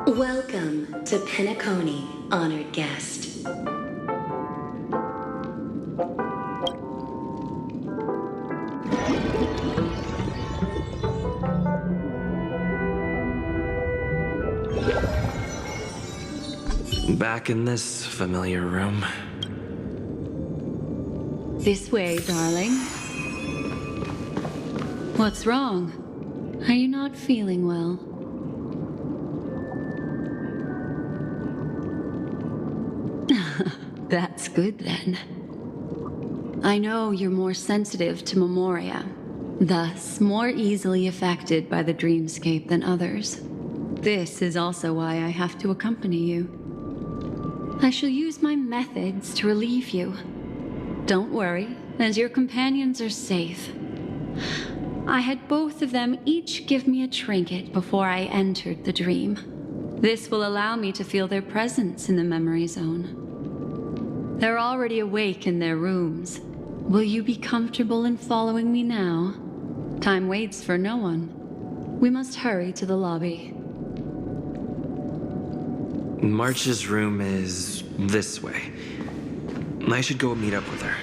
Welcome to Penacony, honored guest. Back in this familiar room. This way, darling. What's wrong? Are you not feeling well? That's good then. I know you're more sensitive to memoria, thus more easily affected by the dreamscape than others. This is also why I have to accompany you. I shall use my methods to relieve you. Don't worry, as your companions are safe. I had both of them each give me a trinket before I entered the dream. This will allow me to feel their presence in the memory zone. They're already awake in their rooms. Will you be comfortable in following me now? Time waits for no one. We must hurry to the lobby. March's room is this way. I should go meet up with her.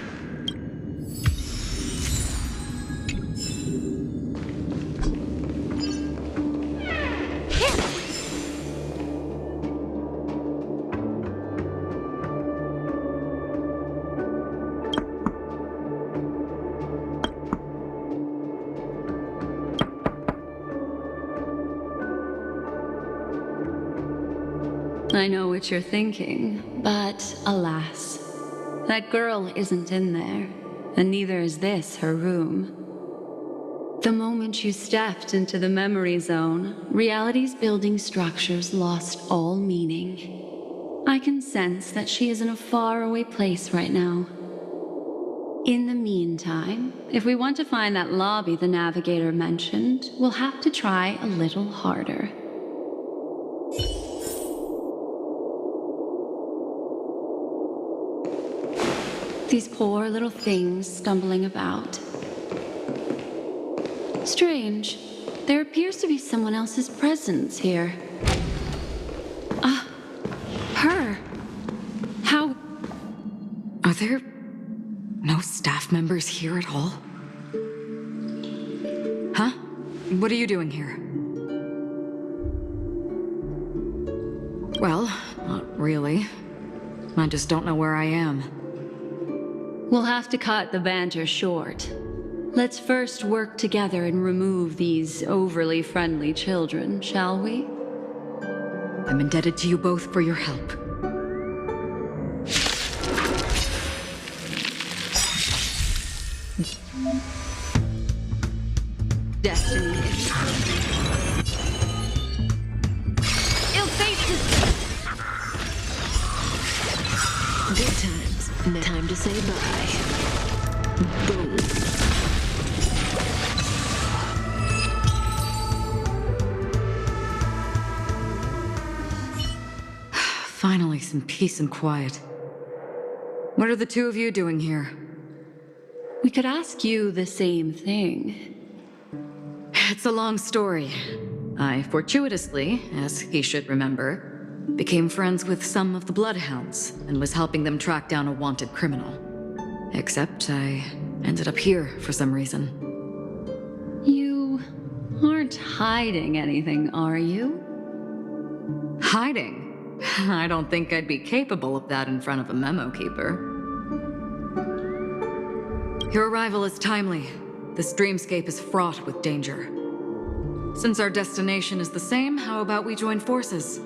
I know what you're thinking, but alas, that girl isn't in there, and neither is this her room. The moment you stepped into the memory zone, reality's building structures lost all meaning. I can sense that she is in a faraway place right now. In the meantime, if we want to find that lobby the navigator mentioned, we'll have to try a little harder. These poor little things stumbling about. Strange. There appears to be someone else's presence here. Her. How? Are there no staff members here at all? Huh? What are you doing here? Well, not really. I just don't know where I am. We'll have to cut the banter short. Let's first work together and remove these overly friendly children, shall we? I'm indebted to you both for your help. Destiny. Good times. Time to say bye. Boom. Finally, some peace and quiet. What are the two of you doing here? We could ask you the same thing. It's a long story. I fortuitously, as he should remember, became friends with some of the Bloodhounds and was helping them track down a wanted criminal. Except I ended up here for some reason. You aren't hiding anything, are you? Hiding? I don't think I'd be capable of that in front of a memo keeper. Your arrival is timely. This dreamscape is fraught with danger. Since our destination is the same, how about we join forces?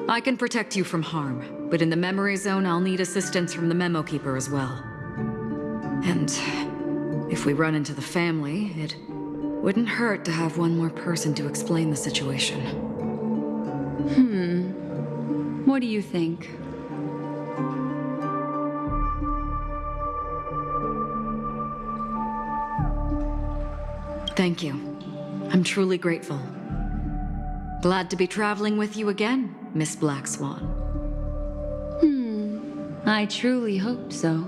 I can protect you from harm, but in the memory zone, I'll need assistance from the memo keeper as well. And if we run into the family, it wouldn't hurt to have one more person to explain the situation. What do you think? Thank you. I'm truly grateful. Glad to be traveling with you again, Miss Black Swan. I truly hope so.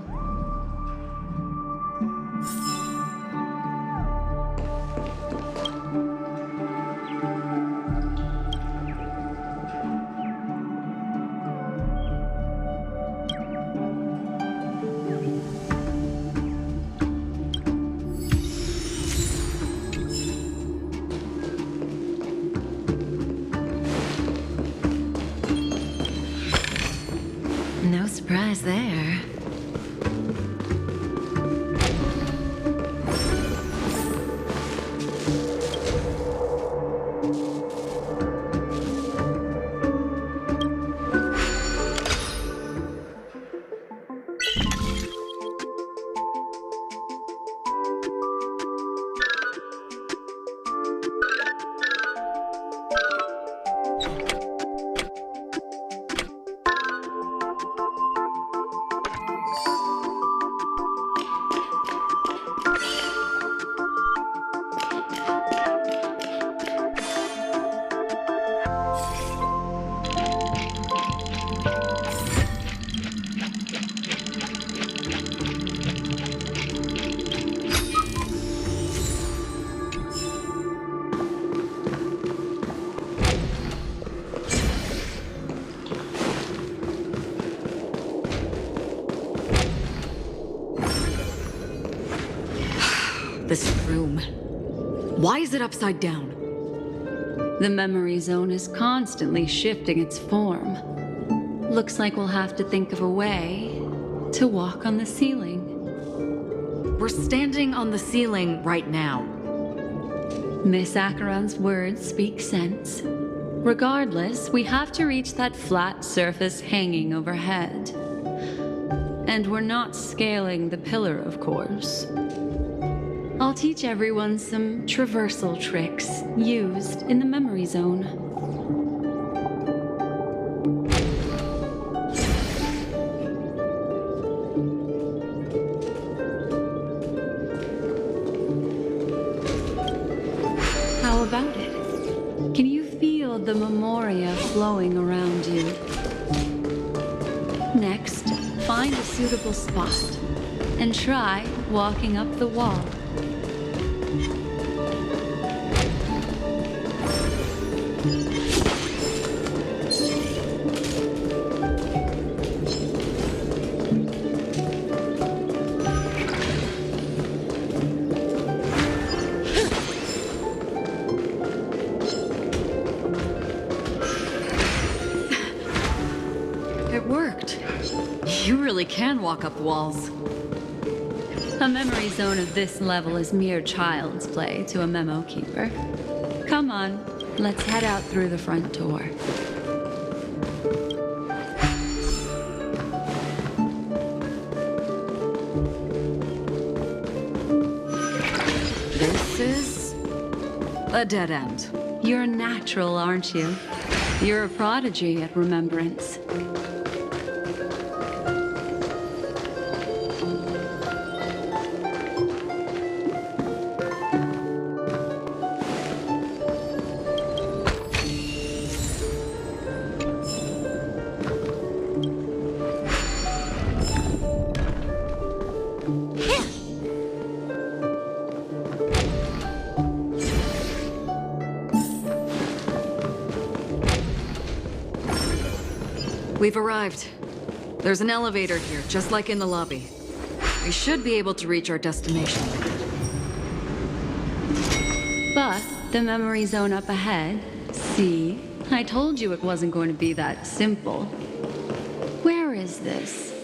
Why is it upside down? The memory zone is constantly shifting its form. Looks like we'll have to think of a way to walk on the ceiling. We're standing on the ceiling right now. Miss Acheron's words speak sense. Regardless, we have to reach that flat surface hanging overhead. And we're not scaling the pillar, of course. I'll teach everyone some traversal tricks used in the memory zone. How about it? Can you feel the memoria flowing around you? Next, find a suitable spot and try walking up the wall. It worked. You really can walk up walls. A memory zone of this level is mere child's play to a memo keeper. Come on, let's head out through the front door. This is a dead end. You're a natural, aren't you? You're a prodigy at remembrance. We've arrived. There's an elevator here, just like in the lobby. We should be able to reach our destination. But the memory zone up ahead, see? I told you it wasn't going to be that simple. Where is this?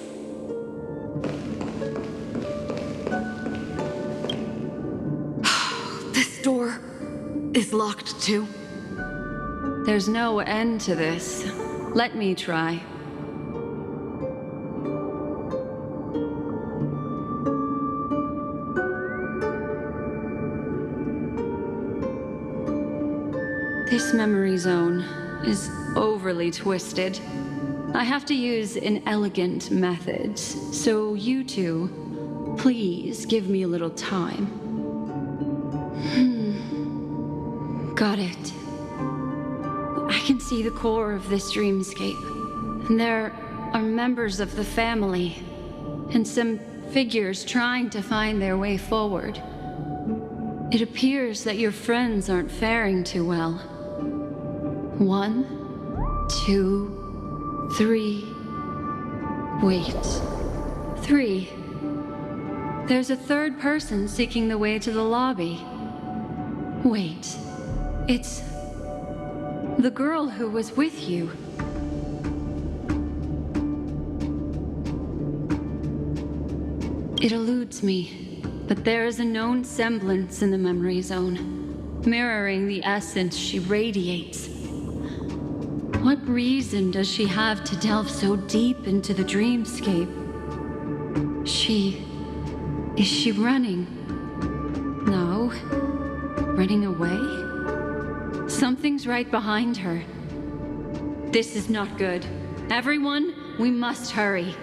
This door is locked too. There's no end to this. Let me try. This memory zone is overly twisted. I have to use an elegant method, so you two, please give me a little time. Got it. I can see the core of this dreamscape, and there are members of the family, and some figures trying to find their way forward. It appears that your friends aren't faring too well. 1, 2, 3. Wait. 3. There's a third person seeking the way to the lobby. Wait. It's the girl who was with you. It eludes me, but there is a known semblance in the memory zone, mirroring the essence she radiates. What reason does she have to delve so deep into the dreamscape? Is she running? No. Running away? Something's right behind her. This is not good. Everyone, we must hurry.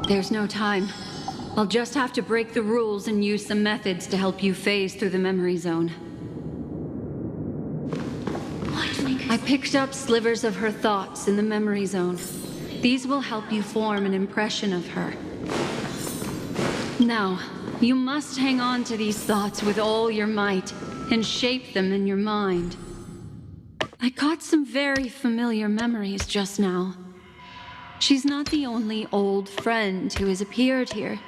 There's no time. I'll just have to break the rules and use some methods to help you phase through the memory zone. I picked up slivers of her thoughts in the memory zone. These will help you form an impression of her. Now, you must hang on to these thoughts with all your might and shape them in your mind. I caught some very familiar memories just now. She's not the only old friend who has appeared here.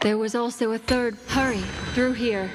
There was also a third. Hurry, through here.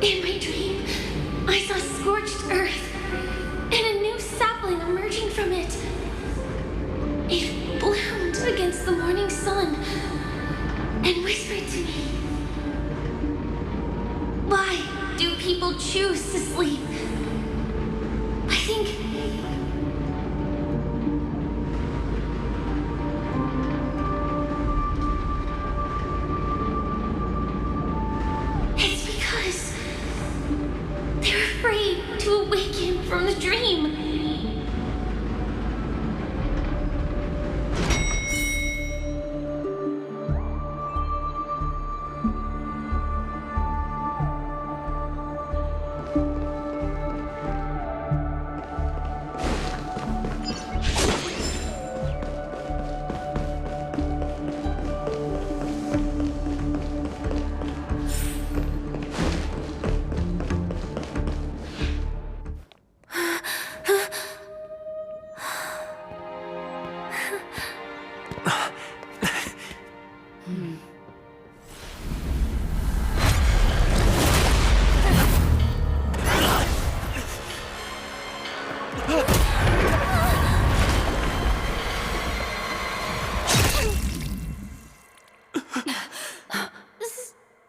In my dream, I saw scorched earth and a new sapling emerging from it. It bloomed against the morning sun and whispered to me, "Why do people choose to sleep?" I think it's because they're afraid to awaken from the dream.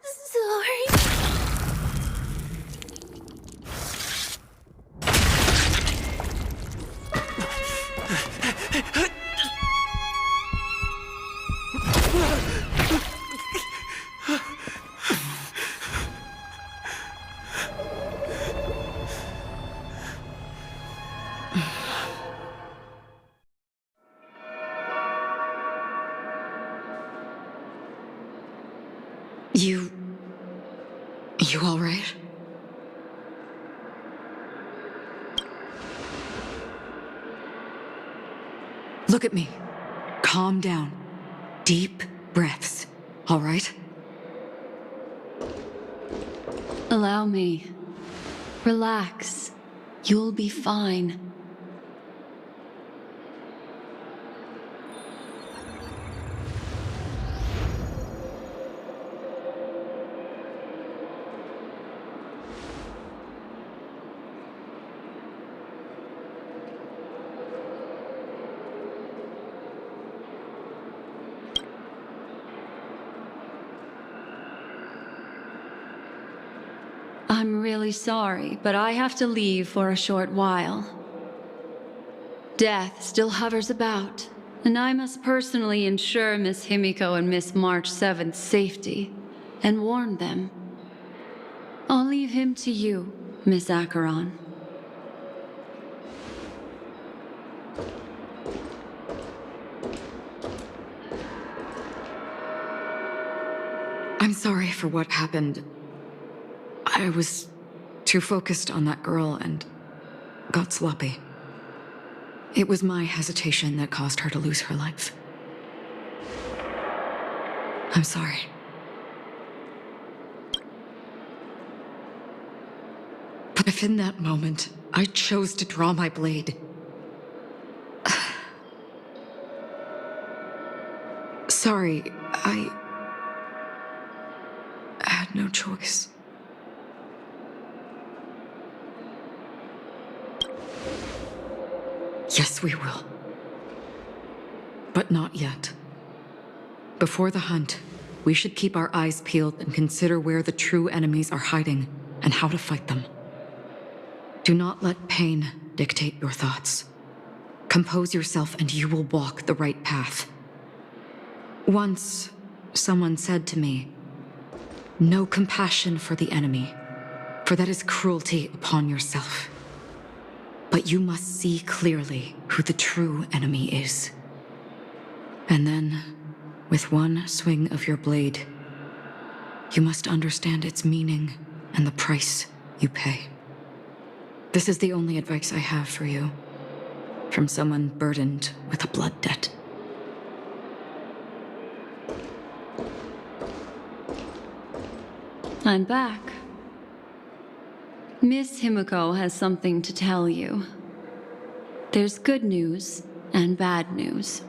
Sorry. You all right? Look at me. Calm down. Deep breaths. All right? Allow me. Relax. You'll be fine. I'm really sorry, but I have to leave for a short while. Death still hovers about, and I must personally ensure Miss Himiko and Miss March 7th's safety, and warn them. I'll leave him to you, Miss Acheron. I'm sorry for what happened. I was too focused on that girl and got sloppy. It was my hesitation that caused her to lose her life. I'm sorry. But if in that moment I chose to draw my blade, sorry, I had no choice. Yes, we will. But not yet. Before the hunt, we should keep our eyes peeled and consider where the true enemies are hiding and how to fight them. Do not let pain dictate your thoughts. Compose yourself and you will walk the right path. Once, someone said to me, "No compassion for the enemy, for that is cruelty upon yourself." But you must see clearly who the true enemy is. And then, with one swing of your blade, you must understand its meaning and the price you pay. This is the only advice I have for you, from someone burdened with a blood debt. I'm back. Miss Himiko has something to tell you. There's good news and bad news.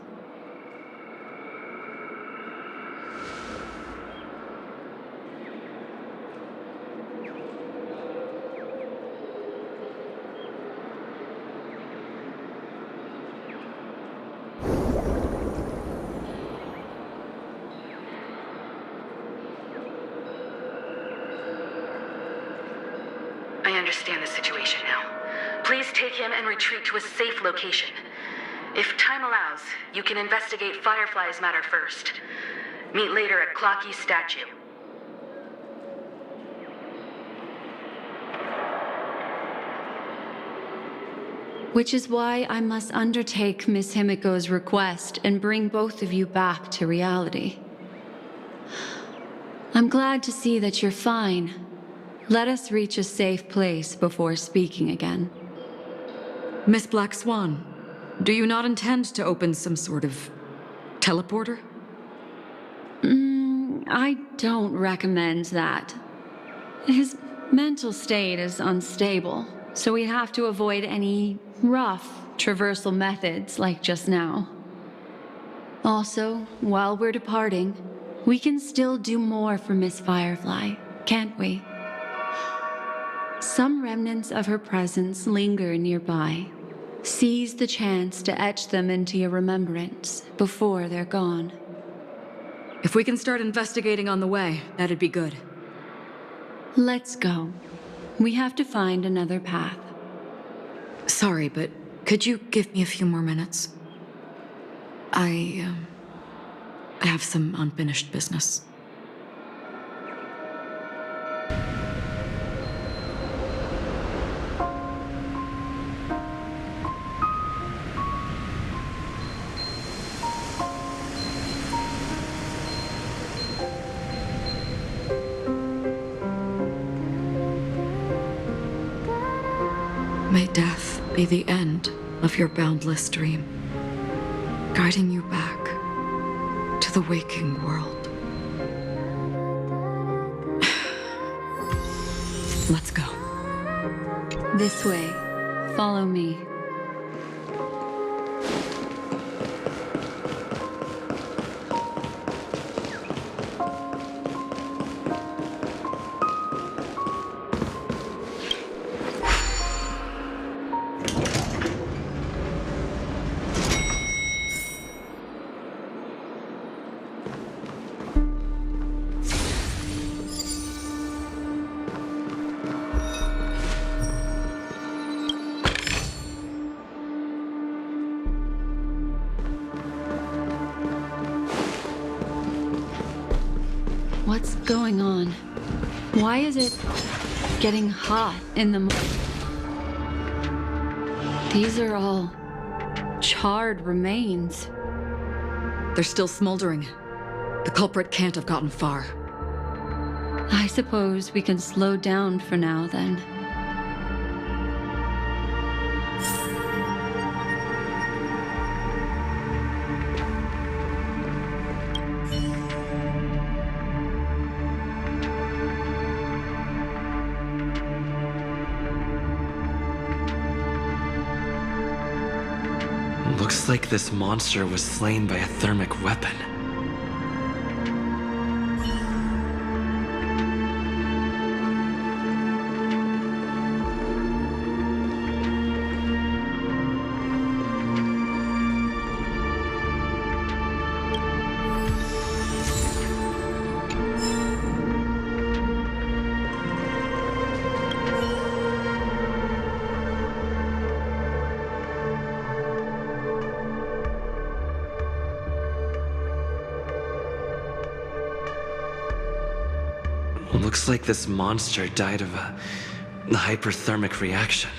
I understand the situation now. Please take him and retreat to a safe location. If time allows, you can investigate Firefly's matter first. Meet later at Clocky's statue. Which is why I must undertake Miss Himiko's request and bring both of you back to reality. I'm glad to see that you're fine. Let us reach a safe place before speaking again. Miss Black Swan, do you not intend to open some sort of teleporter? I don't recommend that. His mental state is unstable, so we have to avoid any rough traversal methods like just now. Also, while we're departing, we can still do more for Miss Firefly, can't we? Some remnants of her presence linger nearby. Seize the chance to etch them into your remembrance before they're gone. If we can start investigating on the way, that'd be good. Let's go. We have to find another path. Sorry, but could you give me a few more minutes? I have some unfinished business. May death be the end of your boundless dream, guiding you back to the waking world. Let's go. This way. Follow me. What's going on? Why is it getting hot in the These are all charred remains. They're still smoldering. The culprit can't have gotten far. I suppose we can slow down for now, then. Looks like this monster was slain by a thermic weapon. Looks like this monster died of a hyperthermic reaction.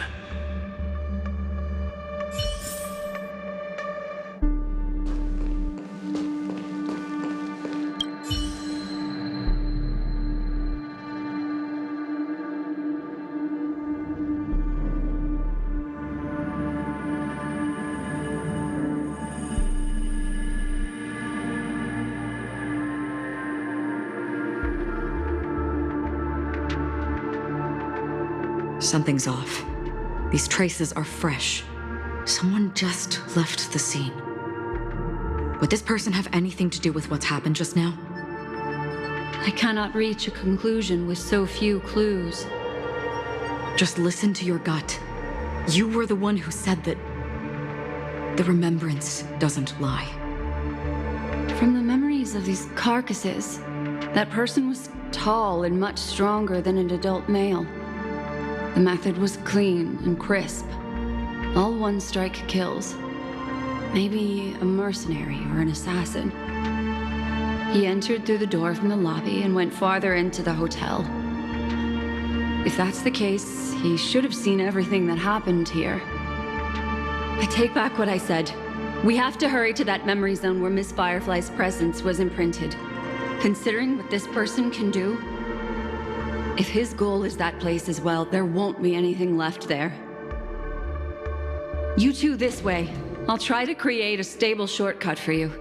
Something's off. These traces are fresh. Someone just left the scene. Would this person have anything to do with what's happened just now? I cannot reach a conclusion with so few clues. Just listen to your gut. You were the one who said that the remembrance doesn't lie. From the memories of these carcasses, that person was tall and much stronger than an adult male. The method was clean and crisp. All one-strike kills. Maybe a mercenary or an assassin. He entered through the door from the lobby and went farther into the hotel. If that's the case, he should have seen everything that happened here. I take back what I said. We have to hurry to that memory zone where Miss Firefly's presence was imprinted. Considering what this person can do, if his goal is that place as well, there won't be anything left there. You two this way. I'll try to create a stable shortcut for you.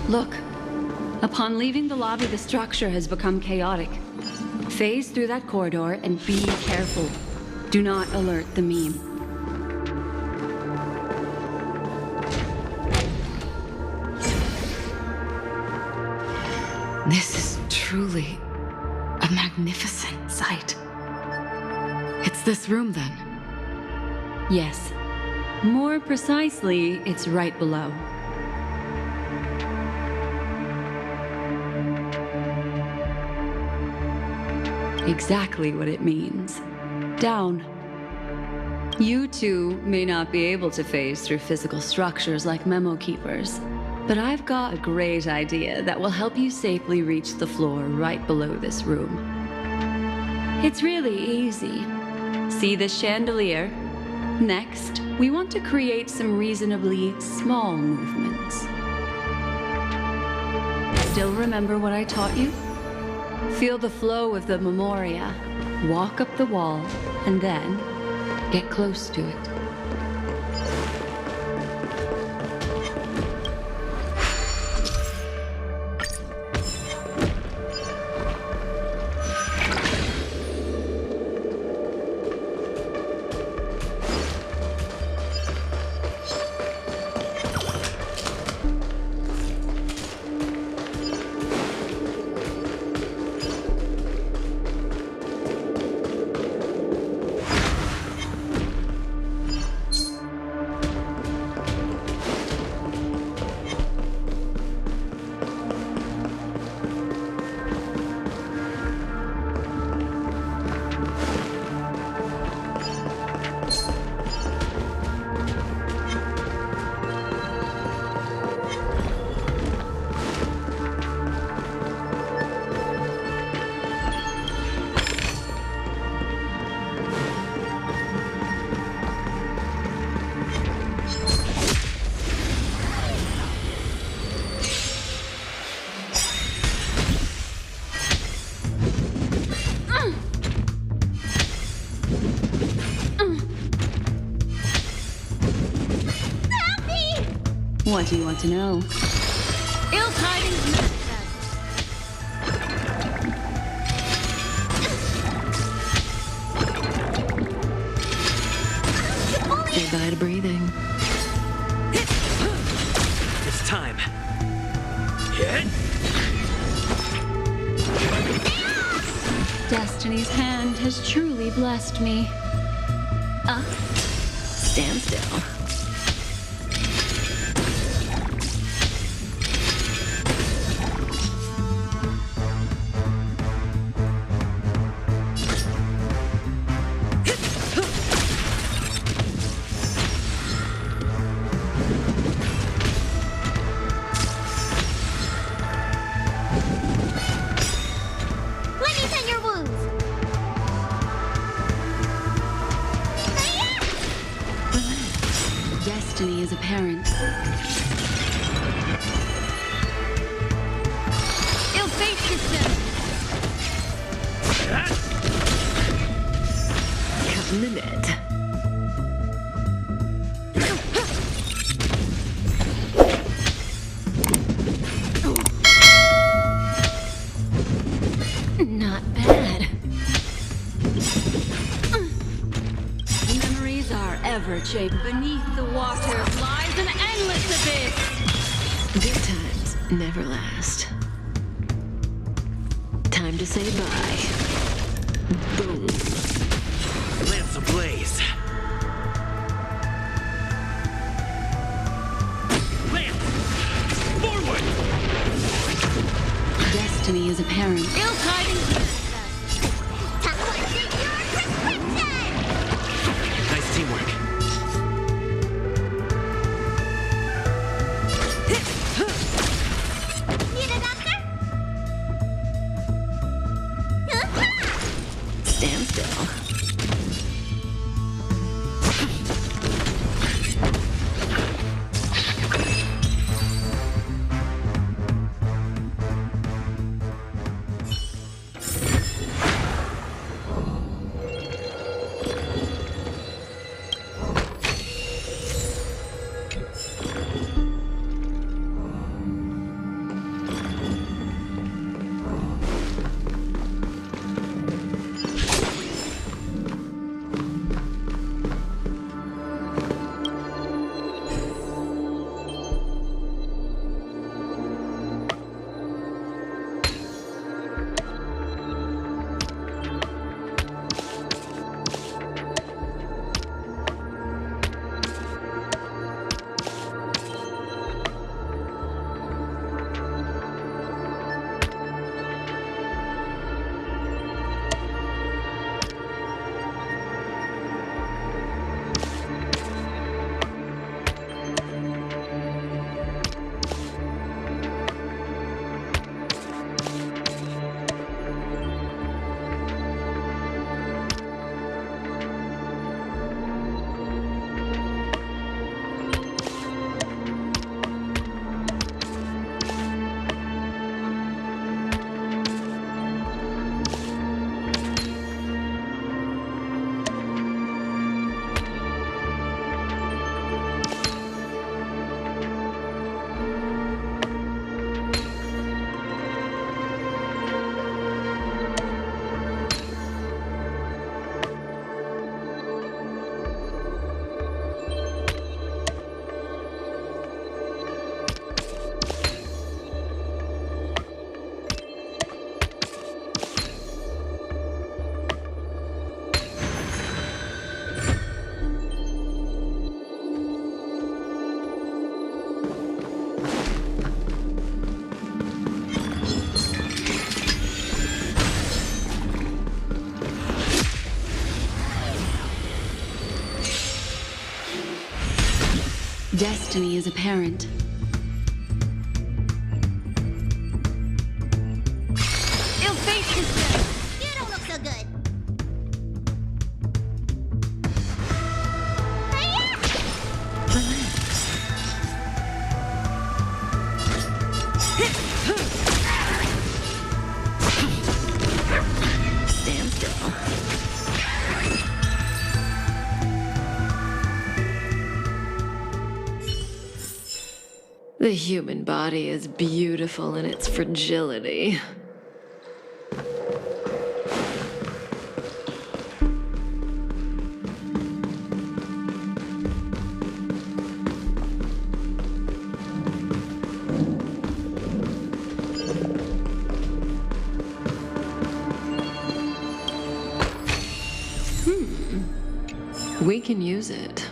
Look. Upon leaving the lobby, the structure has become chaotic. Phase through that corridor and be careful. Do not alert the meme. This is truly a magnificent sight. It's this room, then? Yes. More precisely, it's right below. Exactly what it means. Down. You two may not be able to phase through physical structures like memo keepers, but I've got a great idea that will help you safely reach the floor right below this room. It's really easy. See this chandelier? Next, we want to create some reasonably small movements. Still remember what I taught you? Feel the flow of the memoria, walk up the wall, and then get close to it. What do you want to know? Ill tidings manifest. Say bye to breathing. It's time. Destiny's hand has truly blessed me. Stand still. Let me tend your wounds. Destiny is apparent. Minute. Not bad. Memories are ever-changing. Beneath the water lies an endless abyss. Good times never last. Time to say bye. Boom. Lamps ablaze. Lamps! Forward! Destiny is apparent. Ill tidings manifest. Time to take your prescription! Nice teamwork. Need a doctor? Stand still. Destiny is apparent. Ill fate is good. You don't look so good. Stand still. The human body is beautiful in its fragility. We can use it.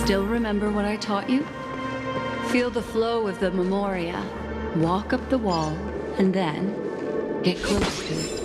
Still remember what I taught you? Feel the flow of the Memoria, walk up the wall, and then get close to it.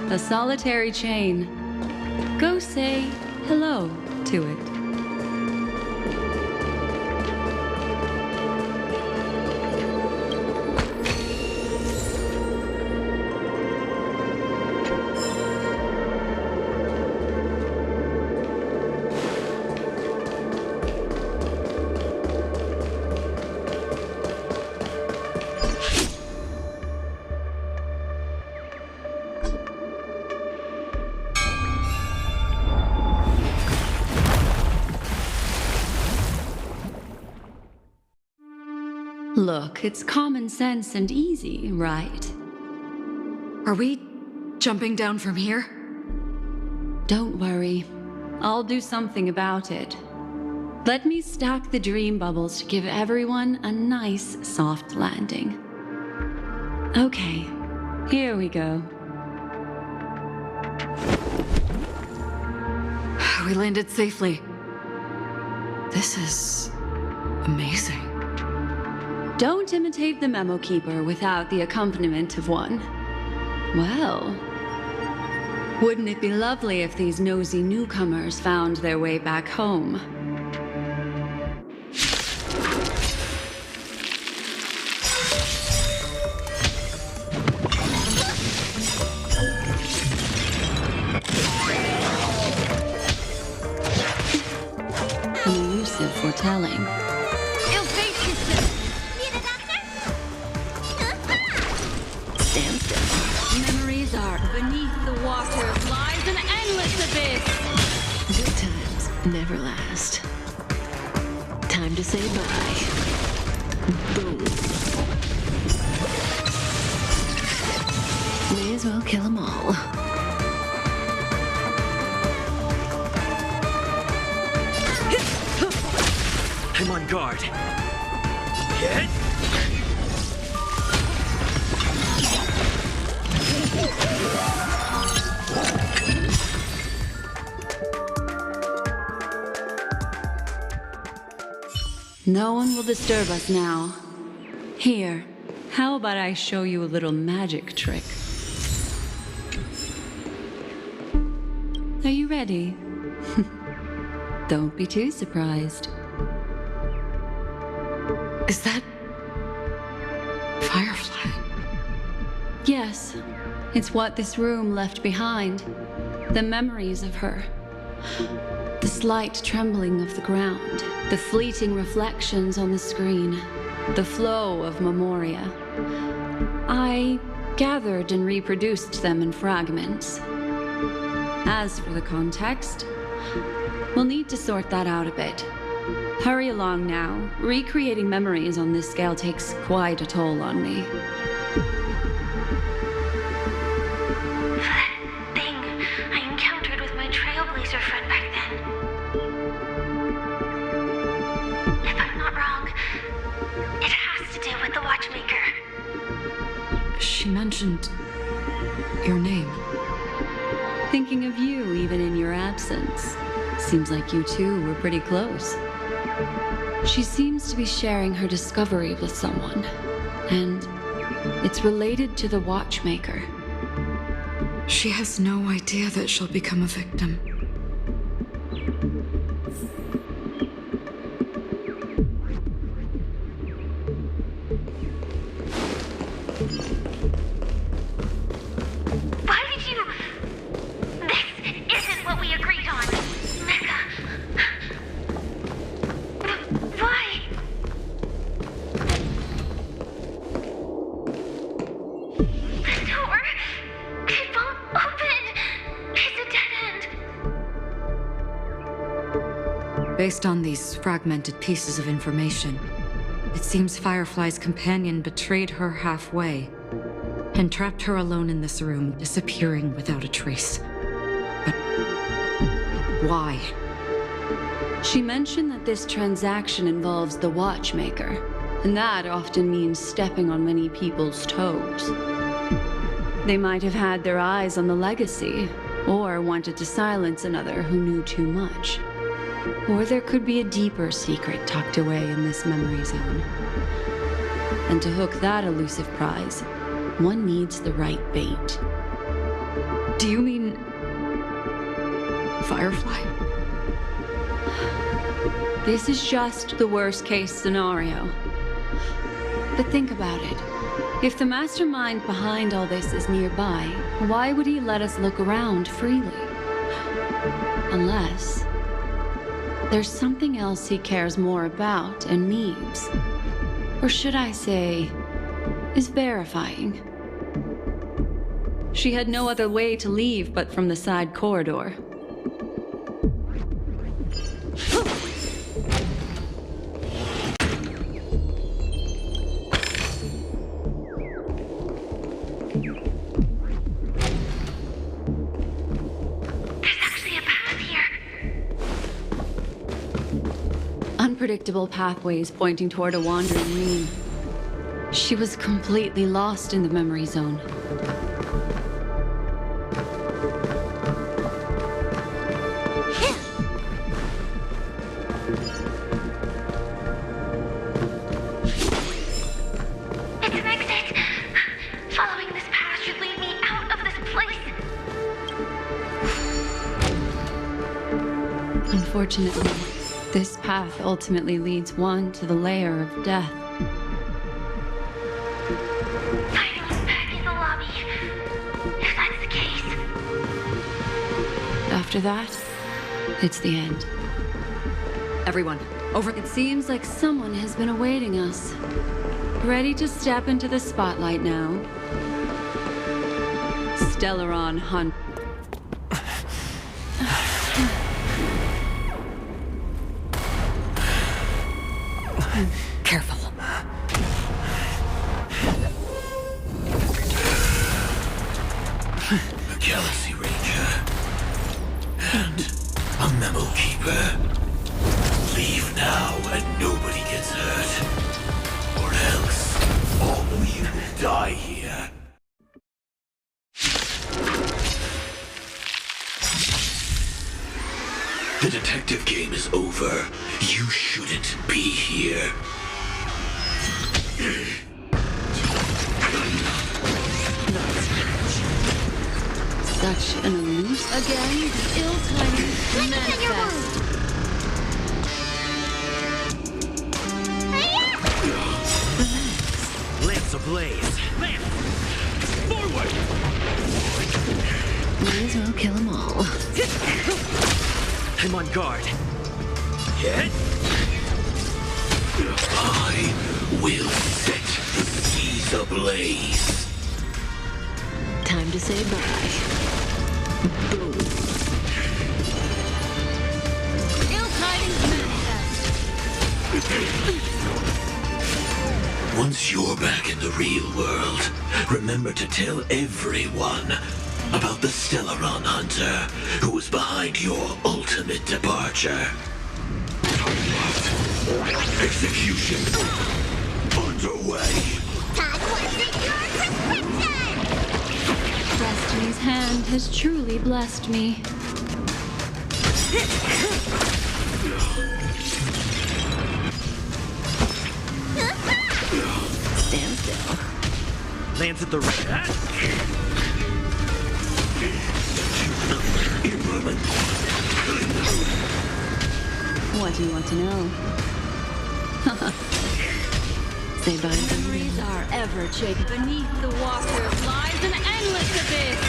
A solitary chain. Go say hello to it. Look, it's common sense and easy, right? Are we jumping down from here? Don't worry. I'll do something about it. Let me stack the dream bubbles to give everyone a nice, soft landing. Okay, here we go. We landed safely. This is amazing. Don't imitate the memo keeper without the accompaniment of one. Well, wouldn't it be lovely if these nosy newcomers found their way back home? An elusive foretelling. Stand still. Memories are beneath the water lies an endless abyss. Good times never last. Time to say bye. Boom. May as well kill them all. I'm on guard. Hit! No one will disturb us now. Here, how about I show you a little magic trick? Are you ready? Don't be too surprised. Is that... Firefly? Yes, it's what this room left behind. The memories of her. The slight trembling of the ground. The fleeting reflections on the screen. The flow of memoria. I gathered and reproduced them in fragments. As for the context, we'll need to sort that out a bit. Hurry along now. Recreating memories on this scale takes quite a toll on me. That thing I encountered with my trailblazer friend back then. If I'm not wrong, it has to do with the Watchmaker. She mentioned... your name. Thinking of you even in your absence. Seems like you two were pretty close. She seems to be sharing her discovery with someone, and it's related to the Watchmaker. She has no idea that she'll become a victim. Why did you... This isn't what we agreed on, Mecca. Why? The door... it won't open. It's a dead end. Based on these fragmented pieces of information, it seems Firefly's companion betrayed her halfway and trapped her alone in this room, disappearing without a trace. But why? She mentioned that this transaction involves the Watchmaker, and that often means stepping on many people's toes. They might have had their eyes on the legacy, or wanted to silence another who knew too much. Or there could be a deeper secret tucked away in this memory zone. And to hook that elusive prize, one needs the right bait. Do you mean... Firefly? This is just the worst-case scenario. But think about it. If the mastermind behind all this is nearby, why would he let us look around freely? Unless... there's something else he cares more about and needs. Or should I say, is verifying. She had no other way to leave but from the side corridor. There's actually a path here. Unpredictable pathways pointing toward a wandering ream. She was completely lost in the memory zone. It's an exit. Following this path should lead me out of this place. Unfortunately, this path ultimately leads one to the lair of death. Finally back in the lobby. If that's the case. After that, it's the end. Everyone, over... It seems like someone has been awaiting us. Ready to step into the spotlight now. Stellaron Hunt. Memo Keeper. Leave now and nobody gets hurt. Or else, all of you will die here. The detective game is over. You shouldn't be here. Such an illusion. Again, the ill-timed manifest. Lance ablaze. Lance! Forward! Might as well kill them all. I'm on guard. I will set the seas ablaze. Time to say bye. Boom. Ill-tidings manifest. Once you're back in the real world, remember to tell everyone about the Stellaron Hunter who was behind your ultimate departure. Execution underway. Destiny's hand has truly blessed me. Stand still. Lance at the right. What do you want to know? Say bye. Memories are ever shaken. Beneath the water lies an endless abyss.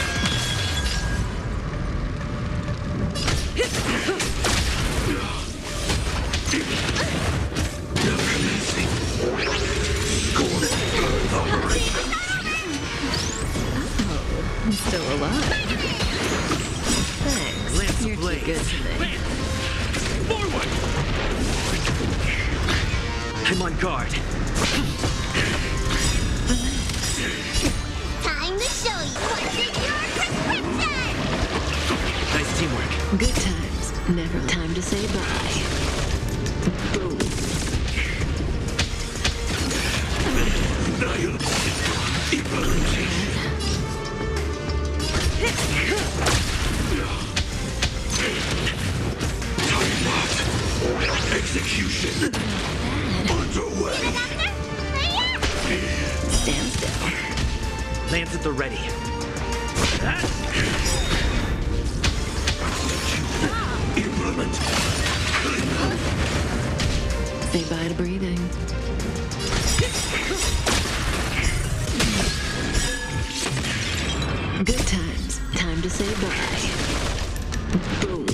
I'm still alive. Thanks. Lance You're too ablaze. good to me. Lance! Forward! I'm on guard. Time to show you what's in your prescription! Nice teamwork. Good times. Never time to say bye. Boom. Execution underway. Stand still. Lance at the ready. Implement. Say bye to breathing. Good times. Time to say bye. Boom.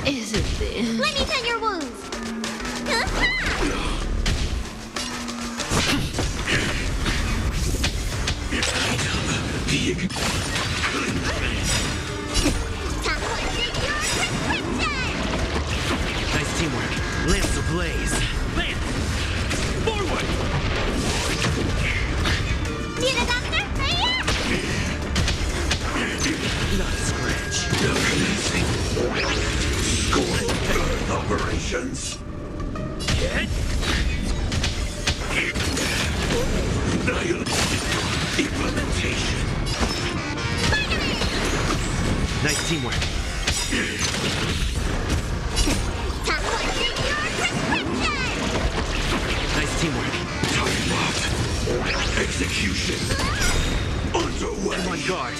Is it this? Let me tend your wounds! Nice teamwork. Lance ablaze. Lance! Forward! See the doctor? Not a scratch. Scoring Earth operations. Get? Implementation. Nice teamwork. Nice teamwork. Time locked. Execution underway. I'm on guard.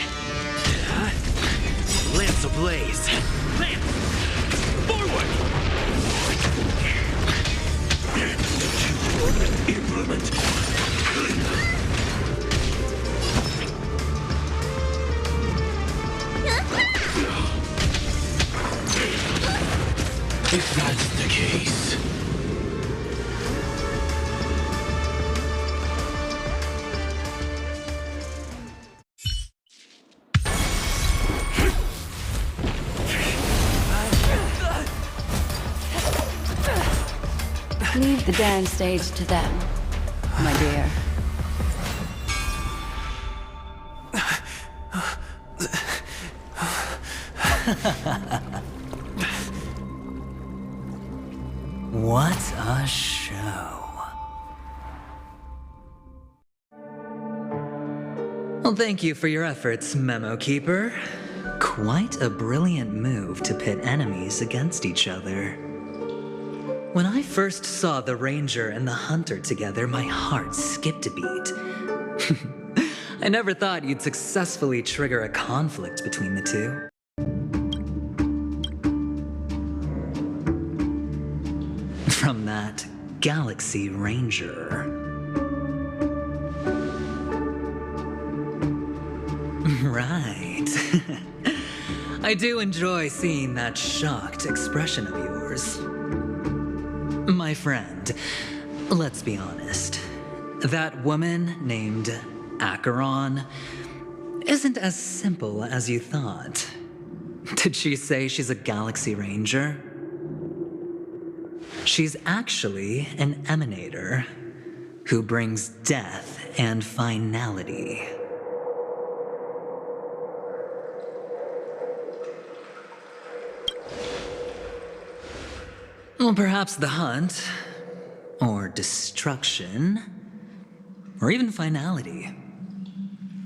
Lance ablaze. Lance! Forward! Implement. If that's the case. Leave the dance stage to them, my dear. What a show. Well, thank you for your efforts, Memo Keeper. Quite a brilliant move to pit enemies against each other. When I first saw the Ranger and the Hunter together, my heart skipped a beat. I never thought you'd successfully trigger a conflict between the two. From that Galaxy Ranger. Right. I do enjoy seeing that shocked expression of yours. My friend, let's be honest. That woman named Acheron isn't as simple as you thought. Did she say she's a Galaxy Ranger? She's actually an emanator who brings death and finality. Well, perhaps the hunt, or destruction, or even finality.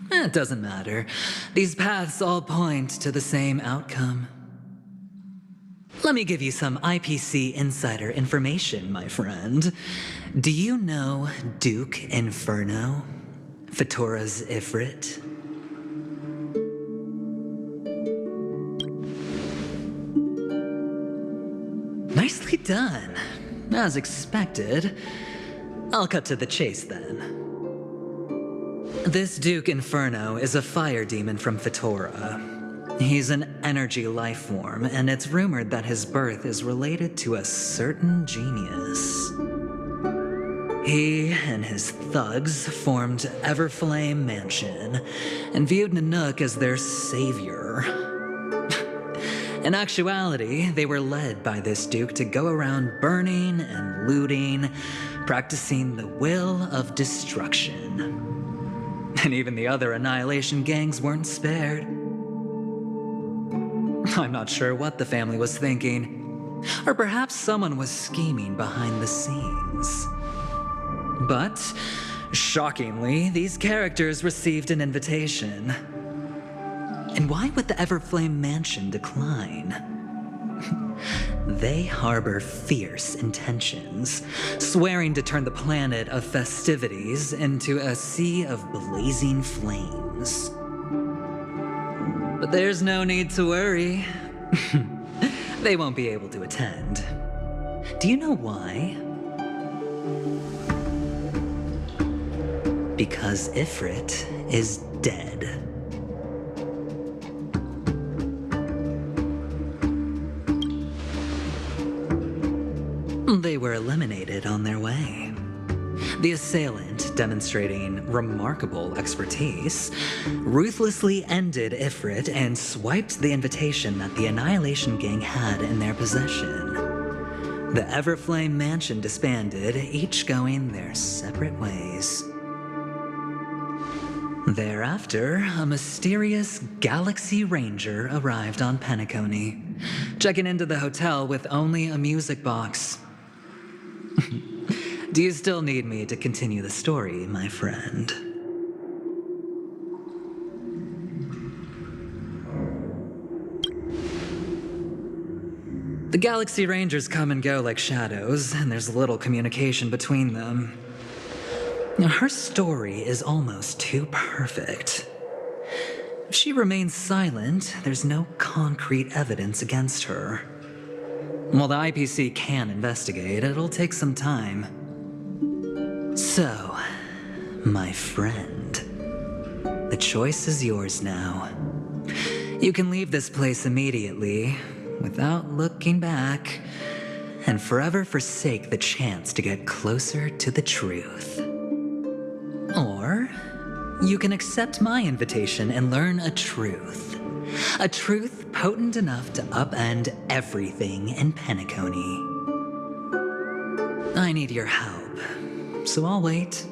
It doesn't matter. These paths all point to the same outcome. Let me give you some IPC insider information, my friend. Do you know Duke Inferno, Fatora's Ifrit? Nicely done. As expected. I'll cut to the chase then. This Duke Inferno is a fire demon from Fatora. He's an energy life form, and it's rumored that his birth is related to a certain genius. He and his thugs formed Everflame Mansion and viewed Nanook as their savior. In actuality, they were led by this Duke to go around burning and looting, practicing the will of destruction. And even the other Annihilation gangs weren't spared. I'm not sure what the family was thinking, or perhaps someone was scheming behind the scenes. But, shockingly, these characters received an invitation. And why would the Everflame Mansion decline? They harbor fierce intentions, swearing to turn the planet of festivities into a sea of blazing flames. But there's no need to worry. They won't be able to attend. Do you know why? Because Ifrit is dead. They were eliminated on their way. The assailant, demonstrating remarkable expertise, ruthlessly ended Ifrit and swiped the invitation that the Annihilation Gang had in their possession. The Everflame Mansion disbanded, each going their separate ways. Thereafter, a mysterious Galaxy Ranger arrived on Penacony, checking into the hotel with only a music box. Do you still need me to continue the story, my friend? The Galaxy Rangers come and go like shadows, and there's little communication between them. Now, her story is almost too perfect. If she remains silent, there's no concrete evidence against her. While the IPC can investigate, it'll take some time. So, my friend, the choice is yours now. You can leave this place immediately, without looking back, and forever forsake the chance to get closer to the truth. Or, you can accept my invitation and learn a truth. A truth potent enough to upend everything in Penacony. I need your help, so I'll wait,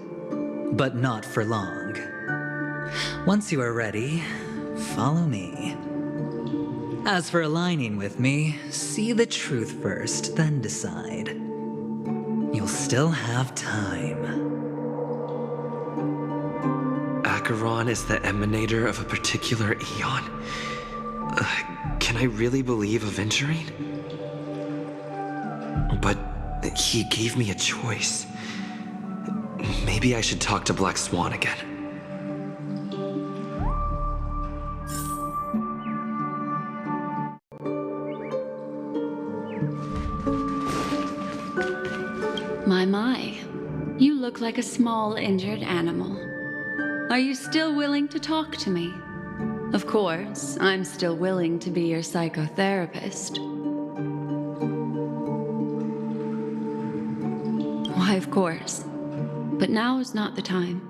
but not for long. Once you are ready, follow me. As for aligning with me, see the truth first, then decide. You'll still have time. Acheron is the emanator of a particular eon. Can I really believe Aventurine? But he gave me a choice. Maybe I should talk to Black Swan again. My. You look like a small injured animal. Are you still willing to talk to me? Of course, I'm still willing to be your psychotherapist. Why, of course. But now is not the time.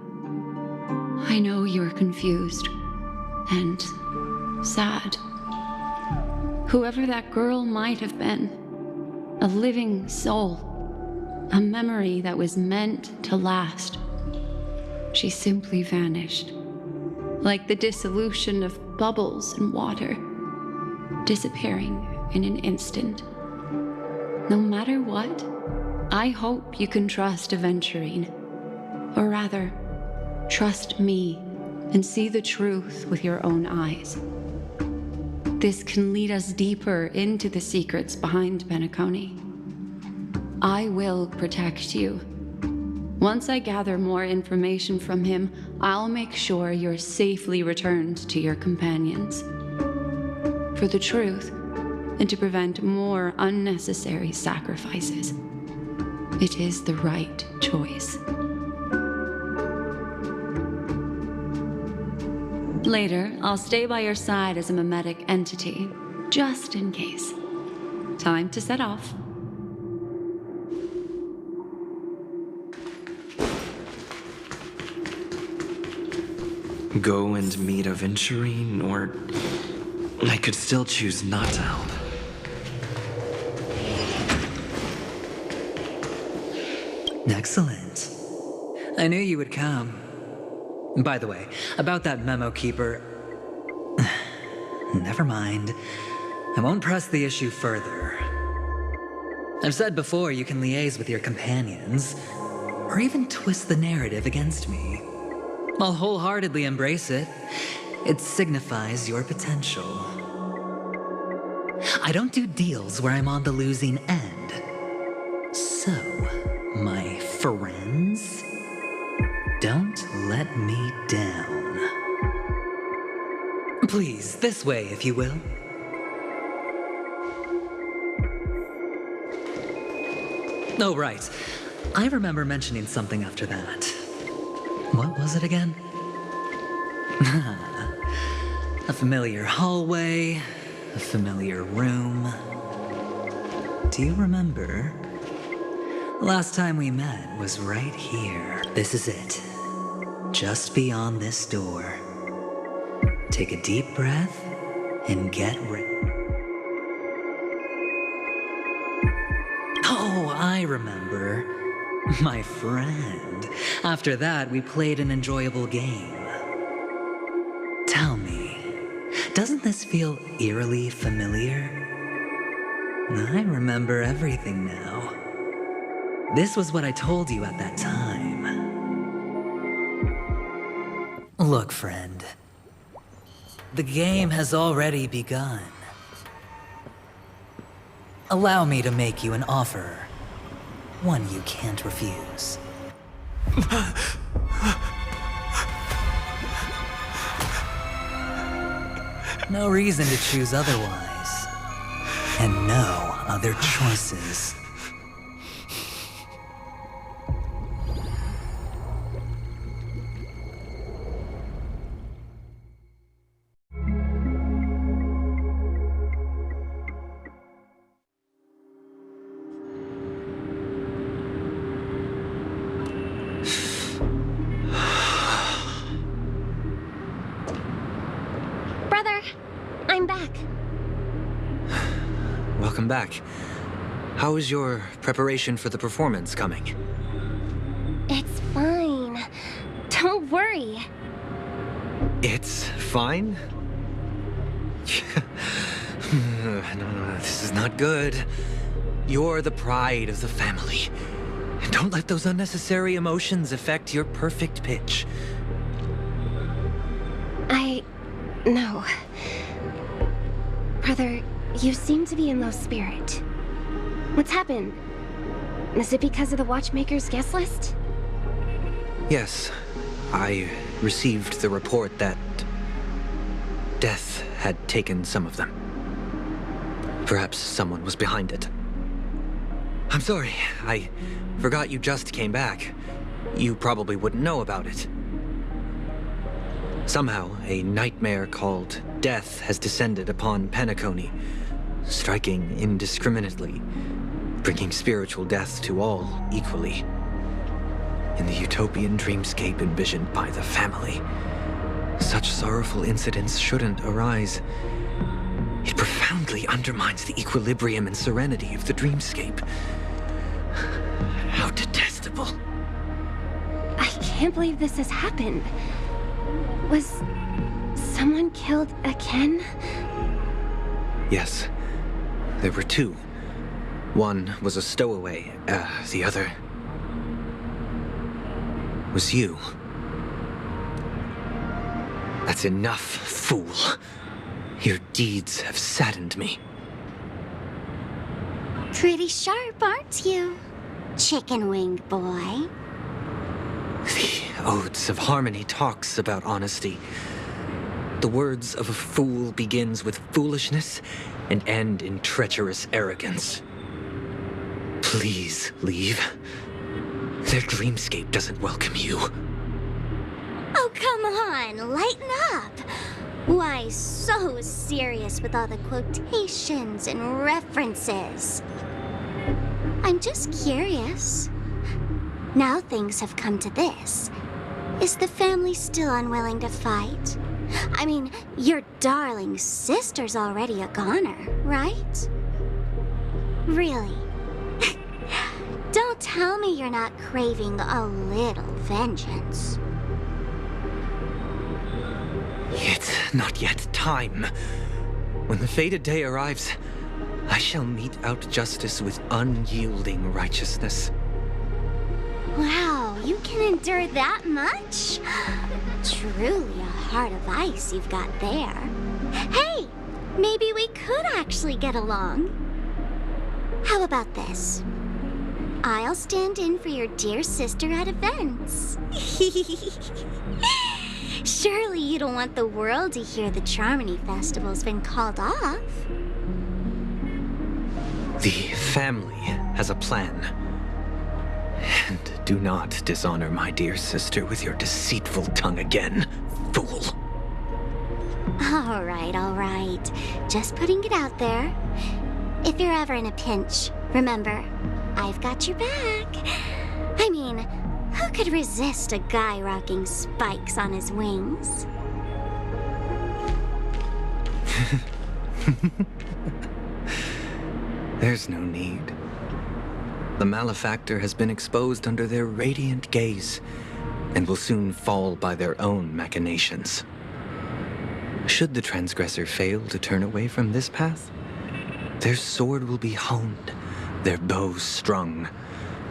I know you're confused and sad. Whoever that girl might have been, a living soul, a memory that was meant to last. She simply vanished, like the dissolution of bubbles in water, disappearing in an instant. No matter what, I hope you can trust Aventurine, or rather, trust me and see the truth with your own eyes. This can lead us deeper into the secrets behind Penacony. I will protect you. Once I gather more information from him, I'll make sure you're safely returned to your companions. For the truth, and to prevent more unnecessary sacrifices, it is the right choice. Later, I'll stay by your side as a mimetic entity, just in case. Time to set off. Go and meet Aventurine, or I could still choose not to help. Excellent. I knew you would come. By the way, about that memo keeper... Never mind. I won't press the issue further. I've said before you can liaise with your companions, or even twist the narrative against me. I'll wholeheartedly embrace it. It signifies your potential. I don't do deals where I'm on the losing end. So, my friends, don't let me down. Please, this way, if you will. Oh, right. I remember mentioning something after that. What was it again? A familiar hallway, a familiar room. Do you remember? Last time we met was right here. This is it. Just beyond this door. Take a deep breath and get ready. Oh, I remember. My friend. After that, we played an enjoyable game. Tell me, doesn't this feel eerily familiar? I remember everything now. This was what I told you at that time. Look, friend. The game has already begun. Allow me to make you an offer. One you can't refuse. No reason to choose otherwise. And no other choices. Brother, I'm back. Welcome back. How is your preparation for the performance coming? It's fine. Don't worry. It's fine? no, this is not good. You're the pride of the family. Don't let those unnecessary emotions affect your perfect pitch. No. Brother, you seem to be in low spirit. What's happened? Is it because of the Watchmaker's guest list? Yes, I received the report that death had taken some of them. Perhaps someone was behind it. I'm sorry, I forgot you just came back. You probably wouldn't know about it. Somehow, a nightmare called death has descended upon Penacony, striking indiscriminately, bringing spiritual death to all equally. In the utopian dreamscape envisioned by the family, such sorrowful incidents shouldn't arise. It profoundly undermines the equilibrium and serenity of the dreamscape. How detestable. I can't believe this has happened. Was someone killed again? Yes, there were two. One was a stowaway, the other was you. That's enough, fool. Your deeds have saddened me. Pretty sharp, aren't you, chicken-winged boy? The Odes of Harmony talks about honesty. The words of a fool begins with foolishness and end in treacherous arrogance. Please leave. Their dreamscape doesn't welcome you. Oh, come on, lighten up. Why so serious with all the quotations and references? I'm just curious. Now things have come to this. Is the family still unwilling to fight? I mean, your darling sister's already a goner, right? Really? Don't tell me you're not craving a little vengeance. It's not yet time. When the fated day arrives, I shall mete out justice with unyielding righteousness. Wow, you can endure that much? Truly a heart of ice you've got there. Hey, maybe we could actually get along. How about this? I'll stand in for your dear sister at events. Surely you don't want the world to hear the Charmony Festival's been called off. The family has a plan. And do not dishonor my dear sister with your deceitful tongue again, fool. All right. Just putting it out there. If you're ever in a pinch, remember, I've got your back. I mean, who could resist a guy rocking spikes on his wings? There's no need. The malefactor has been exposed under their radiant gaze, and will soon fall by their own machinations. Should the transgressor fail to turn away from this path, their sword will be honed, their bows strung,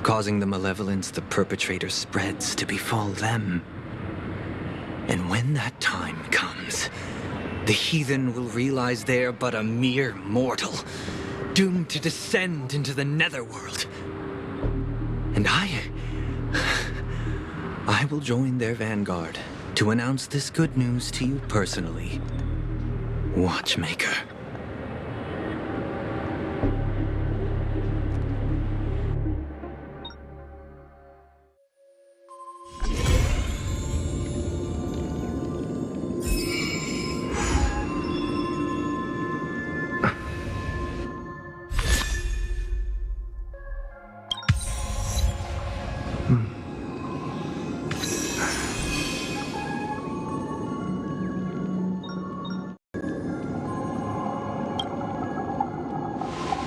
causing the malevolence the perpetrator spreads to befall them. And when that time comes, the heathen will realize they're but a mere mortal, doomed to descend into the netherworld. And I will join their vanguard to announce this good news to you personally, Watchmaker.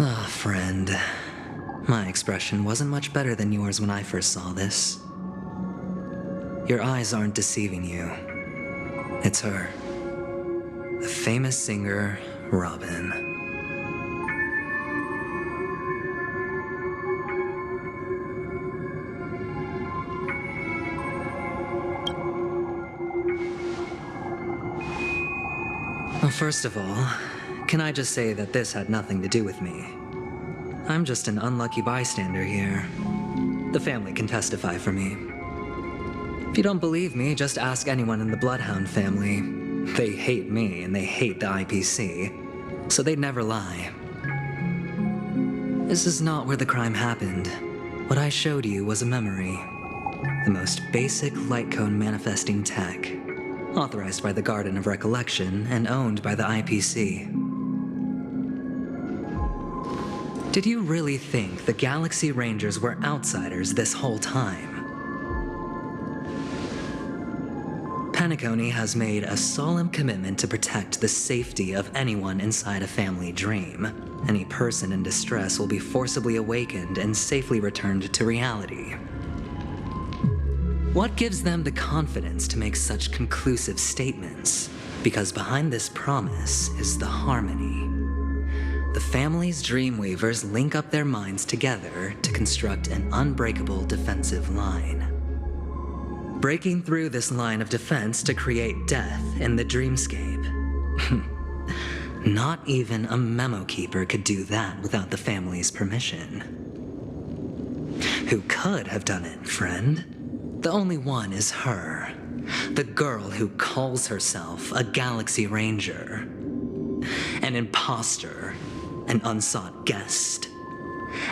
Ah, friend. My expression wasn't much better than yours when I first saw this. Your eyes aren't deceiving you. It's her. The famous singer, Robin. First of all, can I just say that this had nothing to do with me? I'm just an unlucky bystander here. The family can testify for me. If you don't believe me, just ask anyone in the Bloodhound family. They hate me and they hate the IPC, so they'd never lie. This is not where the crime happened. What I showed you was a memory. The most basic light cone manifesting tech. Authorized by the Garden of Recollection and owned by the IPC. Did you really think the Galaxy Rangers were outsiders this whole time? Penacony has made a solemn commitment to protect the safety of anyone inside a family dream. Any person in distress will be forcibly awakened and safely returned to reality. What gives them the confidence to make such conclusive statements? Because behind this promise is the harmony. The family's Dreamweavers link up their minds together to construct an unbreakable defensive line. Breaking through this line of defense to create death in the dreamscape. Not even a memo keeper could do that without the family's permission. Who could have done it, friend? The only one is her. The girl who calls herself a Galaxy Ranger. An imposter. An unsought guest.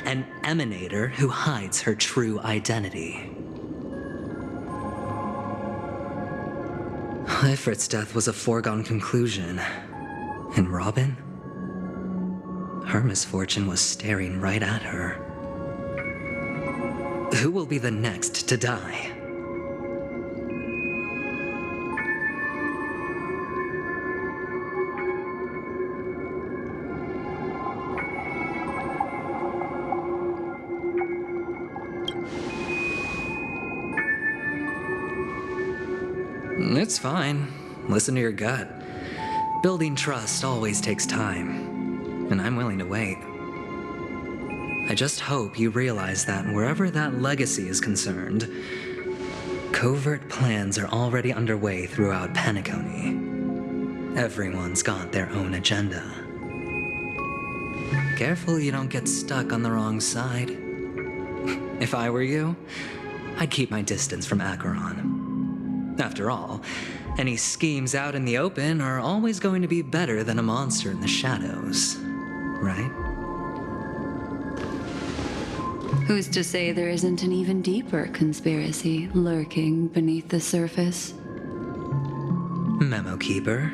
An emanator who hides her true identity. Ifrit's death was a foregone conclusion. And Robin? Her misfortune was staring right at her. Who will be the next to die? It's fine. Listen to your gut. Building trust always takes time, and I'm willing to wait. I just hope you realize that wherever that legacy is concerned, covert plans are already underway throughout Penacony. Everyone's got their own agenda. Careful you don't get stuck on the wrong side. If I were you, I'd keep my distance from Acheron. After all, any schemes out in the open are always going to be better than a monster in the shadows, right? Who's to say there isn't an even deeper conspiracy lurking beneath the surface? Memo Keeper,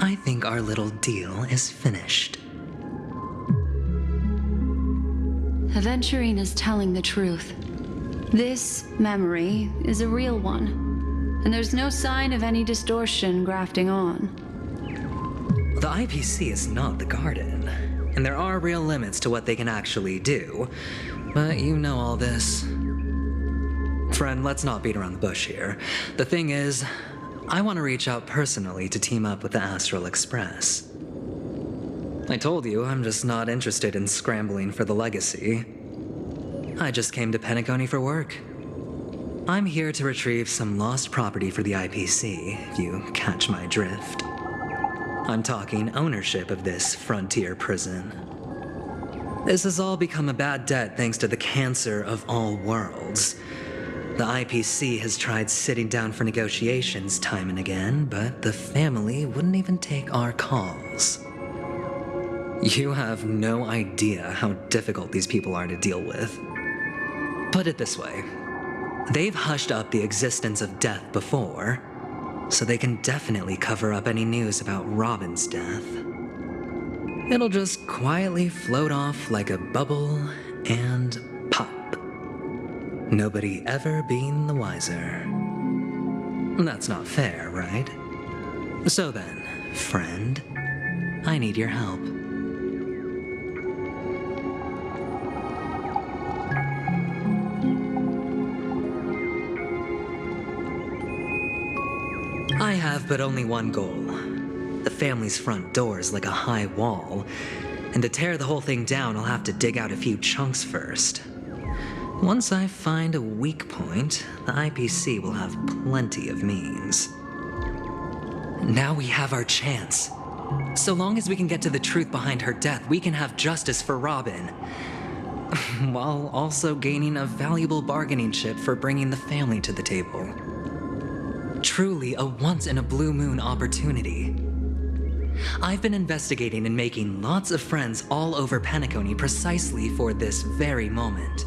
I think our little deal is finished. Aventurine is telling the truth. This memory is a real one. And there's no sign of any distortion grafting on. The IPC is not the Garden, and there are real limits to what they can actually do, but you know all this. Friend, let's not beat around the bush here. The thing is, I want to reach out personally to team up with the Astral Express. I told you I'm just not interested in scrambling for the legacy. I just came to Penacony for work. I'm here to retrieve some lost property for the IPC, if you catch my drift. I'm talking ownership of this frontier prison. This has all become a bad debt thanks to the cancer of all worlds. The IPC has tried sitting down for negotiations time and again, but the family wouldn't even take our calls. You have no idea how difficult these people are to deal with. Put it this way. They've hushed up the existence of death before, so they can definitely cover up any news about Robin's death. It'll just quietly float off like a bubble and pop. Nobody ever being the wiser. That's not fair, right? So then, friend, I need your help. I have but only one goal. The family's front door is like a high wall, and to tear the whole thing down, I'll have to dig out a few chunks first. Once I find a weak point, the IPC will have plenty of means. Now we have our chance. So long as we can get to the truth behind her death, we can have justice for Robin. While also gaining a valuable bargaining chip for bringing the family to the table. Truly a once-in-a-blue-moon opportunity. I've been investigating and making lots of friends all over Penacony precisely for this very moment.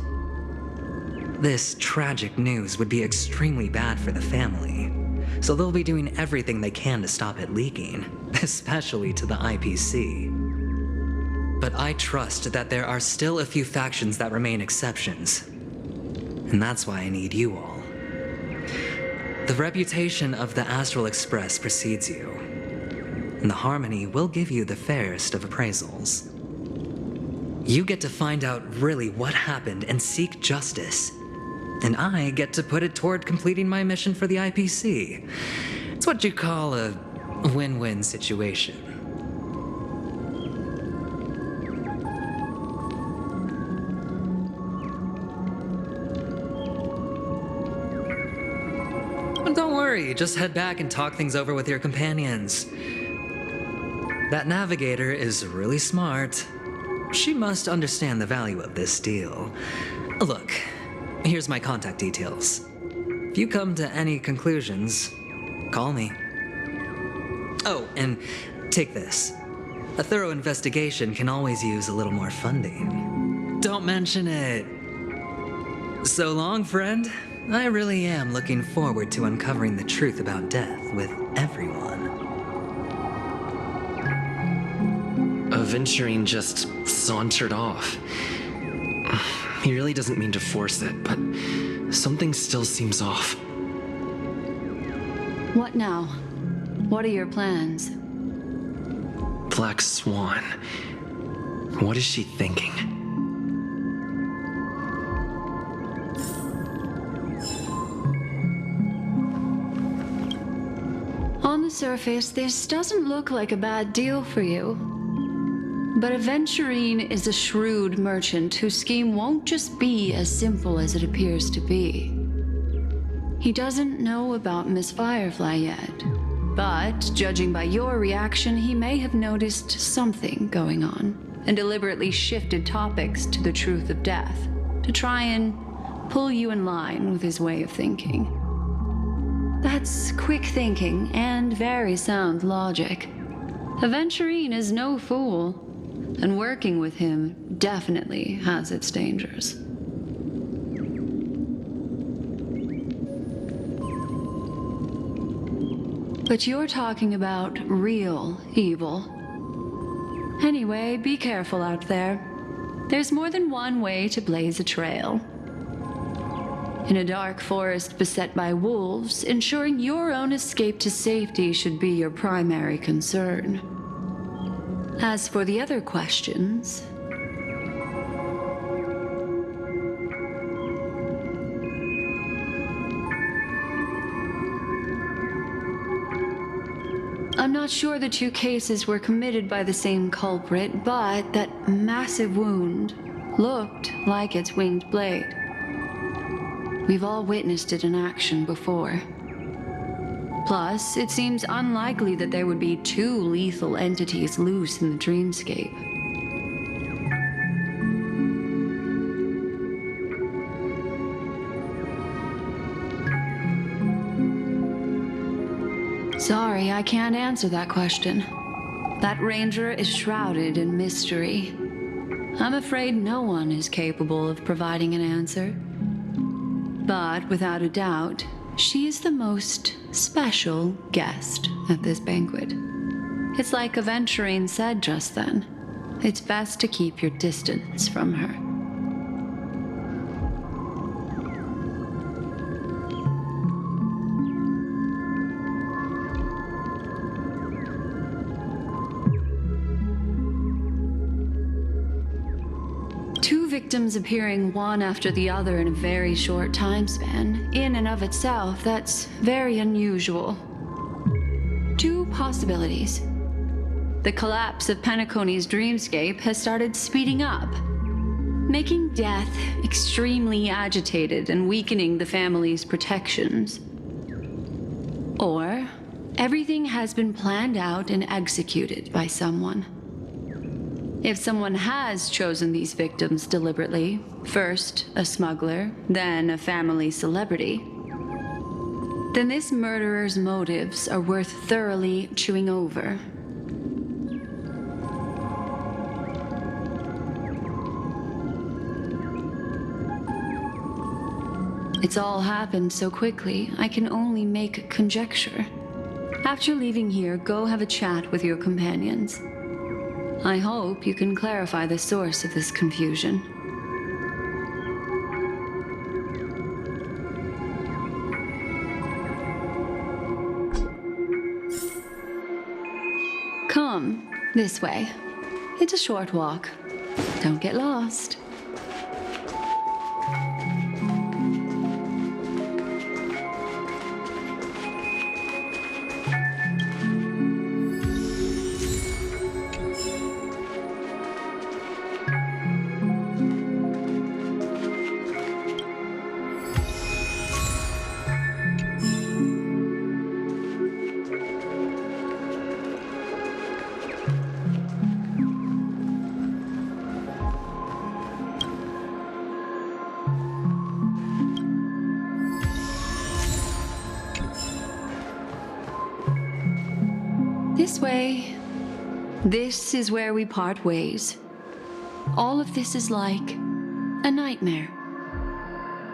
This tragic news would be extremely bad for the family, so they'll be doing everything they can to stop it leaking, especially to the IPC. But I trust that there are still a few factions that remain exceptions, and that's why I need you all. The reputation of the Astral Express precedes you, and the Harmony will give you the fairest of appraisals. You get to find out really what happened and seek justice, and I get to put it toward completing my mission for the IPC. It's what you call a win-win situation. But don't worry, just head back and talk things over with your companions. That navigator is really smart. She must understand the value of this deal. Look, here's my contact details. If you come to any conclusions, call me. Oh, and take this. A thorough investigation can always use a little more funding. Don't mention it. So long, friend. I really am looking forward to uncovering the truth about death with everyone. Aventurine just sauntered off. He really doesn't mean to force it, but something still seems off. What now? What are your plans? Black Swan. What is she thinking? On the surface, this doesn't look like a bad deal for you. But Aventurine is a shrewd merchant whose scheme won't just be as simple as it appears to be. He doesn't know about Miss Firefly yet, but judging by your reaction, he may have noticed something going on and deliberately shifted topics to the truth of death to try and pull you in line with his way of thinking. That's quick thinking and very sound logic. Aventurine is no fool. And working with him definitely has its dangers. But you're talking about real evil. Anyway, be careful out there. There's more than one way to blaze a trail. In a dark forest beset by wolves, ensuring your own escape to safety should be your primary concern. As for the other questions... I'm not sure the two cases were committed by the same culprit, but that massive wound looked like its winged blade. We've all witnessed it in action before. Plus, it seems unlikely that there would be two lethal entities loose in the dreamscape. Sorry, I can't answer that question. That ranger is shrouded in mystery. I'm afraid no one is capable of providing an answer. But without a doubt, she is the most special guest at this banquet. It's like Aventurine said just then. It's best to keep your distance from her. Victims appearing one after the other in a very short time span, in and of itself, that's very unusual. Two possibilities. The collapse of Penacony's dreamscape has started speeding up, making death extremely agitated and weakening the family's protections. Or Everything has been planned out and executed by someone. If someone has chosen these victims deliberately, first a smuggler, then a family celebrity, then this murderer's motives are worth thoroughly chewing over. It's all happened so quickly, I can only make conjecture. After leaving here, go have a chat with your companions. I hope you can clarify the source of this confusion. Come, this way. It's a short walk. Don't get lost. This way. This is where we part ways. All of this is like a nightmare.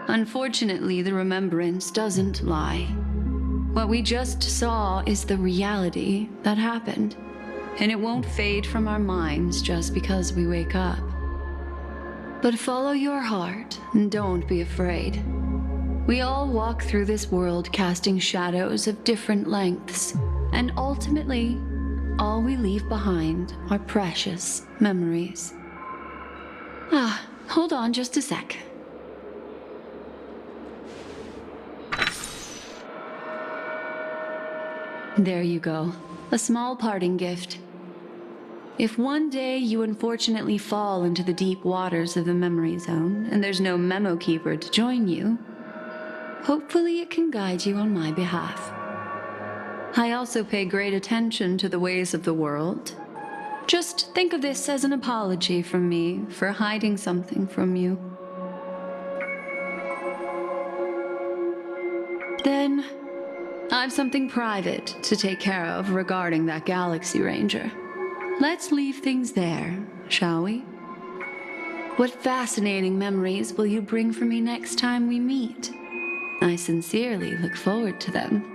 Unfortunately, the remembrance doesn't lie. What we just saw is the reality that happened, and it won't fade from our minds just because we wake up. But follow your heart and don't be afraid. We all walk through this world casting shadows of different lengths, and ultimately, all we leave behind are precious memories. Hold on just a sec. There you go. A small parting gift. If one day you unfortunately fall into the deep waters of the memory zone and there's no memo keeper to join you, hopefully it can guide you on my behalf. I also pay great attention to the ways of the world. Just think of this as an apology from me for hiding something from you. Then, I've something private to take care of regarding that Galaxy Ranger. Let's leave things there, shall we? What fascinating memories will you bring for me next time we meet? I sincerely look forward to them.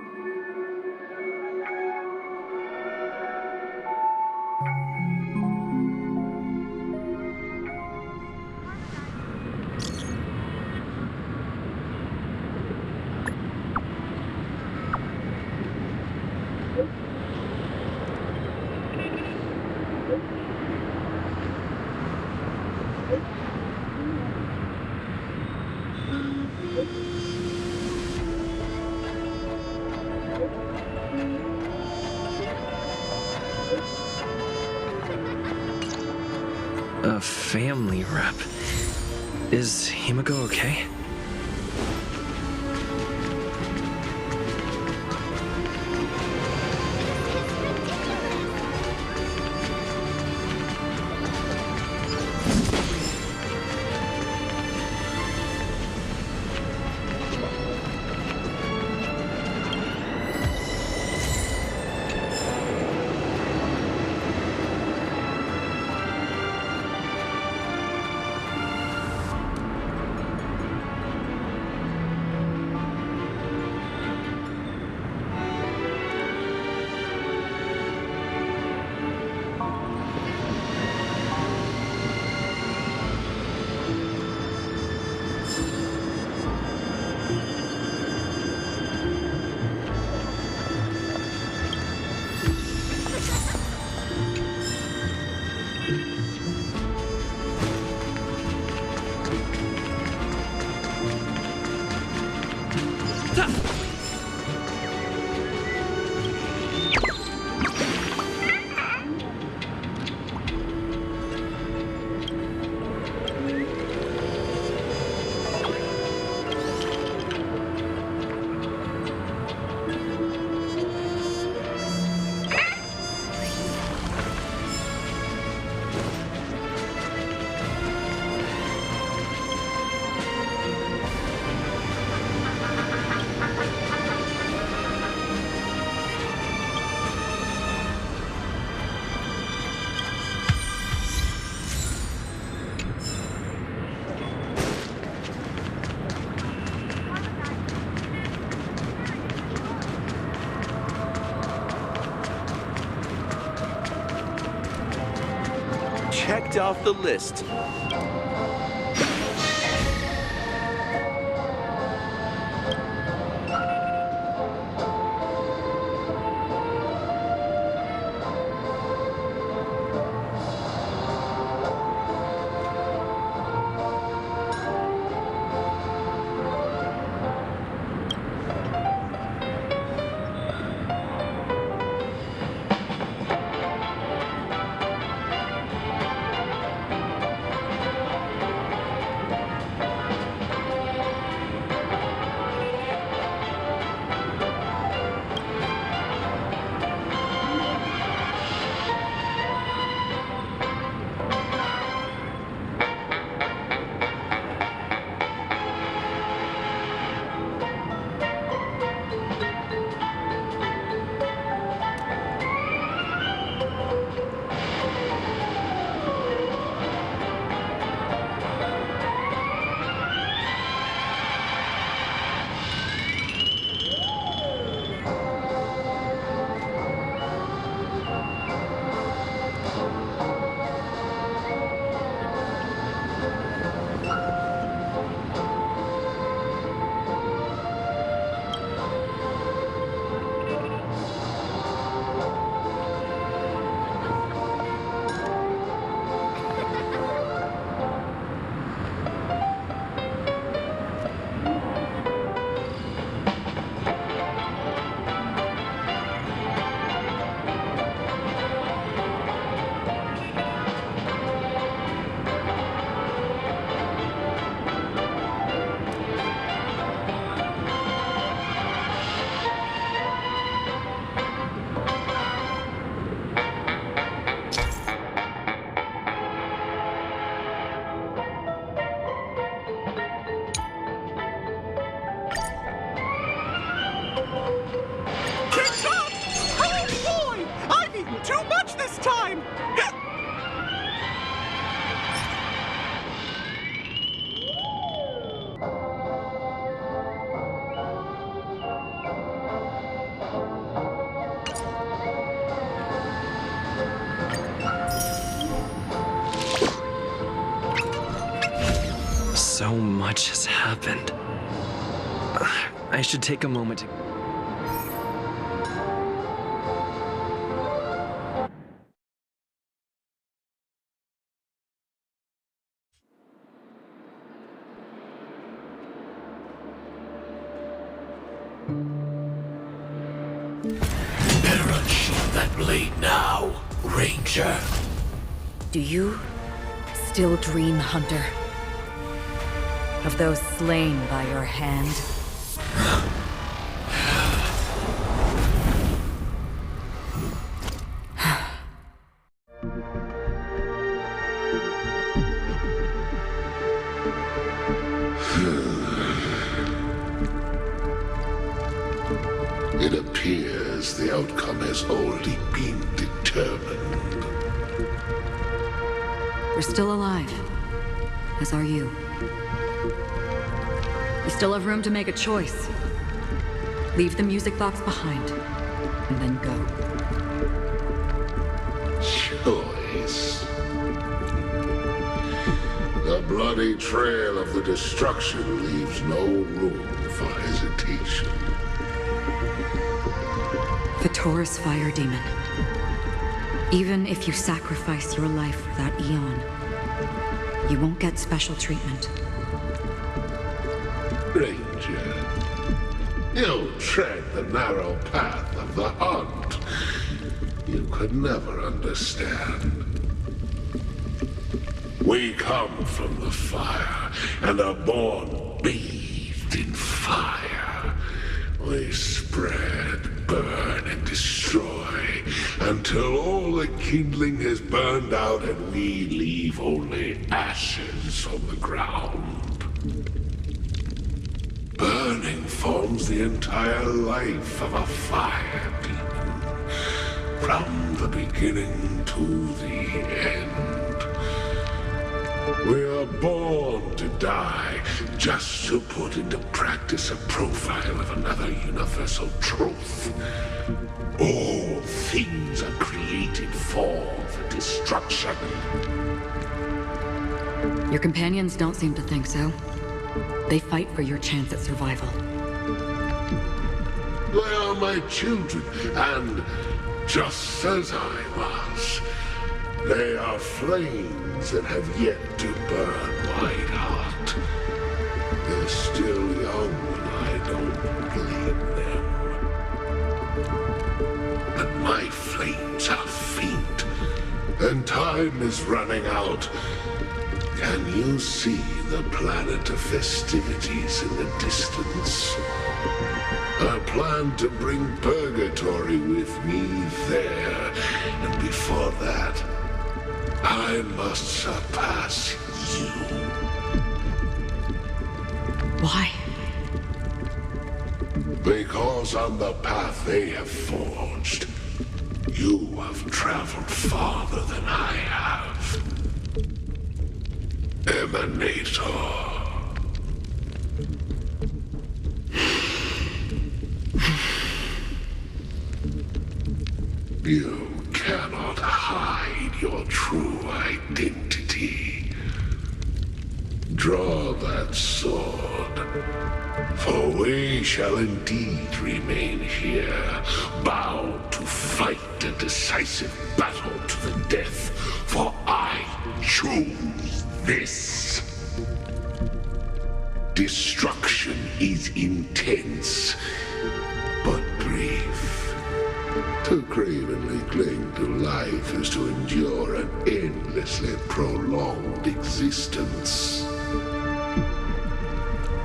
A family rep. Is Himiko okay? checked off the list. So much has happened. I should take a moment to... Better unsheath that blade now, Ranger. Do you still dream, Hunter? Of those slain by your hand? It appears the outcome has already been determined. You're still alive, as are you. You still have room to make a choice. Leave the music box behind, and then go. Choice. The bloody trail of the destruction leaves no room for hesitation. The Taurus Fire Demon. Even if you sacrifice your life for that Eon, you won't get special treatment. Ranger, you tread the narrow path of the hunt. You could never understand. We come from the fire and are born bathed in fire. We spread, burn, and destroy until all the kindling has burned out and we leave only ashes on the ground. Burning forms the entire life of a fire demon, from the beginning to the end. We are born to die just to put into practice a profile of another universal truth. All things are created for the destruction. Your companions don't seem to think so. They fight for your chance at survival. They are my children, and just as I was, they are flames that have yet to burn my heart. They're still young, and I don't blame them. But my flames are faint, and time is running out. Can you see the planet of festivities in the distance? I plan to bring Purgatory with me there, and before that, I must surpass you. Why? Because on the path they have forged, you have traveled farther than I have. Emanator. You cannot hide your true identity. Draw that sword, for we shall indeed remain here, bound to fight a decisive battle to the death, for I choose this. Destruction is intense, but brief. To cravenly cling to life is to endure an endlessly prolonged existence.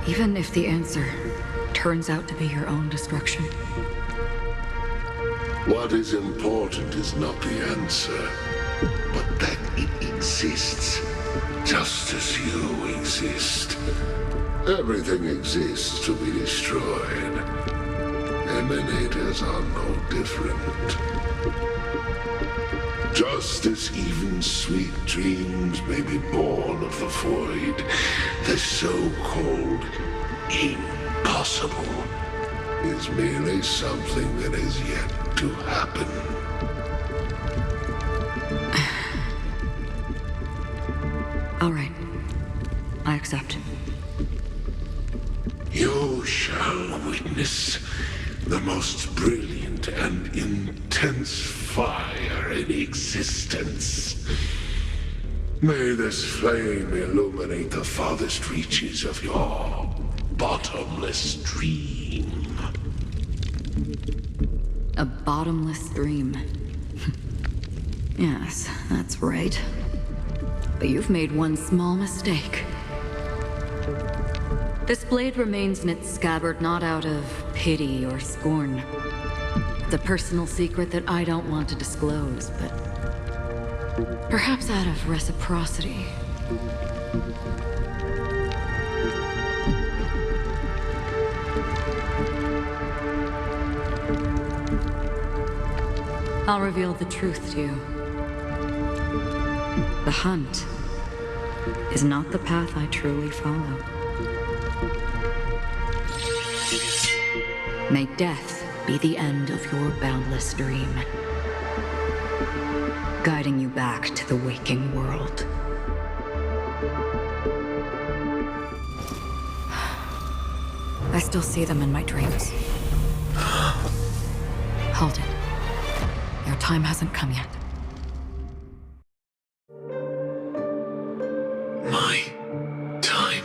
Even if the answer turns out to be your own destruction. What is important is not the answer, but that it exists, just as you exist. Everything exists to be destroyed. Emanators are no different. Just as even sweet dreams may be born of the void, the so-called impossible is merely something that is yet to happen. All right. I accept. You shall witness the most brilliant and intense fire in existence. May this flame illuminate the farthest reaches of your bottomless dream. A bottomless dream. Yes, that's right. But you've made one small mistake. This blade remains in its scabbard not out of pity or scorn. It's a personal secret that I don't want to disclose, but perhaps out of reciprocity. I'll reveal the truth to you. The hunt is not the path I truly follow. May death be the end of your boundless dream, guiding you back to the waking world. I still see them in my dreams. Hold it. Your time hasn't come yet. My time?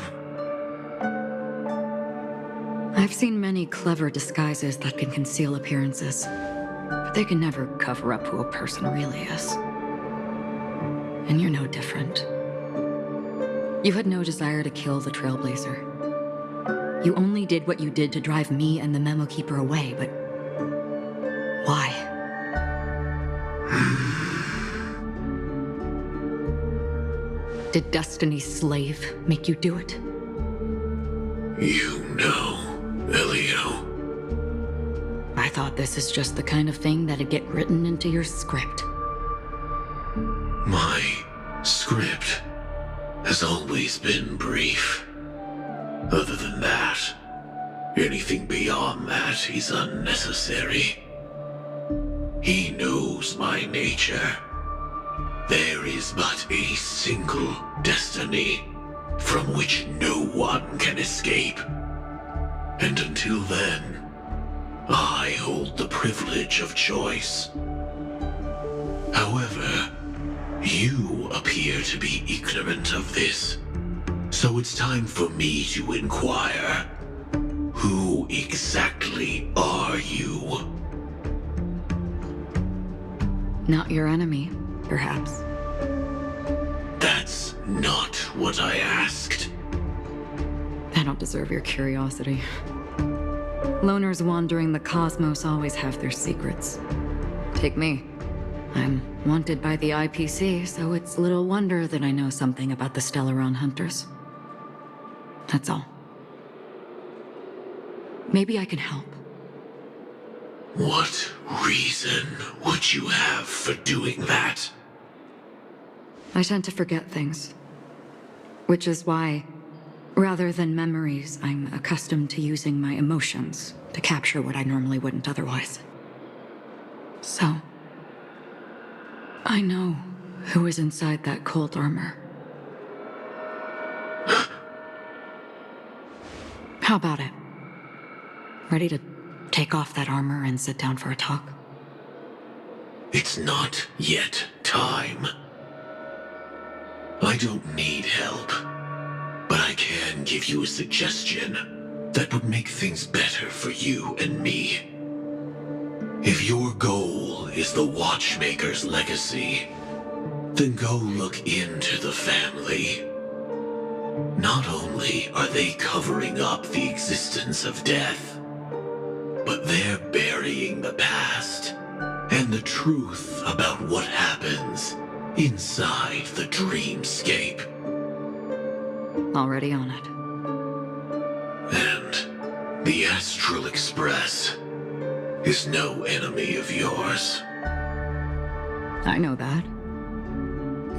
I've seen many clever disguises that can conceal appearances, but they can never cover up who a person really is. And you're no different. You had no desire to kill the Trailblazer. You only did what you did to drive me and the Memo Keeper away, but why? Did Destiny's slave make you do it? You know, Elio. I thought this is just the kind of thing that'd get written into your script. My script? has always been brief. Other than that, anything beyond that is unnecessary. He knows my nature. There is but a single destiny from which no one can escape. And until then, I hold the privilege of choice. However, you appear to be ignorant of this, so it's time for me to inquire. Who exactly are you? Not your enemy, perhaps. That's not what I asked. I don't deserve your curiosity. Loners wandering the cosmos always have their secrets. Take me. I'm wanted by the IPC, so it's little wonder that I know something about the Stellaron hunters. That's all. Maybe I can help. What reason would you have for doing that? I tend to forget things. Which is why, rather than memories, I'm accustomed to using my emotions to capture what I normally wouldn't otherwise. So, I know who is inside that cold armor. How about it? Ready to take off that armor and sit down for a talk? It's not yet time. I don't need help, but I can give you a suggestion that would make things better for you and me. If your goal is the Watchmaker's legacy, then go look into the family. Not only are they covering up the existence of death, but they're burying the past and the truth about what happens inside the dreamscape. Already on it. And the Astral Express is no enemy of yours. I know that.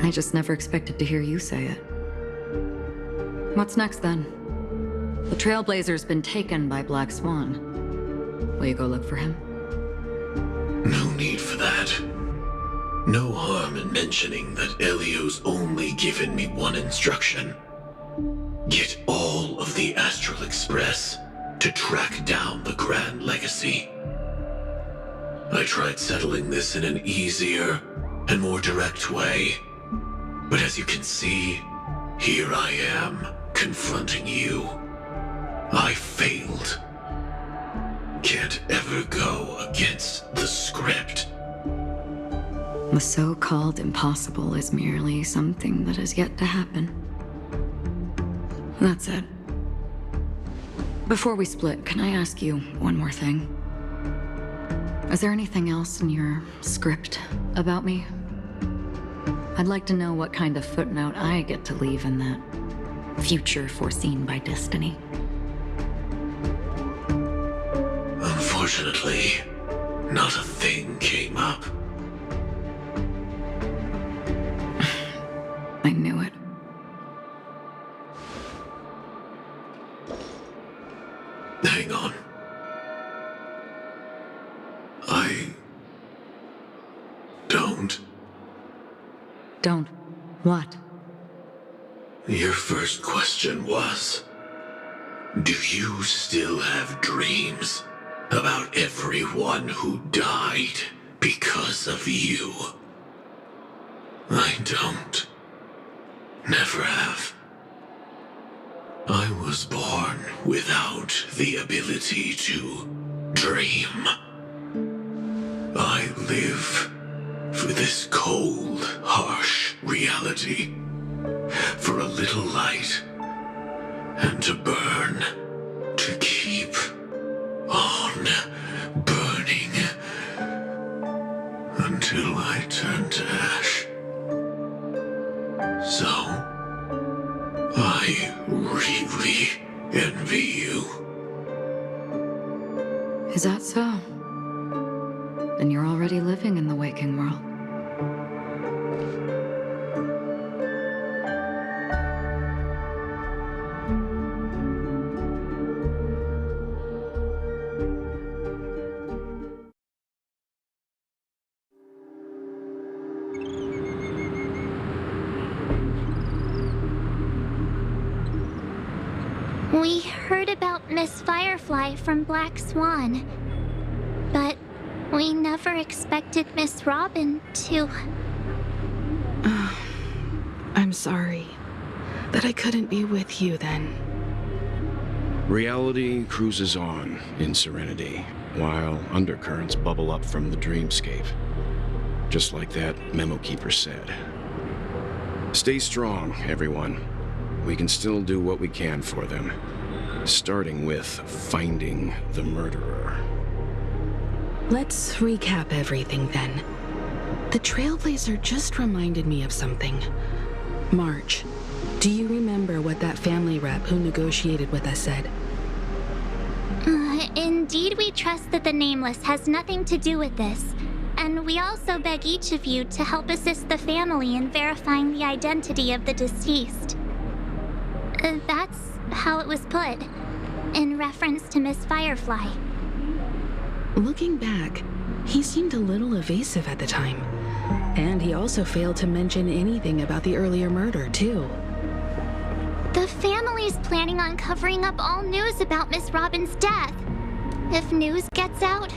I just never expected to hear you say it. What's next, then? The Trailblazer's been taken by Black Swan. Will you go look for him? No need for that. No harm in mentioning that Elio's only given me one instruction. Get all of the Astral Express to track down the Grand Legacy. I tried settling this in an easier and more direct way, but as you can see, here I am, confronting you. I failed. Can't ever go against the script. The so-called impossible is merely something that has yet to happen. That's it. Before we split, can I ask you one more thing? Is there anything else in your script about me? I'd like to know what kind of footnote I get to leave in that future foreseen by destiny. Unfortunately, not a thing came up. I knew it. Hang on. Don't. What? Your first question was, do you still have dreams about everyone who died because of you? I don't. Never have. I was born without the ability to dream. I live for this cold, harsh reality. For a little light, and to burn, to keep on burning, until I turn to ash. So, I really envy you. Is that so? Then you're already living in the waking world. We heard about Miss Firefly from Black Swan, but we never expected Miss Robin to... I'm sorry that I couldn't be with you then. Reality cruises on in Serenity, while undercurrents bubble up from the dreamscape. Just like that memo keeper said. Stay strong, everyone. We can still do what we can for them. Starting with finding the murderer. Let's recap everything then. The Trailblazer just reminded me of something. March, do you remember what that family rep who negotiated with us said? Indeed, we trust that the Nameless has nothing to do with this. And we also beg each of you to help assist the family in verifying the identity of the deceased. That's how it was put, in reference to Miss Firefly. Looking back, he seemed a little evasive at the time. And he also failed to mention anything about the earlier murder, too. The family's planning on covering up all news about Miss Robin's death. If news gets out,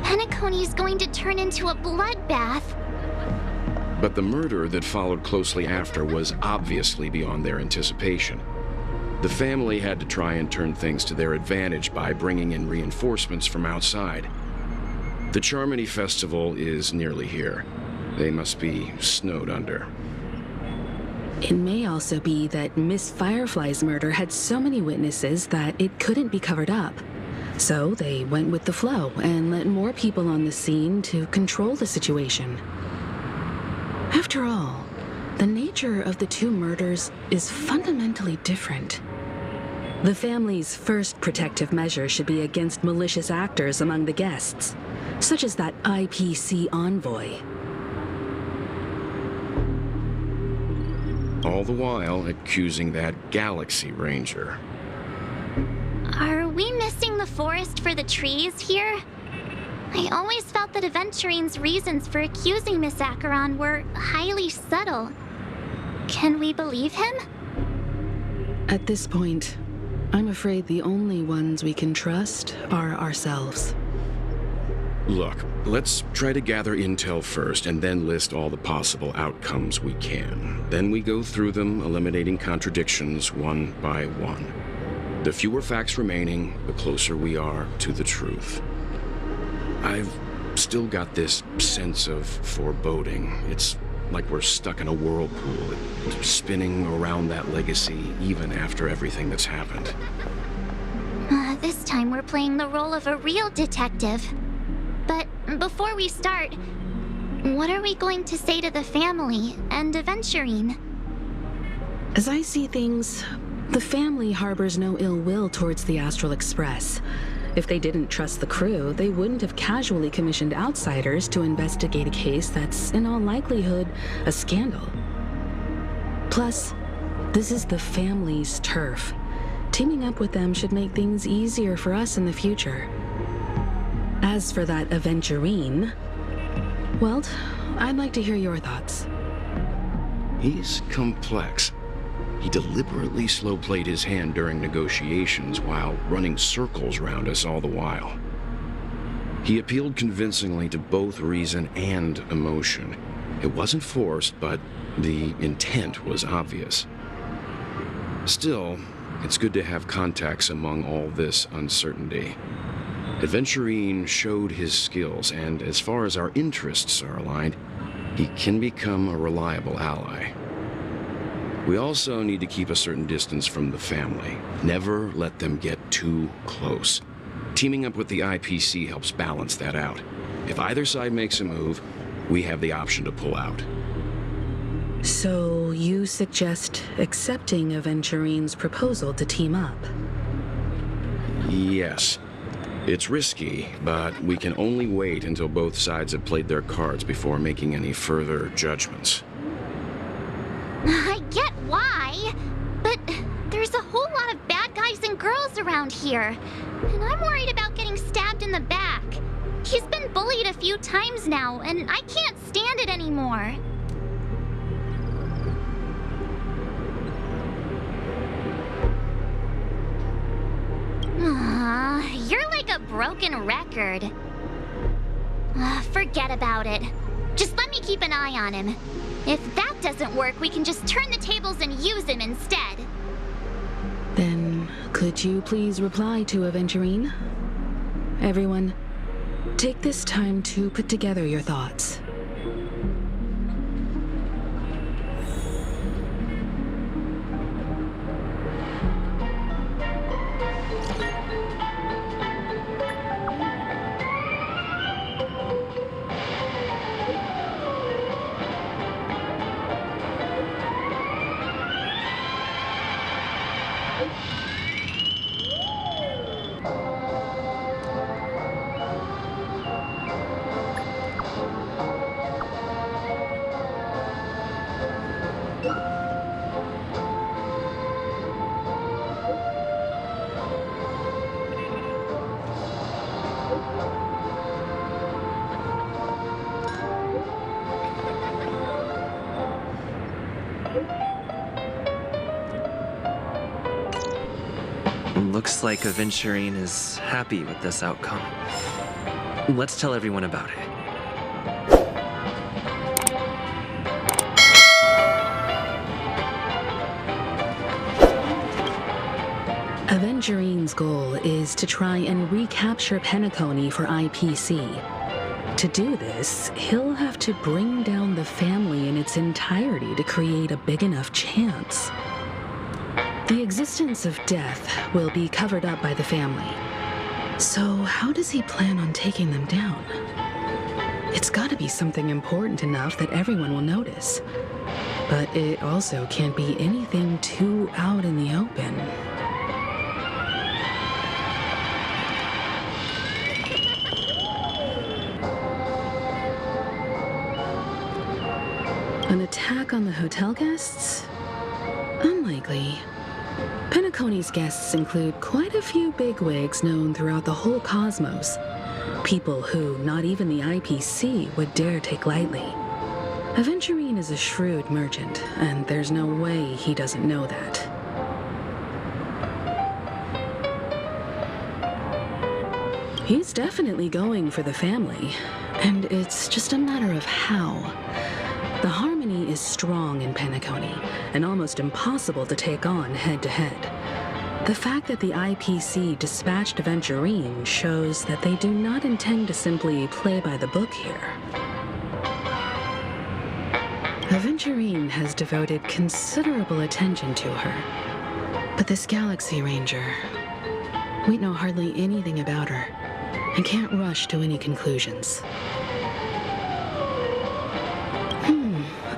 Penacony's going to turn into a bloodbath. But the murder that followed closely after was obviously beyond their anticipation. The family had to try and turn things to their advantage by bringing in reinforcements from outside. The Charmony Festival is nearly here. They must be snowed under. It may also be that Miss Firefly's murder had so many witnesses that it couldn't be covered up. So they went with the flow and let more people on the scene to control the situation. After all, the nature of the two murders is fundamentally different. The family's first protective measure should be against malicious actors among the guests, such as that IPC envoy. All the while accusing that Galaxy Ranger. Are we missing the forest for the trees here? I always felt that Aventurine's reasons for accusing Miss Acheron were highly subtle. Can we believe him? At this point, I'm afraid the only ones we can trust are ourselves. Look, let's try to gather intel first and then list all the possible outcomes we can. Then we go through them, eliminating contradictions one by one. The fewer facts remaining, the closer we are to the truth. I've still got this sense of foreboding. It's like we're stuck in a whirlpool, spinning around that legacy even after everything that's happened. This time we're playing the role of a real detective. But before we start, what are we going to say to the family and Aventurine? As I see things, the family harbors no ill will towards the Astral Express. If they didn't trust the crew, they wouldn't have casually commissioned outsiders to investigate a case that's, in all likelihood, a scandal. Plus, this is the family's turf. Teaming up with them should make things easier for us in the future. As for that Aventurine, well, I'd like to hear your thoughts. He's complex. He deliberately slow-played his hand during negotiations while running circles around us all the while. He appealed convincingly to both reason and emotion. It wasn't forced, but the intent was obvious. Still, it's good to have contacts among all this uncertainty. Aventurine showed his skills, and as far as our interests are aligned, he can become a reliable ally. We also need to keep a certain distance from the family. Never let them get too close. Teaming up with the IPC helps balance that out. If either side makes a move, we have the option to pull out. So you suggest accepting Aventurine's proposal to team up? Yes. It's risky, but we can only wait until both sides have played their cards before making any further judgments. I get why, but there's a whole lot of bad guys and girls around here, and I'm worried about getting stabbed in the back. He's been bullied a few times now, and I can't stand it anymore. broken record. Forget about it. Just let me keep an eye on him. If that doesn't work, we can just turn the tables and use him instead. Then, could you please reply to Aventurine? Everyone, take this time to put together your thoughts. Looks like Aventurine is happy with this outcome. Let's tell everyone about it. Aventurine's goal is to try and recapture Penacony for IPC. To do this, he'll have to bring down the family in its entirety to create a big enough chance. The existence of death will be covered up by the family. So how does he plan on taking them down? It's gotta be something important enough that everyone will notice. But it also can't be anything too out in the open. An attack on the hotel guests? Unlikely. Penacony's guests include quite a few bigwigs known throughout the whole cosmos. People who not even the IPC would dare take lightly. Aventurine is a shrewd merchant, and there's no way he doesn't know that. He's definitely going for the family, and it's just a matter of how. The harmony is strong in Penacony, and almost impossible to take on head-to-head. The fact that the IPC dispatched Aventurine shows that they do not intend to simply play by the book here. Aventurine has devoted considerable attention to her. But this Galaxy Ranger, we know hardly anything about her, and can't rush to any conclusions.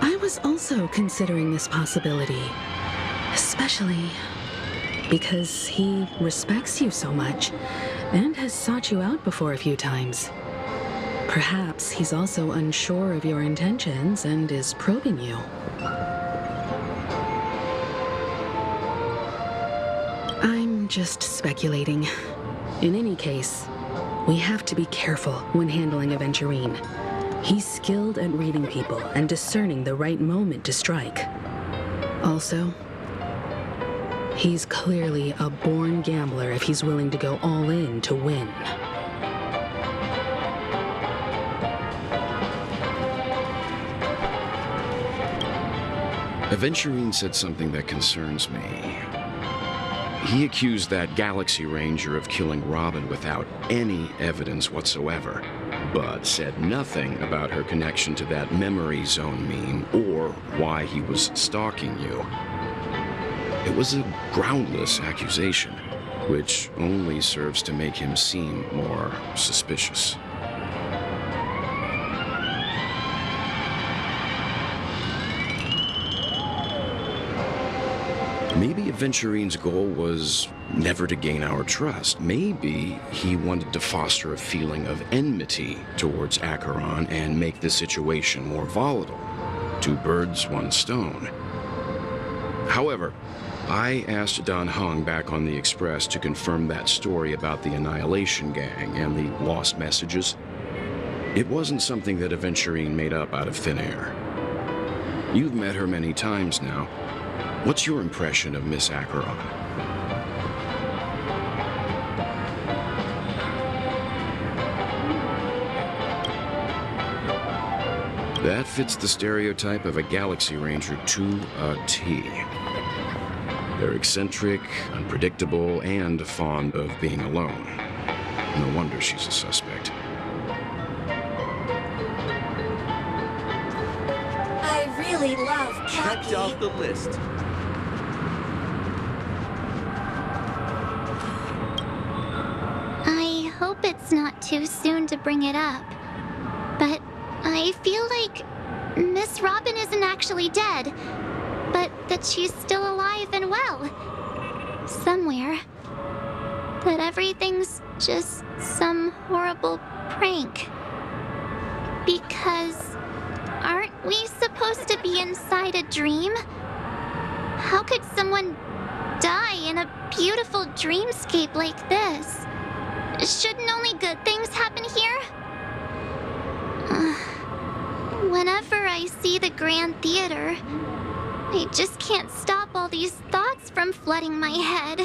I was also considering this possibility, especially because he respects you so much and has sought you out before a few times. Perhaps he's also unsure of your intentions and is probing you. I'm just speculating. In any case, we have to be careful when handling Aventurine. He's skilled at reading people and discerning the right moment to strike. Also, he's clearly a born gambler if he's willing to go all in to win. Aventurine said something that concerns me. He accused that Galaxy Ranger of killing Robin without any evidence whatsoever, but said nothing about her connection to that memory zone meme or why he was stalking you. It was a groundless accusation, which only serves to make him seem more suspicious. Maybe Aventurine's goal was never to gain our trust. Maybe he wanted to foster a feeling of enmity towards Acheron and make the situation more volatile. Two birds, one stone. However, I asked Don Hung back on the Express to confirm that story about the Annihilation Gang and the lost messages. It wasn't something that Aventurine made up out of thin air. You've met her many times now. What's your impression of Miss Acheron? That fits the stereotype of a Galaxy Ranger to a T. They're eccentric, unpredictable, and fond of being alone. No wonder she's a suspect. I really love khaki. Checked off the list. I hope it's not too soon to bring it up, but I feel like Miss Robin isn't actually dead, but that she's still alive and well. Somewhere. That everything's just some horrible prank. Because aren't we supposed to be inside a dream? How could someone die in a beautiful dreamscape like this? Shouldn't only good things happen here? Whenever I see the Grand Theater, I just can't stop all these thoughts from flooding my head.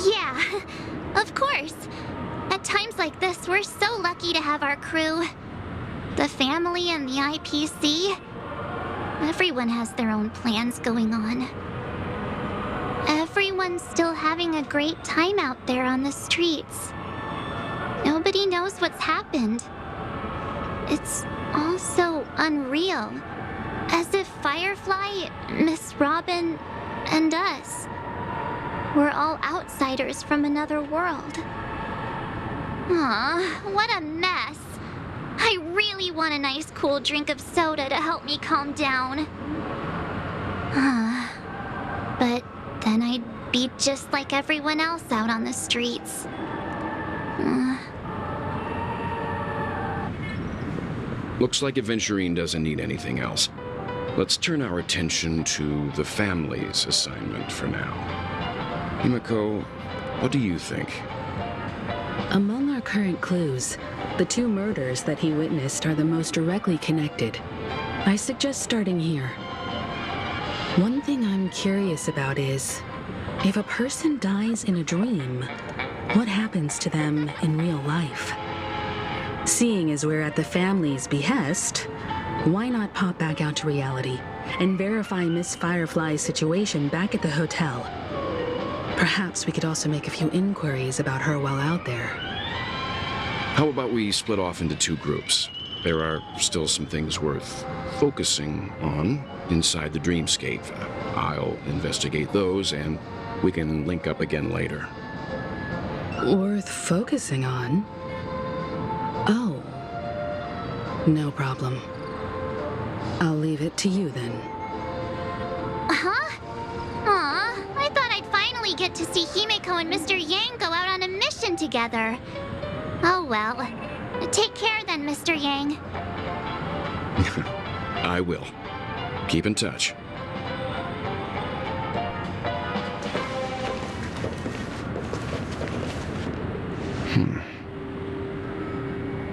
Yeah, of course. At times like this, we're so lucky to have our crew. The family and the IPC. Everyone has their own plans going on. Everyone's still having a great time out there on the streets. Nobody knows what's happened. It's all so unreal. As if Firefly, Miss Robin, and us were all outsiders from another world. Aw, what a mess. I really want a nice cool drink of soda to help me calm down. But then I'd be just like everyone else out on the streets. Looks like Aventurine doesn't need anything else. Let's turn our attention to the family's assignment for now. Himiko, what do you think? Among our current clues, the two murders that he witnessed are the most directly connected. I suggest starting here. One thing I'm curious about is, if a person dies in a dream, what happens to them in real life? Seeing as we're at the family's behest, why not pop back out to reality and verify Miss Firefly's situation back at the hotel? Perhaps we could also make a few inquiries about her while out there. How about we split off into two groups? There are still some things worth focusing on inside the dreamscape. I'll investigate those, and we can link up again later. Worth focusing on? Oh. No problem. I'll leave it to you then. Huh? Aw, I thought I'd finally get to see Himiko and Mr. Yang go out on a mission together. Oh well. Take care then, Mr. Yang. I will. Keep in touch.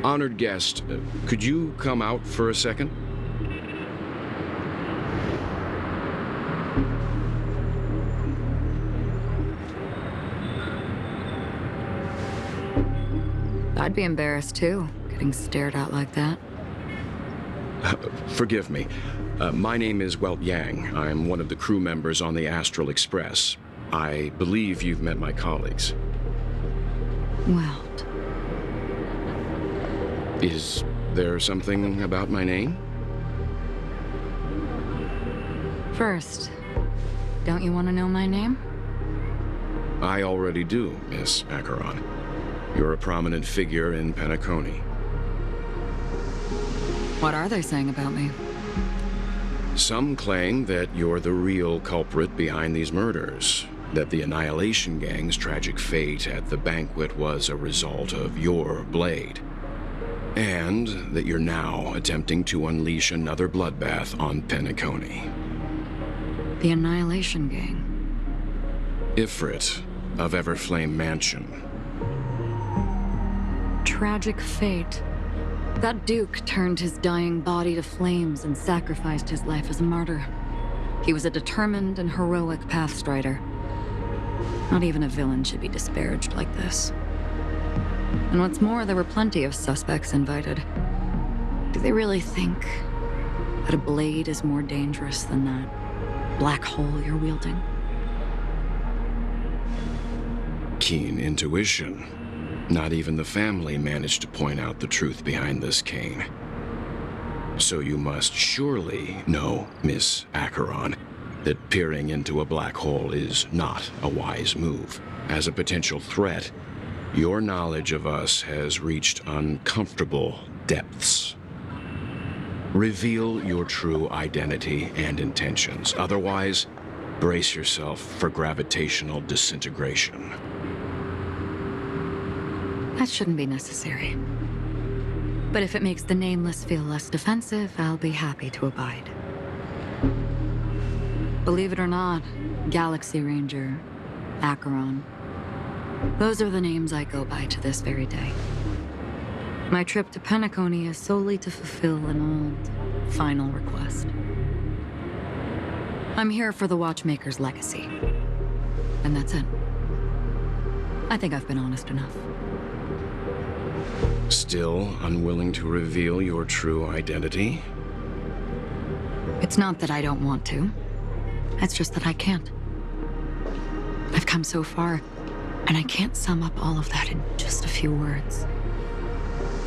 Honored guest, could you come out for a second? I'd be embarrassed too, getting stared at like that. Forgive me. My name is Welt Yang. I'm one of the crew members on the Astral Express. I believe you've met my colleagues. Welt. Is there something about my name? First, don't you want to know my name? I already do, Miss Acheron. You're a prominent figure in Penacony. What are they saying about me? Some claim that you're the real culprit behind these murders, that the Annihilation Gang's tragic fate at the banquet was a result of your blade, and that you're now attempting to unleash another bloodbath on Penacony. The Annihilation Gang? Ifrit of Everflame Mansion. Tragic fate. That Duke turned his dying body to flames and sacrificed his life as a martyr. He was a determined and heroic pathstrider. Not even a villain should be disparaged like this. And what's more, there were plenty of suspects invited. Do they really think that a blade is more dangerous than that black hole you're wielding? Keen intuition. Not even the family managed to point out the truth behind this cane. So you must surely know, Miss Acheron, that peering into a black hole is not a wise move. As a potential threat, your knowledge of us has reached uncomfortable depths. Reveal your true identity and intentions. Otherwise, brace yourself for gravitational disintegration. That shouldn't be necessary. But if it makes the Nameless feel less defensive, I'll be happy to abide. Believe it or not, Galaxy Ranger, Acheron, those are the names I go by to this very day. My trip to Penacony is solely to fulfill an old, final request. I'm here for the Watchmaker's legacy. And that's it. I think I've been honest enough. Still unwilling to reveal your true identity? It's not that I don't want to. It's just that I can't. I've come so far, and I can't sum up all of that in just a few words.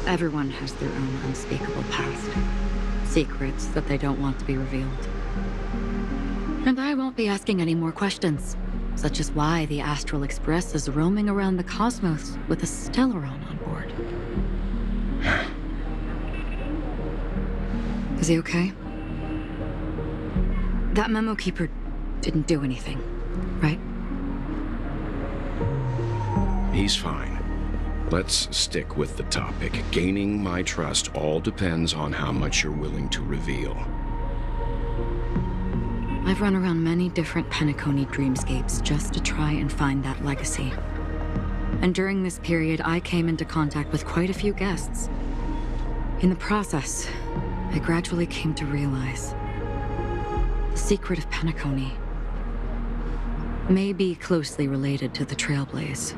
Everyone has their own unspeakable past. Secrets that they don't want to be revealed. And I won't be asking any more questions, such as why the Astral Express is roaming around the cosmos with a Stellaron on board. Is he okay? That memo keeper didn't do anything, right? He's fine. Let's stick with the topic. Gaining my trust all depends on how much you're willing to reveal. I've run around many different Penacony dreamscapes just to try and find that legacy. And during this period, I came into contact with quite a few guests. In the process, I gradually came to realize the secret of Penacony may be closely related to the Trailblaze.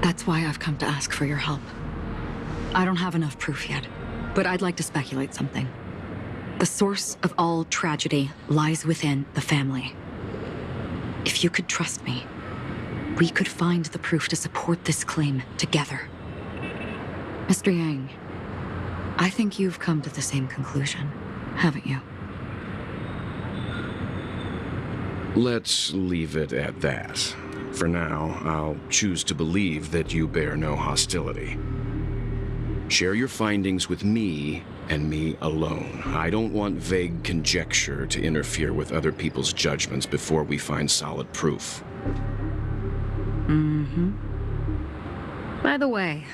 That's why I've come to ask for your help. I don't have enough proof yet, but I'd like to speculate something. The source of all tragedy lies within the family. If you could trust me, we could find the proof to support this claim together. Mr. Yang, I think you've come to the same conclusion, haven't you? Let's leave it at that. For now, I'll choose to believe that you bear no hostility. Share your findings with me and me alone. I don't want vague conjecture to interfere with other people's judgments before we find solid proof. By the way,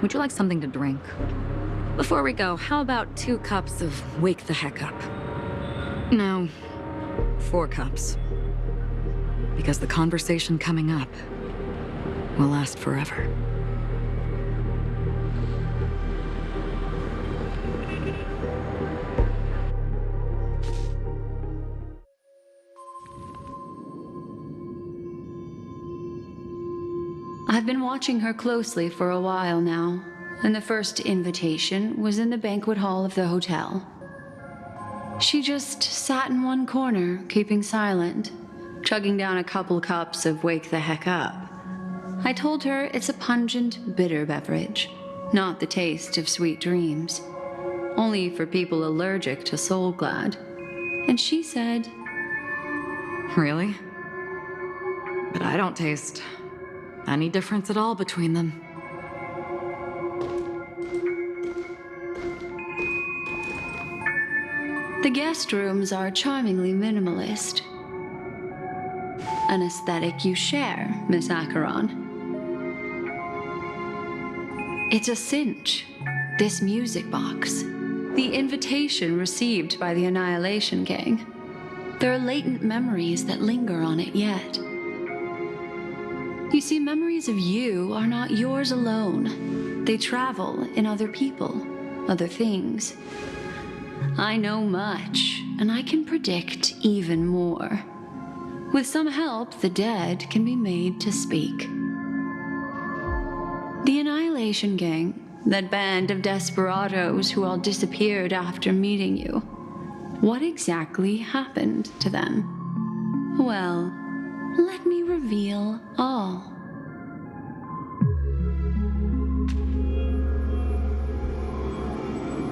would you like something to drink? Before we go, how about 2 cups of Wake the Heck Up? No, 4 cups. Because the conversation coming up will last forever. I've been watching her closely for a while now, and the first invitation was in the banquet hall of the hotel. She just sat in one corner, keeping silent, chugging down a couple cups of Wake the Heck Up. I told her it's a pungent, bitter beverage, not the taste of sweet dreams. Only for people allergic to Soul Glad. And she said, Really? But I don't taste any difference at all between them. the guest rooms are charmingly minimalist. An aesthetic you share, Miss Acheron. It's a cinch, this music box. The invitation received by the Annihilation Gang. There are latent memories that linger on it yet. You see, memories of you are not yours alone. They travel in other people, other things. I know much, and I can predict even more. With some help, the dead can be made to speak. The Annihilation Gang, that band of desperados who all disappeared after meeting you. What exactly happened to them? Well, let me reveal all.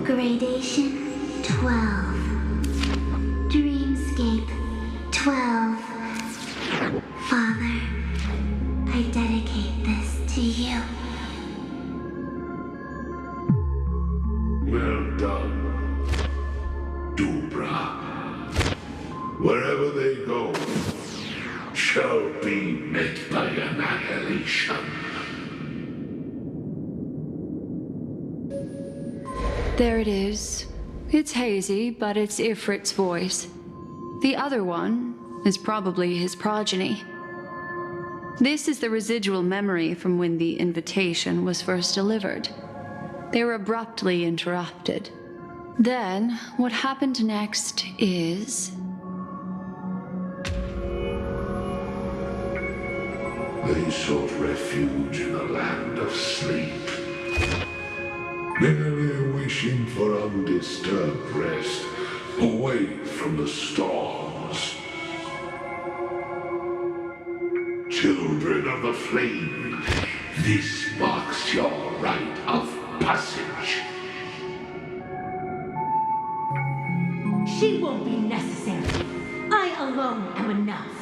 Gradation 12. Dreamscape 12. Father, I dedicate this to you. Well done, Dubra. Wherever they go, shall be met by annihilation. There it is. It's hazy, but it's Ifrit's voice. The other one is probably his progeny. This is the residual memory from when the invitation was first delivered. They were abruptly interrupted. Then, what happened next is... They sought refuge in a land of sleep, merely wishing for undisturbed rest, away from the storms. Children of the flame, this marks your rite of passage. She won't be necessary. I alone am enough.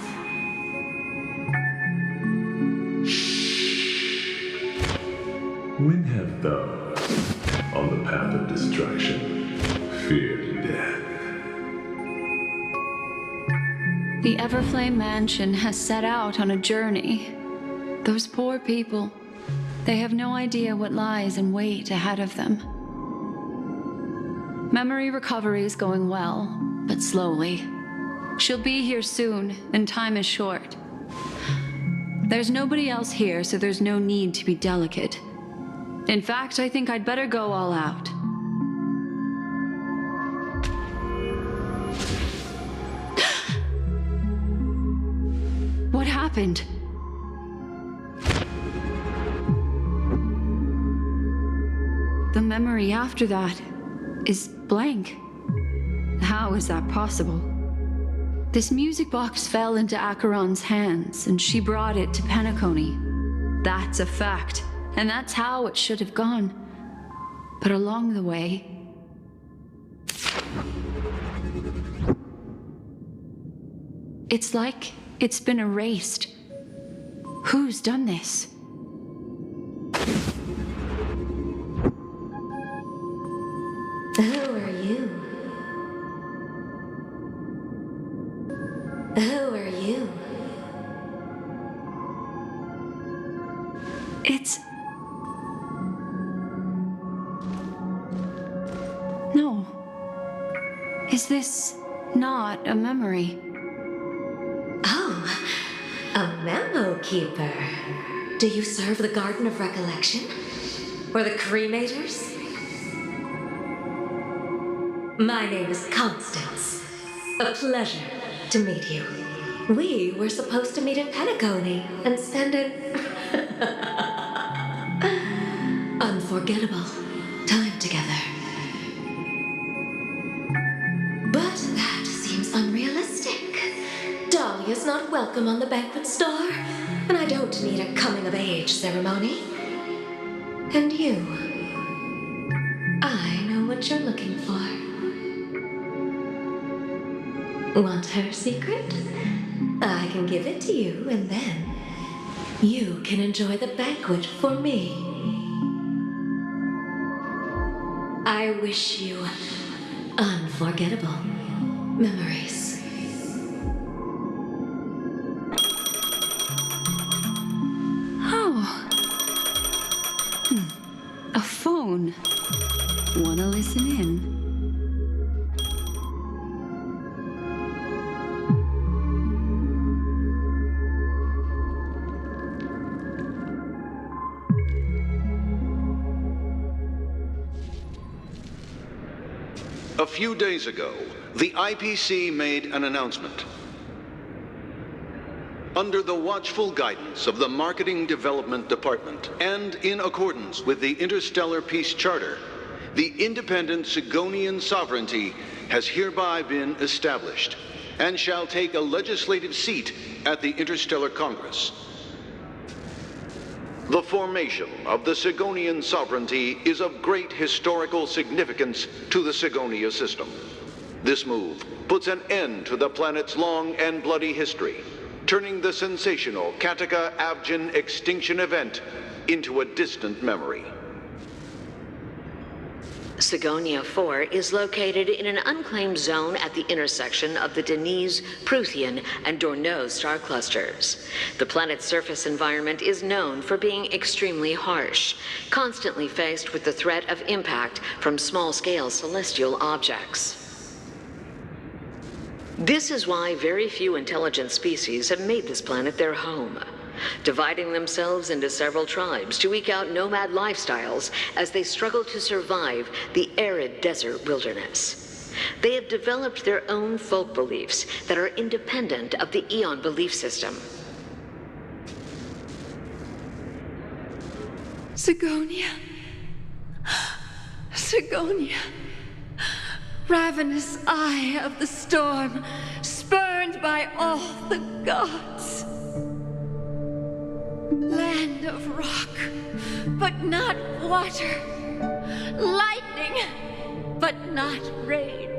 When have those on the path of destruction feared death? The Everflame Mansion has set out on a journey. Those poor people, they have no idea what lies in wait ahead of them. Memory recovery is going well, but slowly. She'll be here soon, and time is short. There's nobody else here, so there's no need to be delicate. In fact, I think I'd better go all out. What happened? The memory after that is blank. How is that possible? This music box fell into Acheron's hands, and she brought it to Penacony. That's a fact, and that's how it should have gone. But along the way... it's like it's been erased. Who's done this? Who are you? Who are you? It's... no. Is this not a memory? Oh, a memo keeper. Do you serve the Garden of Recollection? Or the Cremators? My name is Constance. A pleasure to meet you. We were supposed to meet in Penacony and spend an unforgettable time together. But that seems unrealistic. Dahlia's not welcome on the banquet star, and I don't need a coming-of-age ceremony. And you, I know what you're looking for. Want her secret? I can give it to you, and then you can enjoy the banquet for me. I wish you unforgettable memories. Oh. A phone. Wanna listen in? A few days ago, the IPC made an announcement. Under the watchful guidance of the Marketing Development Department, and in accordance with the Interstellar Peace Charter, the independent Sigonian sovereignty has hereby been established, and shall take a legislative seat at the Interstellar Congress. The formation of the Sigonian sovereignty is of great historical significance to the Sigonia system. This move puts an end to the planet's long and bloody history, turning the sensational Kataka-Abjin extinction event into a distant memory. Sigonia 4 is located in an unclaimed zone at the intersection of the Denise, Prothean, and Dorneau star clusters. The planet's surface environment is known for being extremely harsh, constantly faced with the threat of impact from small-scale celestial objects. This is why very few intelligent species have made this planet their home, dividing themselves into several tribes to eke out nomad lifestyles as they struggle to survive the arid desert wilderness. They have developed their own folk beliefs that are independent of the Eon belief system. Sigonia. Sigonia. Ravenous eye of the storm, spurned by all the gods. Land of rock, but not water. Lightning, but not rain.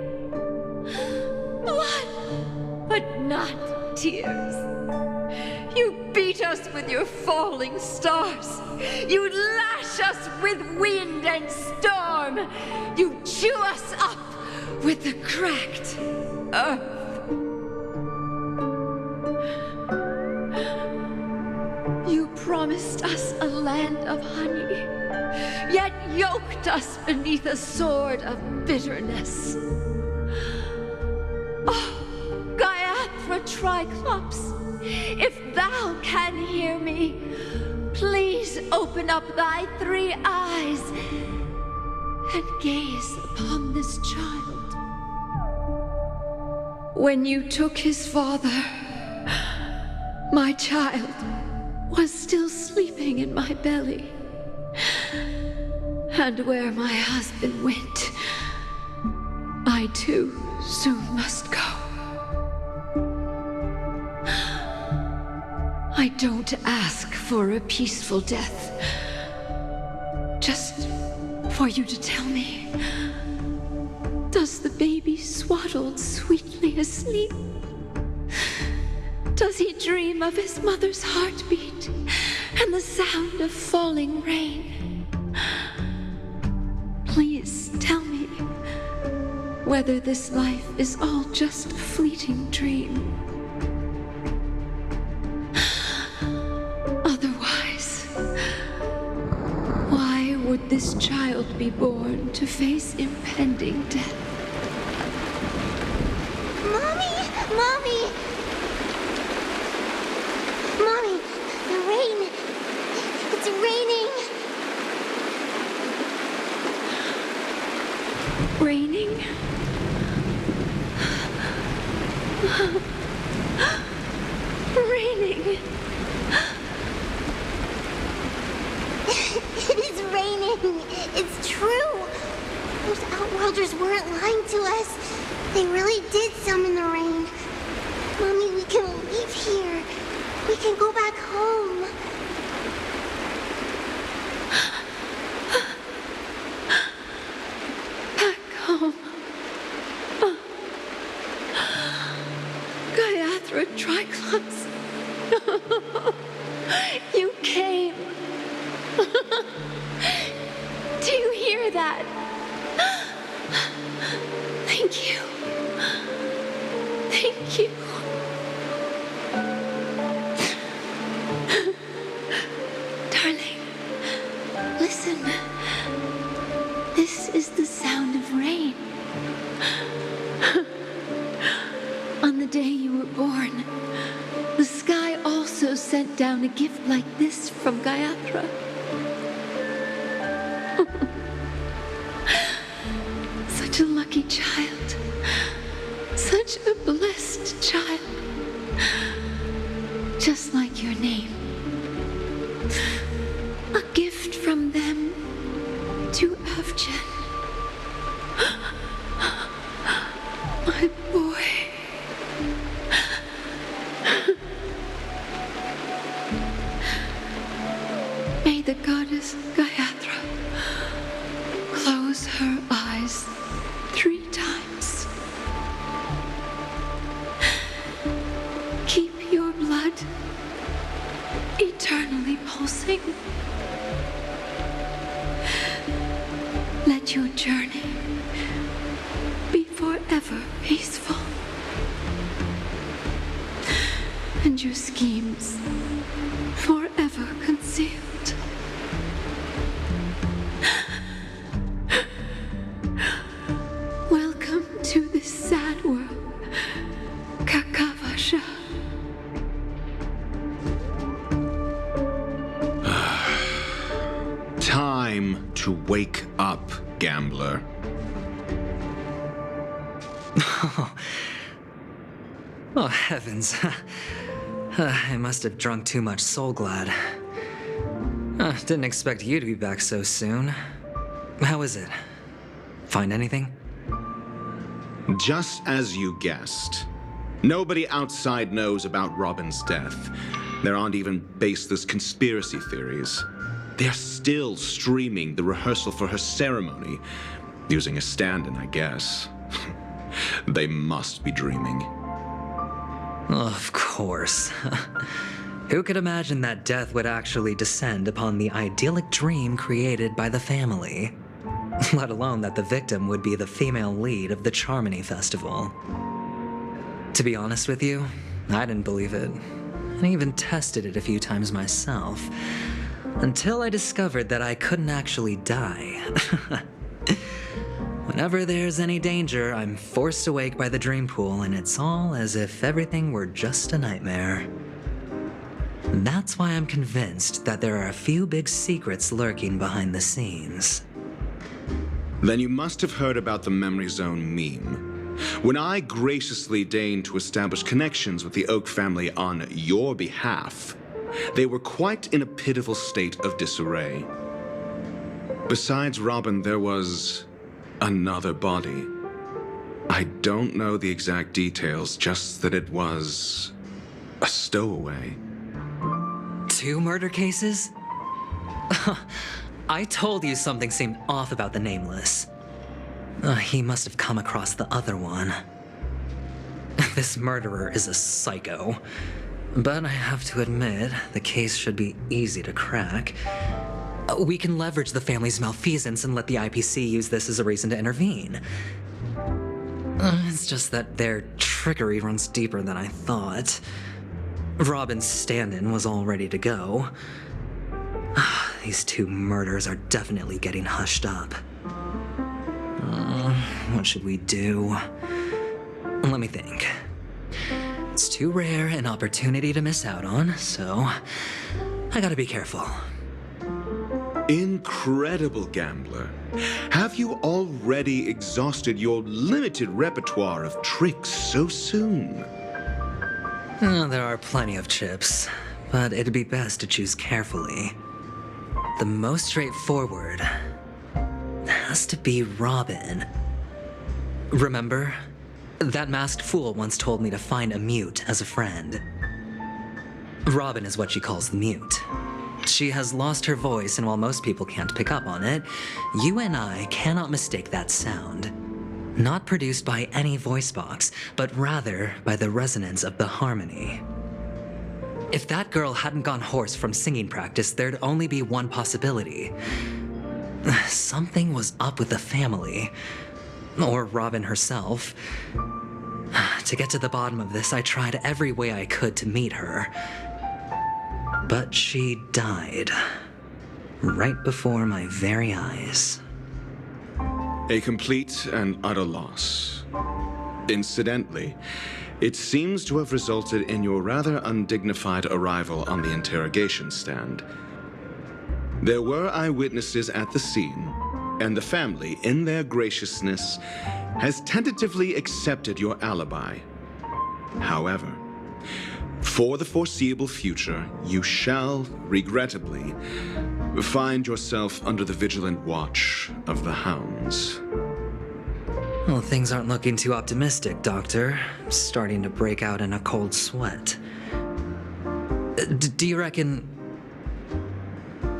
Blood, but not tears. You beat us with your falling stars. You lash us with wind and storm. You chew us up with the cracked earth. You promised us a land of honey, yet yoked us beneath a sword of bitterness. Oh, Gaiathra Triclops, if thou can hear me, please open up thy 3 eyes and gaze upon this child. When you took his father, my child was still sleeping in my belly. And where my husband went, I too soon must go. I don't ask for a peaceful death, just for you to tell me, does the baby swaddled sweetly asleep? Does he dream of his mother's heartbeat and the sound of falling rain? Please tell me whether this life is all just a fleeting dream. Otherwise, why would this child be born to face impending death? Mommy! Mommy! Mommy, the rain! It's raining! Raining? Raining! It is raining! It's true! Those Outworlders weren't lying to us. They really did summon the rain. Mommy, we can leave here. We can go back home. Back home. Gaiathra Triclops. You came. Do you hear that? Thank you. Thank you. Darling, listen. This is the sound of rain. On the day you were born, the sky also sent down a gift like this from Gaiathra. Such a lucky child. Such a blessed child. Just like your name. A gift from them to Evgen. My boy. May the goddess Gayatri close her eyes 3 times. Keep your blood eternally pulsing. Let your journey be forever peaceful. And your schemes forever concealed. Welcome to this sad world, Kakavasha. Time to wake up, gambler. Oh, heavens. I must have drunk too much Soul Glad. Didn't expect you to be back so soon. How is it? Find anything? Just as you guessed. Nobody outside knows about Robin's death. There aren't even baseless conspiracy theories. They're still streaming the rehearsal for her ceremony, using a stand-in, I guess. They must be dreaming. Of course. Who could imagine that death would actually descend upon the idyllic dream created by the family? Let alone that the victim would be the female lead of the Charmony Festival. To be honest with you, I didn't believe it. I even tested it a few times myself, until I discovered that I couldn't actually die. Whenever there's any danger, I'm forced awake by the dream pool, and it's all as if everything were just a nightmare. That's why I'm convinced that there are a few big secrets lurking behind the scenes. Then you must have heard about the Memory Zone meme. When I graciously deigned to establish connections with the Oak family on your behalf, they were quite in a pitiful state of disarray. Besides Robin, there was another body. I don't know the exact details, just that it was a stowaway. 2 murder cases? I told you something seemed off about the Nameless. He must have come across the other one. This murderer is a psycho. But I have to admit, the case should be easy to crack. We can leverage the family's malfeasance and let the IPC use this as a reason to intervene. It's just that their trickery runs deeper than I thought. Robin's stand-in was all ready to go. These 2 murders are definitely getting hushed up. What should we do? Let me think. It's too rare an opportunity to miss out on, so I gotta be careful. Incredible, gambler. Have you already exhausted your limited repertoire of tricks so soon? There are plenty of chips, but it'd be best to choose carefully. The most straightforward has to be Robin. Remember? That masked fool once told me to find a mute as a friend. Robin is what she calls the mute. She has lost her voice, and while most people can't pick up on it, you and I cannot mistake that sound. Not produced by any voice box, but rather by the resonance of the harmony. If that girl hadn't gone hoarse from singing practice, there'd only be one possibility. Something was up with the family. Or Robin herself. To get to the bottom of this, I tried every way I could to meet her. But she died. Right before my very eyes. A complete and utter loss. Incidentally, it seems to have resulted in your rather undignified arrival on the interrogation stand. There were eyewitnesses at the scene, and the family, in their graciousness, has tentatively accepted your alibi. However, For the foreseeable future, you shall, regrettably, find yourself under the vigilant watch of the hounds. Well, things aren't looking too optimistic, Doctor. I'm starting to break out in a cold sweat. Do you reckon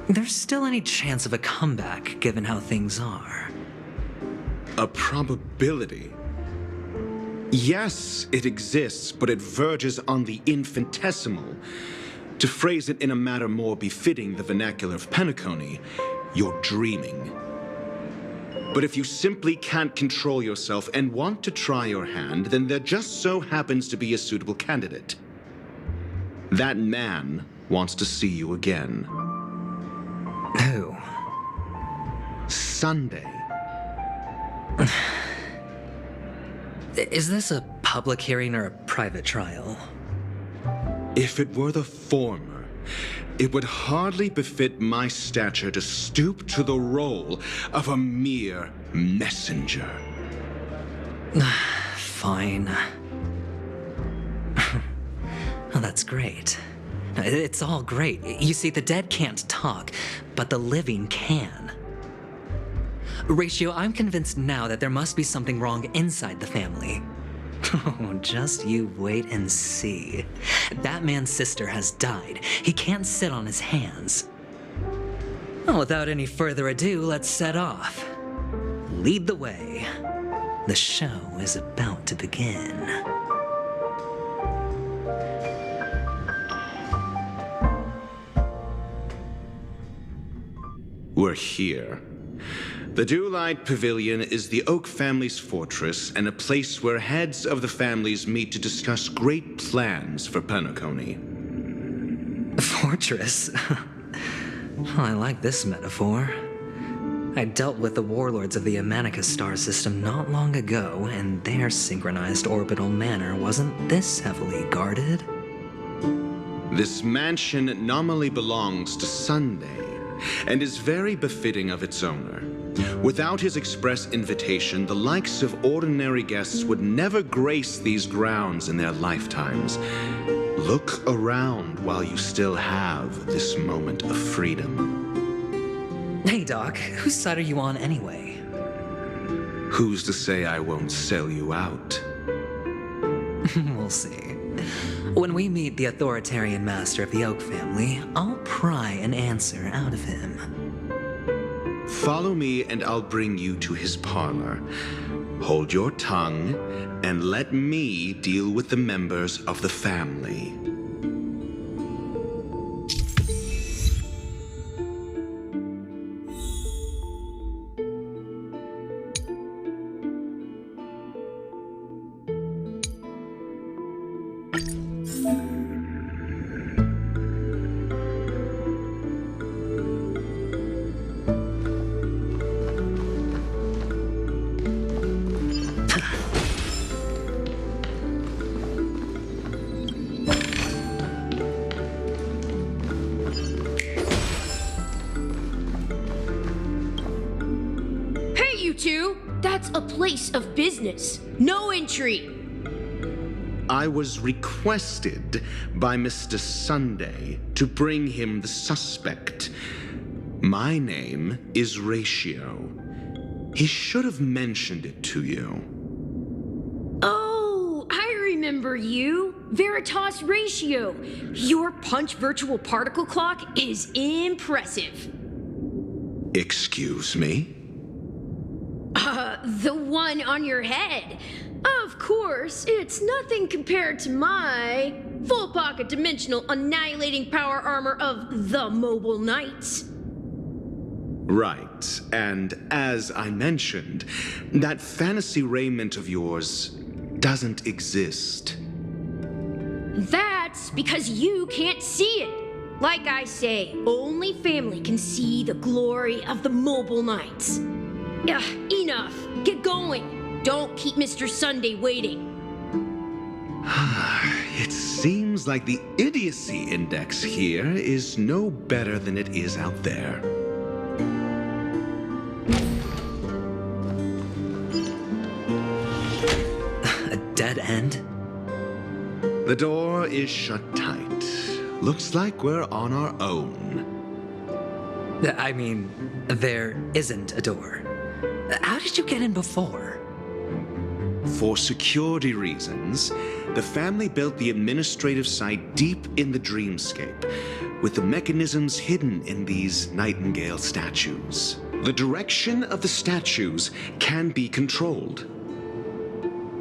there's still any chance of a comeback, given how things are? A probability? Yes, it exists, but it verges on the infinitesimal. To phrase it in a manner more befitting the vernacular of Penacony, you're dreaming. But if you simply can't control yourself and want to try your hand, then there just so happens to be a suitable candidate. That man wants to see you again. Who? Sunday. Is this a public hearing or a private trial? If it were the former, it would hardly befit my stature to stoop to the role of a mere messenger. Fine. Oh, that's great. It's all great. You see, the dead can't talk, but the living can. Ratio, I'm convinced now that there must be something wrong inside the family. Oh, just you wait and see. That man's sister has died. He can't sit on his hands. Well, without any further ado, let's set off. Lead the way. The show is about to begin. We're here. The Dewlight Pavilion is the Oak family's fortress and a place where heads of the families meet to discuss great plans for Penacony. Fortress? I like this metaphor. I dealt with the warlords of the Amanicus star system not long ago, and their synchronized orbital manor wasn't this heavily guarded. This mansion nominally belongs to Sunday, and is very befitting of its owner. Without his express invitation, the likes of ordinary guests would never grace these grounds in their lifetimes. Look around while you still have this moment of freedom. Hey, Doc, whose side are you on anyway? Who's to say I won't sell you out? We'll see. When we meet the authoritarian master of the Oak family, I'll pry an answer out of him. Follow me and I'll bring you to his parlor. Hold your tongue and let me deal with the members of the family. That's a place of business. No entry. I was requested by Mr. Sunday to bring him the suspect. My name is Ratio. He should have mentioned it to you. Oh, I remember you. Veritas Ratio. Your punch virtual particle clock is impressive. Excuse me? The one on your head. Of course, it's nothing compared to my full pocket dimensional annihilating power armor of the Mobile Knights. Right, and as I mentioned, that fantasy raiment of yours doesn't exist. That's because you can't see it. Like I say, only family can see the glory of the Mobile Knights. Enough. Get going. Don't keep Mr. Sunday waiting. It seems like the idiocy index here is no better than it is out there. A dead end? The door is shut tight. Looks like we're on our own. I mean, there isn't a door. How did you get in before? For security reasons, the family built the administrative site deep in the dreamscape, with the mechanisms hidden in these nightingale statues. The direction of the statues can be controlled.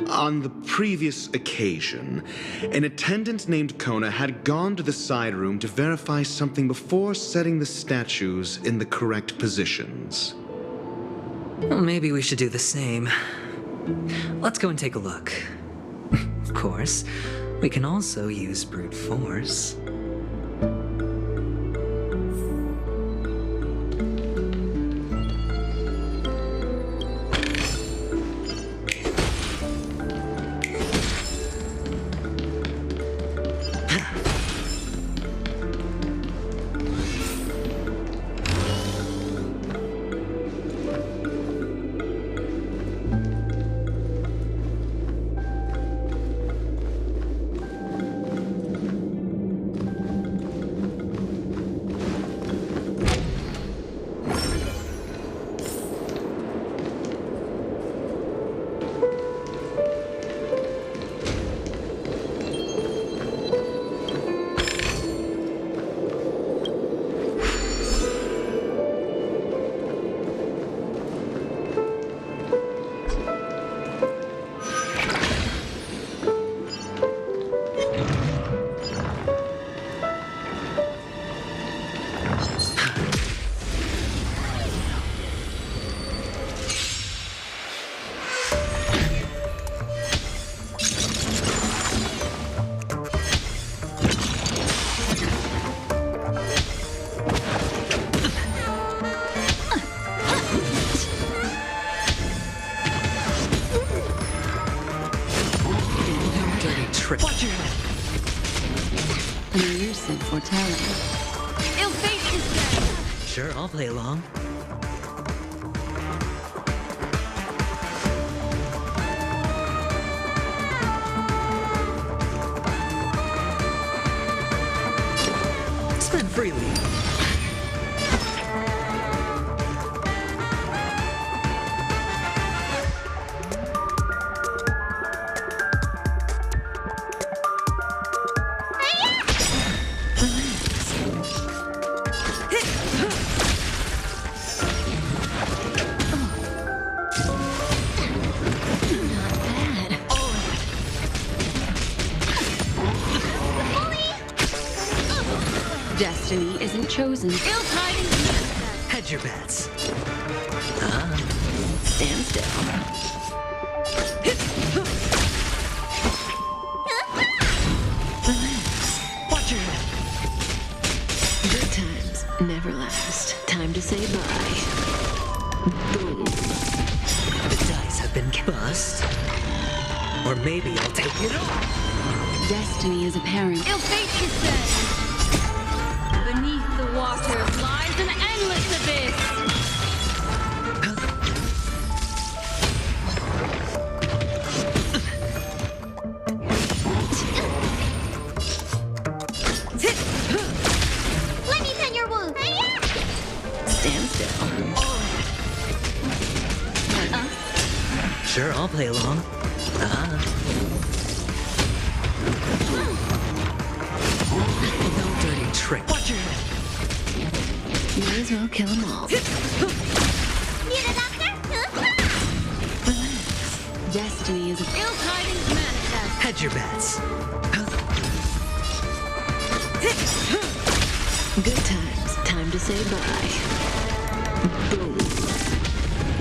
On the previous occasion, an attendant named Kona had gone to the side room to verify something before setting the statues in the correct positions. Well, maybe we should do the same. Let's go and take a look. Of course, we can also use brute force. Watch your head. An elusive foretelling. Ill fate is dead. Sure, I'll play along. Spend freely. Destiny isn't chosen. Ill tidings. Hedge your bets. Stand still. Watch your head. Good times never last. Time to say bye. Boom. The dice have been bust. Or maybe I'll take it all. Destiny is apparent. Ill fate is dead. Beneath the waters lies an endless abyss. Let me pin your wound. Stand still. Sure, I'll play along. No dirty trick. Watch your head. May as well kill them all. Need a doctor? Destiny is a Ill tidings manifest. Hedge your bets. good times. Time to say bye. Boom.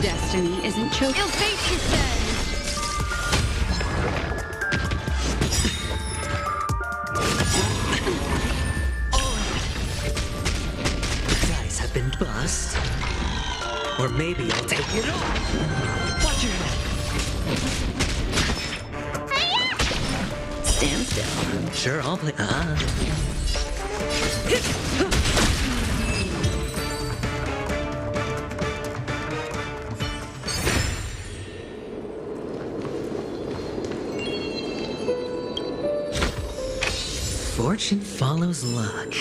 Destiny isn't chosen. Ill fate is dead. Been bust. Or maybe I'll take it all. Watch your head. Stand still. Sure, I'll play. Fortune follows luck,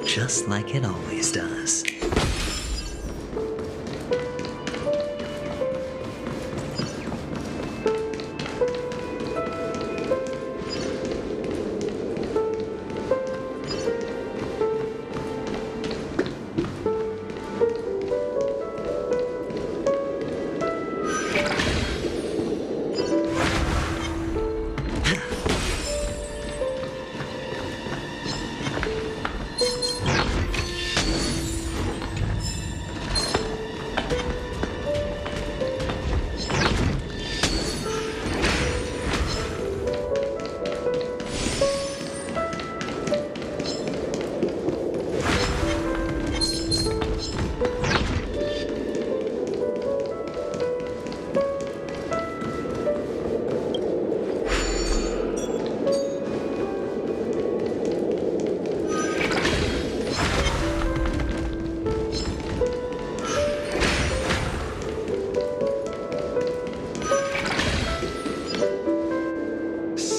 just like it always does.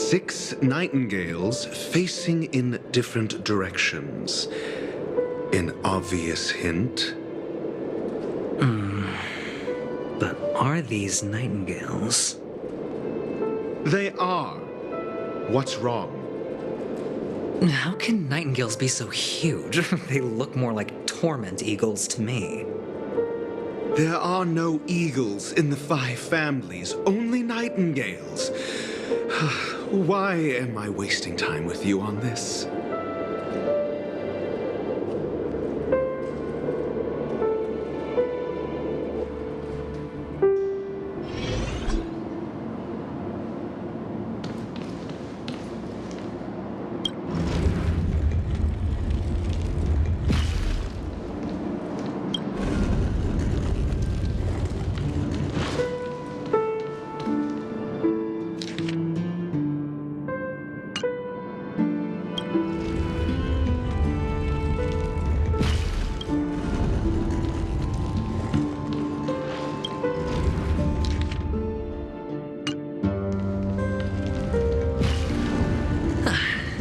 Six nightingales facing in different directions. An obvious hint. But are these nightingales? They are. What's wrong? How can nightingales be so huge? They look more like torment eagles to me. There are no eagles in the 5 families, only nightingales. Why am I wasting time with you on this?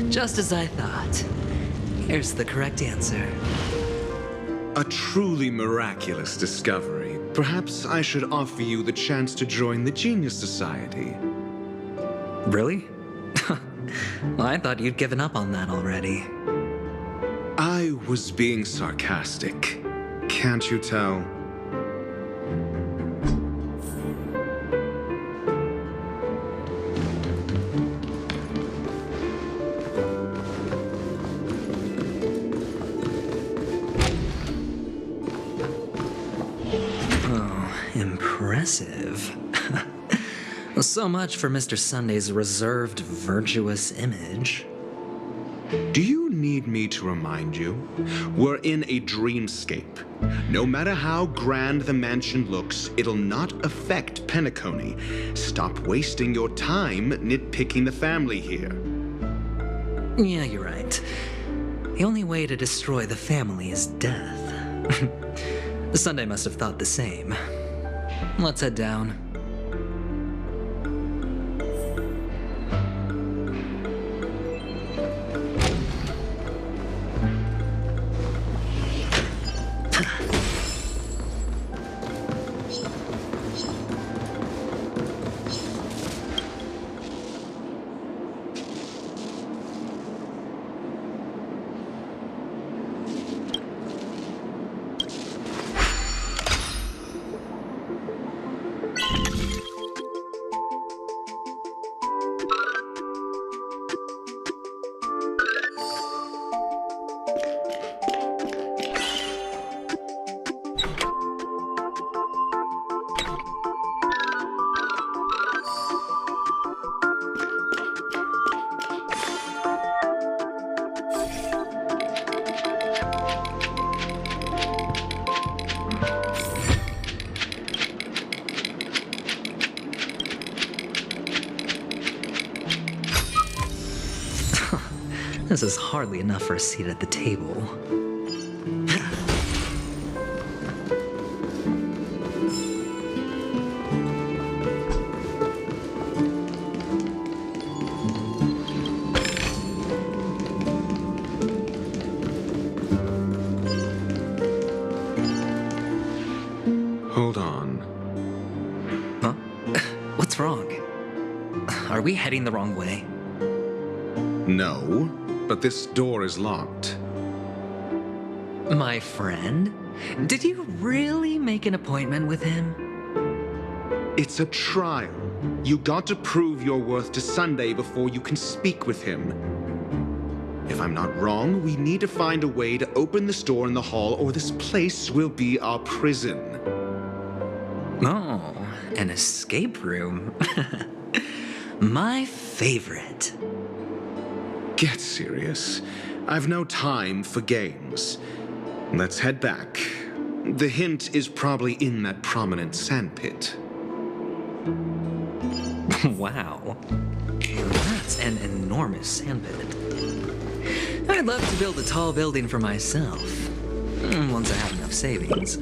Just as I thought. Here's the correct answer. A truly miraculous discovery. Perhaps I should offer you the chance to join the Genius Society. Really? Well, I thought you'd given up on that already. I was being sarcastic. Can't you tell? Impressive. So much for Mr. Sunday's reserved, virtuous image. Do you need me to remind you? We're in a dreamscape. No matter how grand the mansion looks, it'll not affect Penacony. Stop wasting your time nitpicking the family here. Yeah, you're right. The only way to destroy the family is death. Sunday must have thought the same. Let's head down. This is hardly enough for a seat at the table. Hold on. Huh? What's wrong? Are we heading the wrong way? No, but this door is locked. My friend? Did you really make an appointment with him? It's a trial. You got to prove your worth to Sunday before you can speak with him. If I'm not wrong, we need to find a way to open this door in the hall, or this place will be our prison. Oh, an escape room. My favorite. Get serious. I've no time for games. Let's head back. The hint is probably in that prominent sandpit. Wow. That's an enormous sandpit. I'd love to build a tall building for myself. Once I have enough savings.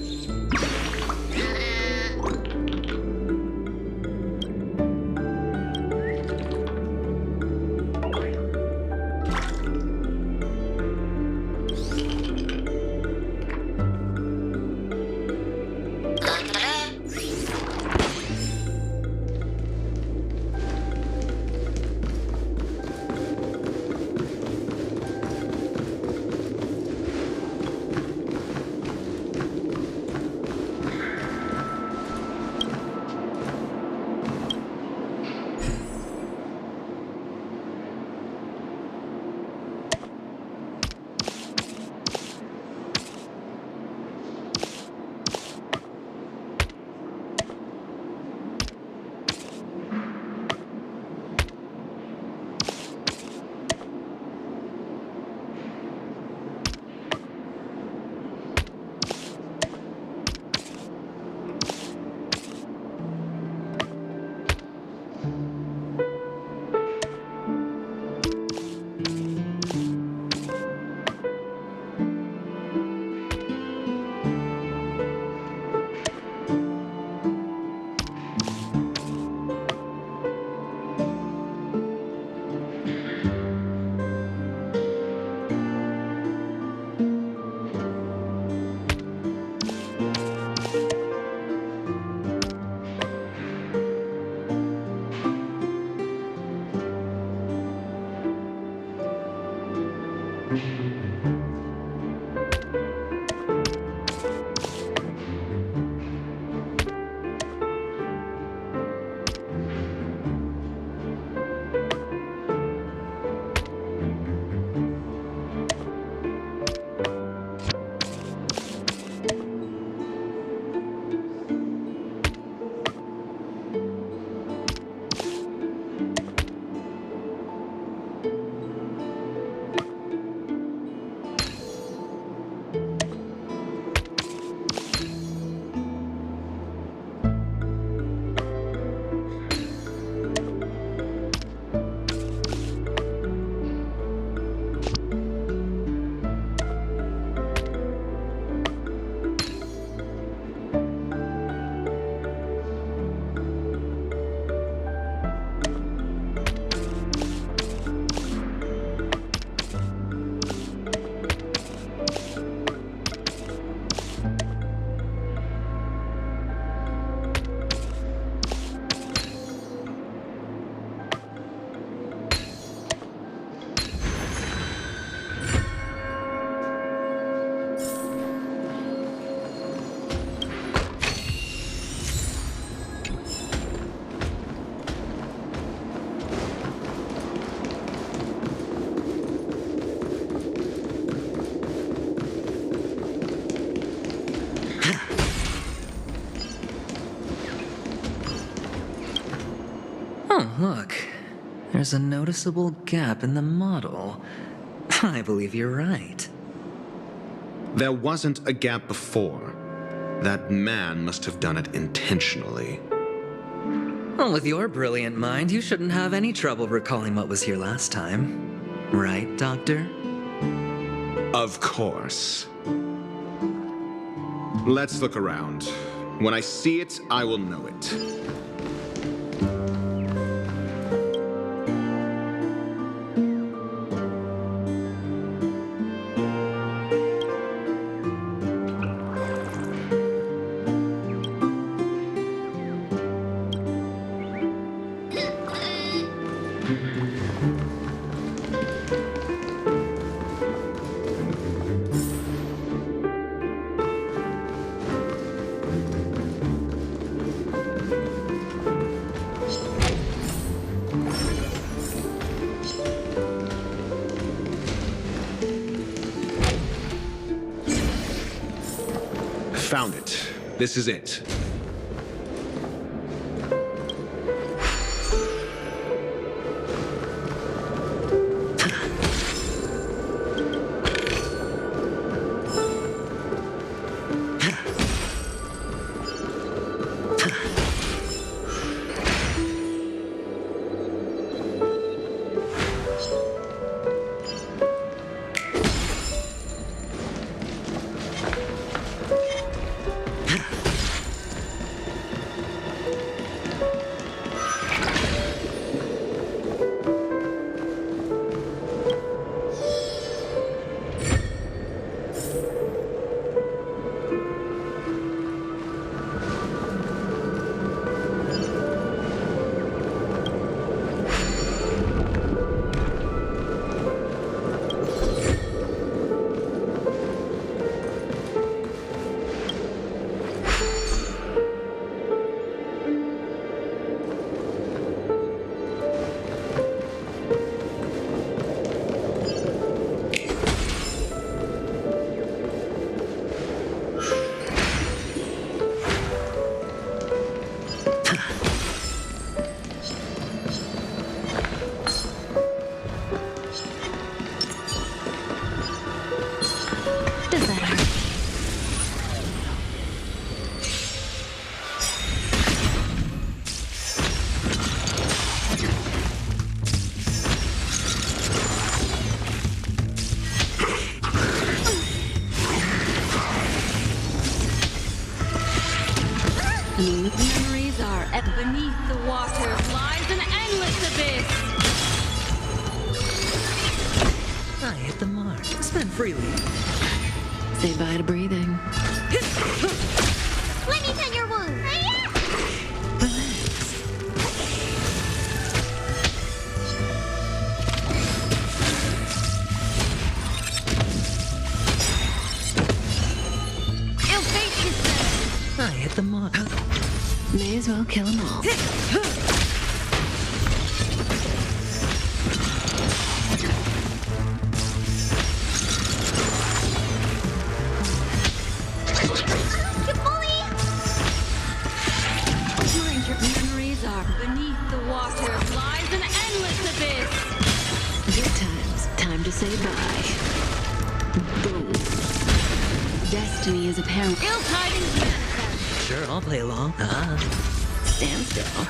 Oh, look. There's a noticeable gap in the model. I believe you're right. There wasn't a gap before. That man must have done it intentionally. Well, with your brilliant mind, you shouldn't have any trouble recalling what was here last time. Right, Doctor? Of course. Let's look around. When I see it, I will know it. This is it. Memories are beneath the water lies an endless abyss. I hit the mark. Spend freely. Say bye to breathing. Let me tend your wound. Ill fate is there. I hit the mark. May as well kill them all. Memories are beneath the water lies an endless abyss. Good times. Time to say bye. Boom. Destiny is apparent. Ill tidings manifest. Sure, I'll play along. Stand still.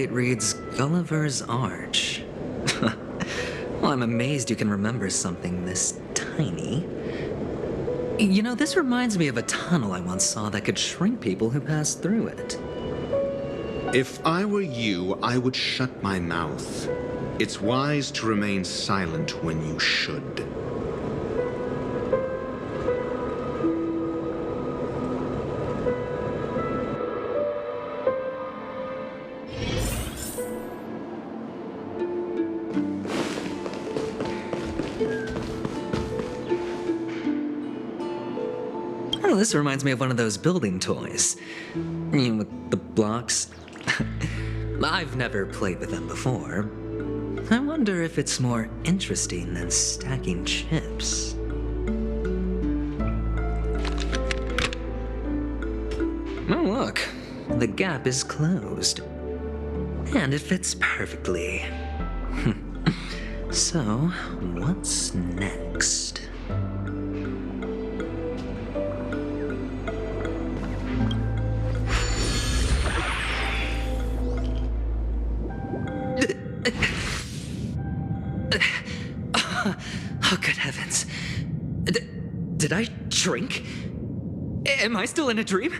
plate reads Gulliver's Arch. Well, I'm amazed you can remember something this tiny. You know, this reminds me of a tunnel I once saw that could shrink people who passed through it. If I were you, I would shut my mouth. It's wise to remain silent when you should. Oh, this reminds me of one of those building toys. You know, with the blocks. I've never played with them before. I wonder if it's more interesting than stacking chips. Oh, look. The gap is closed. And it fits perfectly. So, what's next? Oh, good heavens. Did I shrink? Am I still in a dream?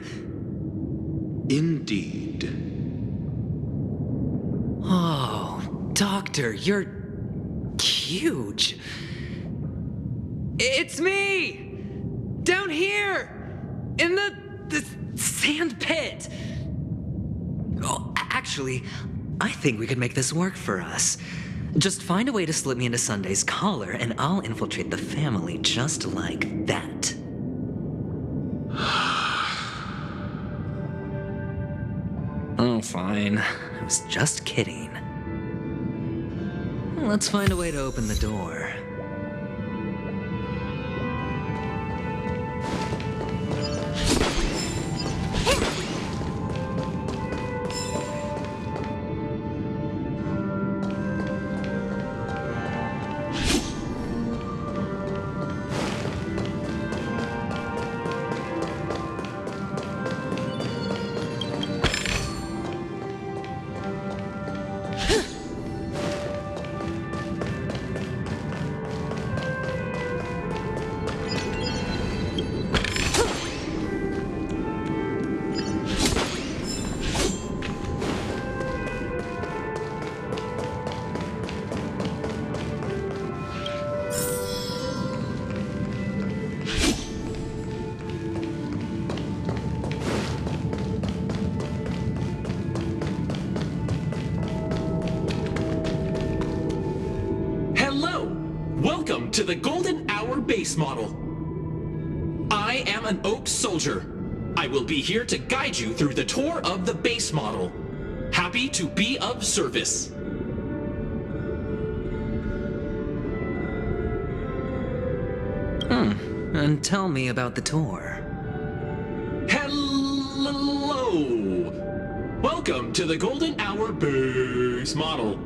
Indeed. Oh, Doctor, you're huge. It's me! Down here! In the sand pit! Oh, actually, I think we could make this work for us. Just find a way to slip me into Sunday's collar, and I'll infiltrate the family just like that. Oh, fine. I was just kidding. Let's find a way to open the door. Welcome to the Golden Hour base model. I am an Oak Soldier. I will be here to guide you through the tour of the base model. Happy to be of service. And tell me about the tour. Hello! Welcome to the Golden Hour base model.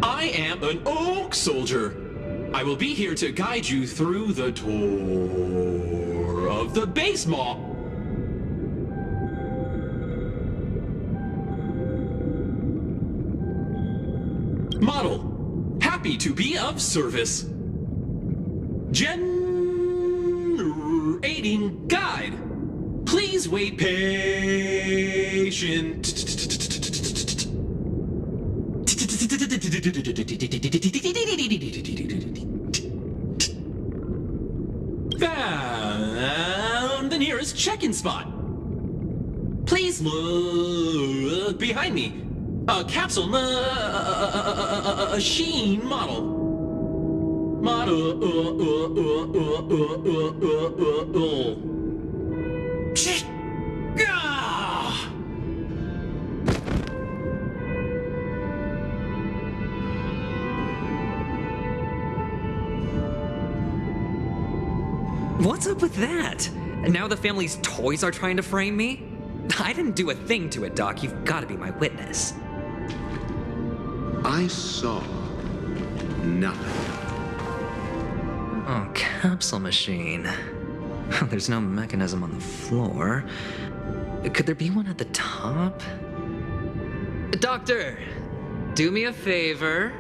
I am an Oak Soldier. I will be here to guide you through the tour of the base model. Happy to be of service. Generating guide. Please wait patient. Found the nearest check-in spot. Please look behind me. A capsule machine model. What's up with that? Now the family's toys are trying to frame me? I didn't do a thing to it, Doc. You've got to be my witness. I saw nothing. Oh, capsule machine. There's no mechanism on the floor. Could there be one at the top? Doctor, do me a favor.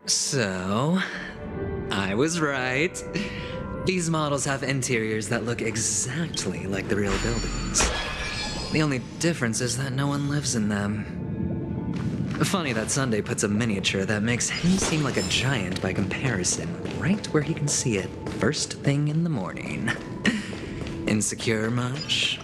So, I was right. These models have interiors that look exactly like the real buildings. The only difference is that no one lives in them. Funny that Sunday puts a miniature that makes him seem like a giant by comparison right where he can see it first thing in the morning. Insecure much?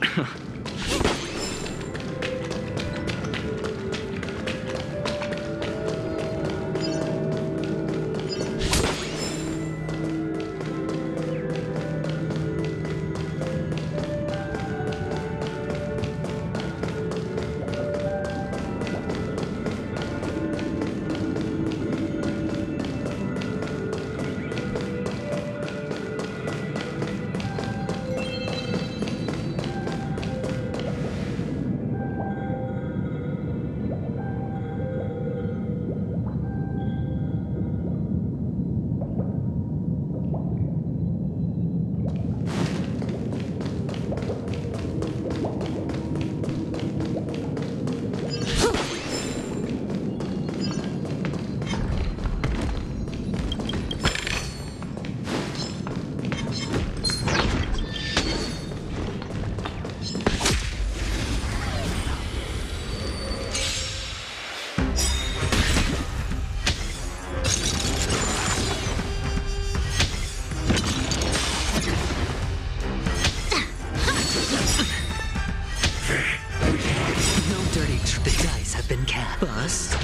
Bust.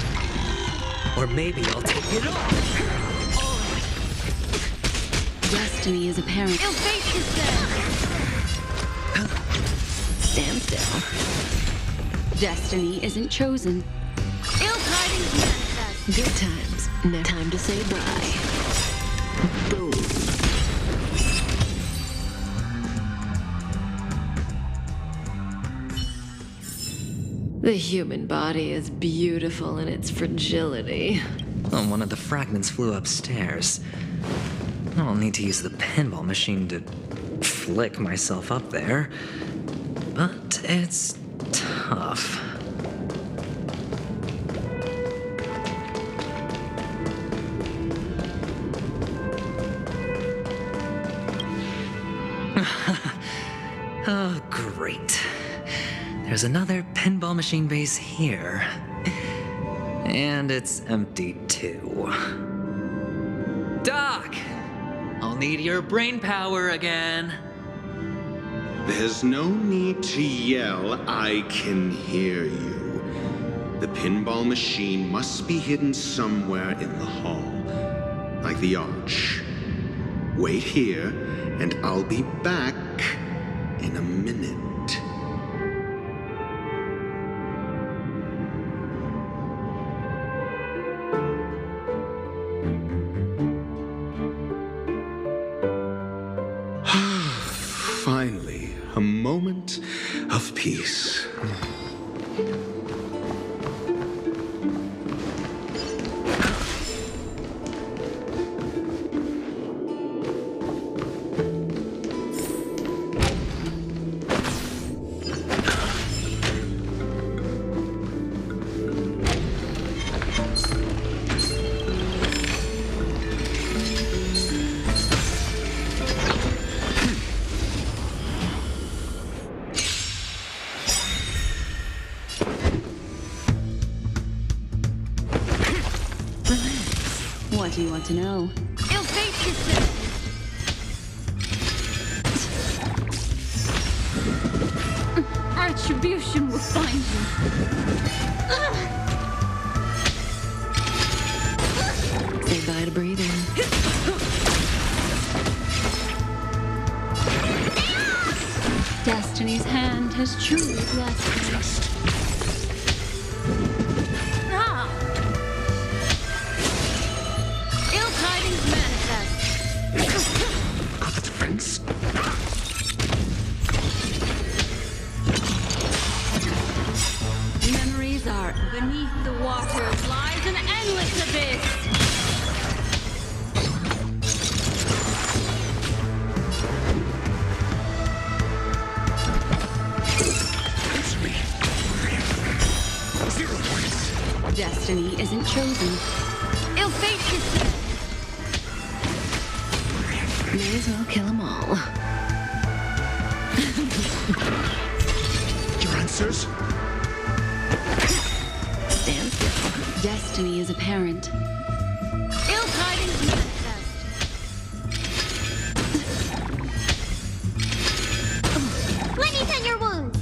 Or maybe I'll take it off. Destiny is apparent. Ill fate is Stand still. Destiny isn't chosen. Ill tidings manifest. Good times. Now time to say bye. Boom. The human body is beautiful in its fragility. Oh, one of the fragments flew upstairs. I'll need to use the pinball machine to flick myself up there. But it's tough. Oh, great. There's another pinball machine base here. And it's empty too. Doc! I'll need your brain power again. There's no need to yell, I can hear you. The pinball machine must be hidden somewhere in the hall, like the arch. Wait here, and I'll be back in a minute. Finally, a moment of peace. What do you want to know? Ill fate yourself. Retribution will find you. Say bye to breathing. Destiny's hand has truly blessed me. Ill tidings manifest. Got the defense. Memories are beneath the water lies an endless abyss. Destiny isn't chosen. Ill fate is here. May as well kill them all. Your answers? Stand still. Destiny is apparent. Ill tidings manifest. Let me tend your wounds.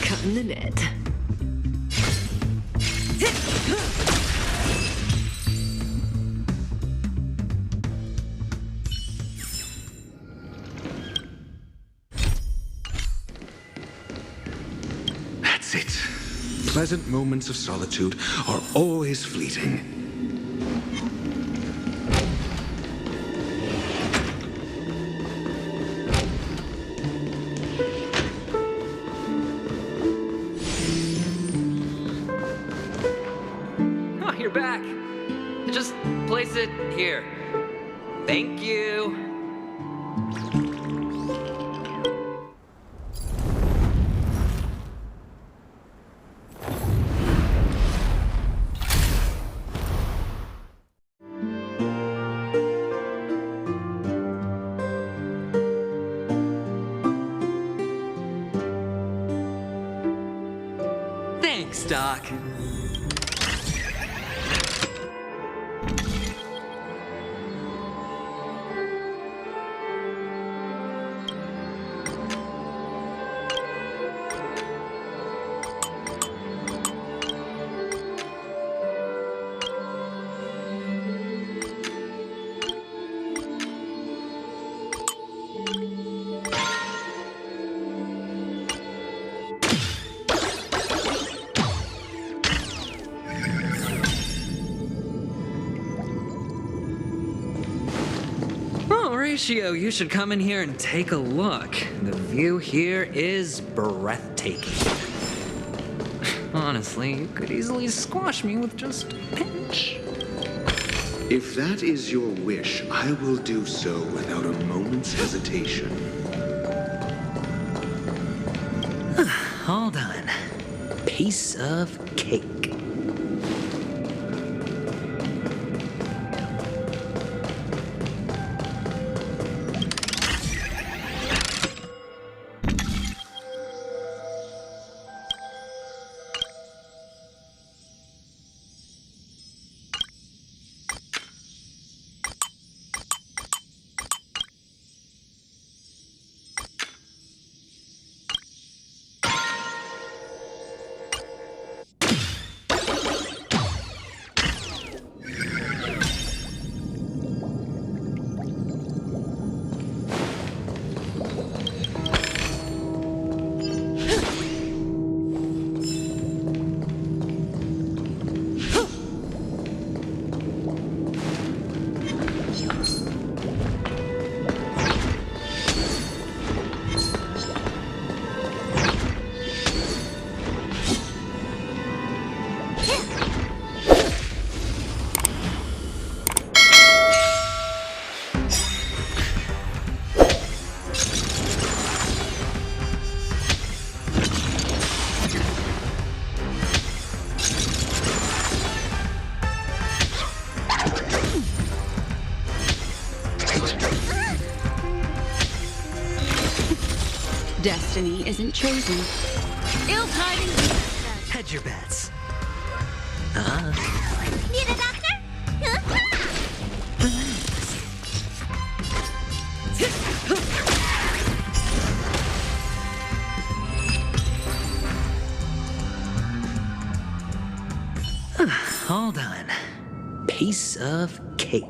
Cutting the net. That's it. Pleasant moments of solitude are always fleeting. Oh, you're back. Just place it here. Thank you. Thanks, Doc. Horatio, you should come in here and take a look. The view here is breathtaking. Honestly, you could easily squash me with just a pinch. If that is your wish, I will do so without a moment's hesitation. Hold on. Piece of cake. Destiny isn't chosen. Ill tidings manifest. Hedge your bets. Need a doctor? Hold on. Piece of cake.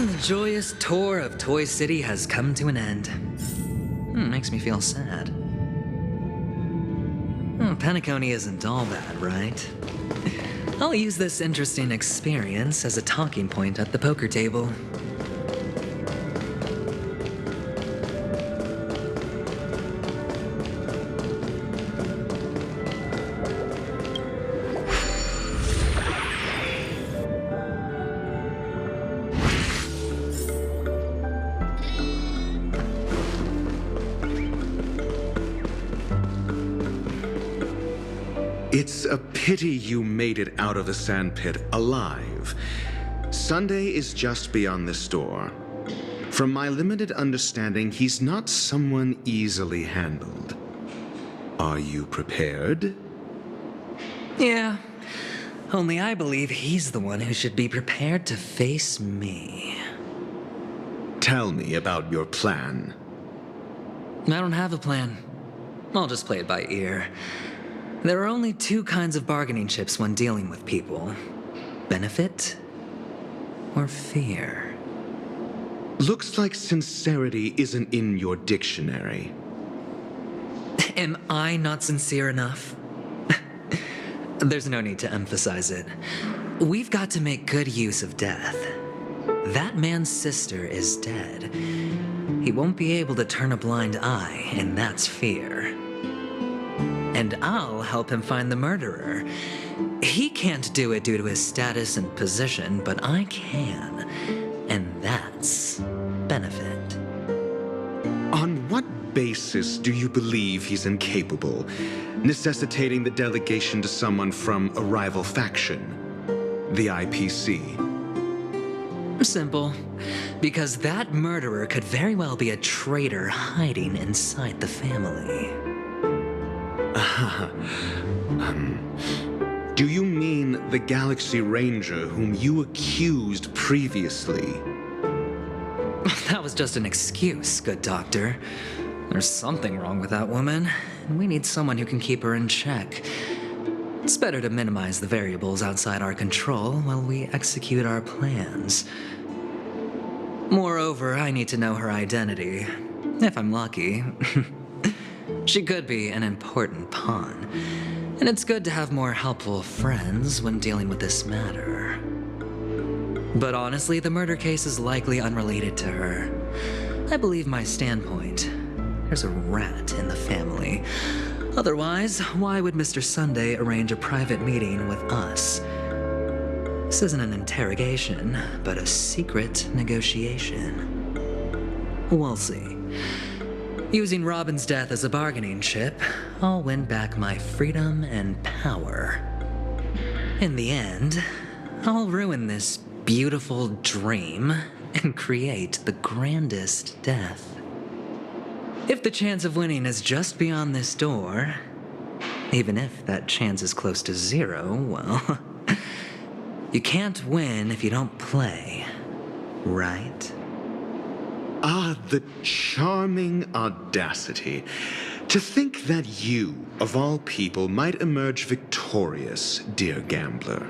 The joyous tour of Toy City has come to an end. Makes me feel sad. Penacony isn't all bad, right? I'll use this interesting experience as a talking point at the poker table. It's a pity you made it out of the sandpit alive. Sunday is just beyond this door. From my limited understanding, he's not someone easily handled. Are you prepared? Yeah, only I believe he's the one who should be prepared to face me. Tell me about your plan. I don't have a plan. I'll just play it by ear. There are only two kinds of bargaining chips when dealing with people: benefit or fear. Looks like sincerity isn't in your dictionary. Am I not sincere enough? There's no need to emphasize it. We've got to make good use of death. That man's sister is dead. He won't be able to turn a blind eye, and that's fear. And I'll help him find the murderer. He can't do it due to his status and position, but I can. And that's benefit. On what basis do you believe he's incapable, necessitating the delegation to someone from a rival faction, the IPC? Simple. Because that murderer could very well be a traitor hiding inside the family. Do you mean the Galaxy Ranger whom you accused previously? That was just an excuse, good doctor. There's something wrong with that woman, and we need someone who can keep her in check. It's better to minimize the variables outside our control while we execute our plans. Moreover, I need to know her identity, if I'm lucky. She could be an important pawn, and it's good to have more helpful friends when dealing with this matter. But honestly, the murder case is likely unrelated to her. I believe my standpoint. There's a rat in the family. Otherwise, why would Mr. Sunday arrange a private meeting with us? This isn't an interrogation, but a secret negotiation. We'll see. Using Robin's death as a bargaining chip, I'll win back my freedom and power. In the end, I'll ruin this beautiful dream and create the grandest death. If the chance of winning is just beyond this door, even if that chance is close to zero, well, you can't win if you don't play, right? Ah, the charming audacity. To think that you, of all people, might emerge victorious, dear gambler.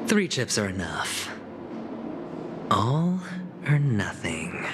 3 chips are enough. All or nothing.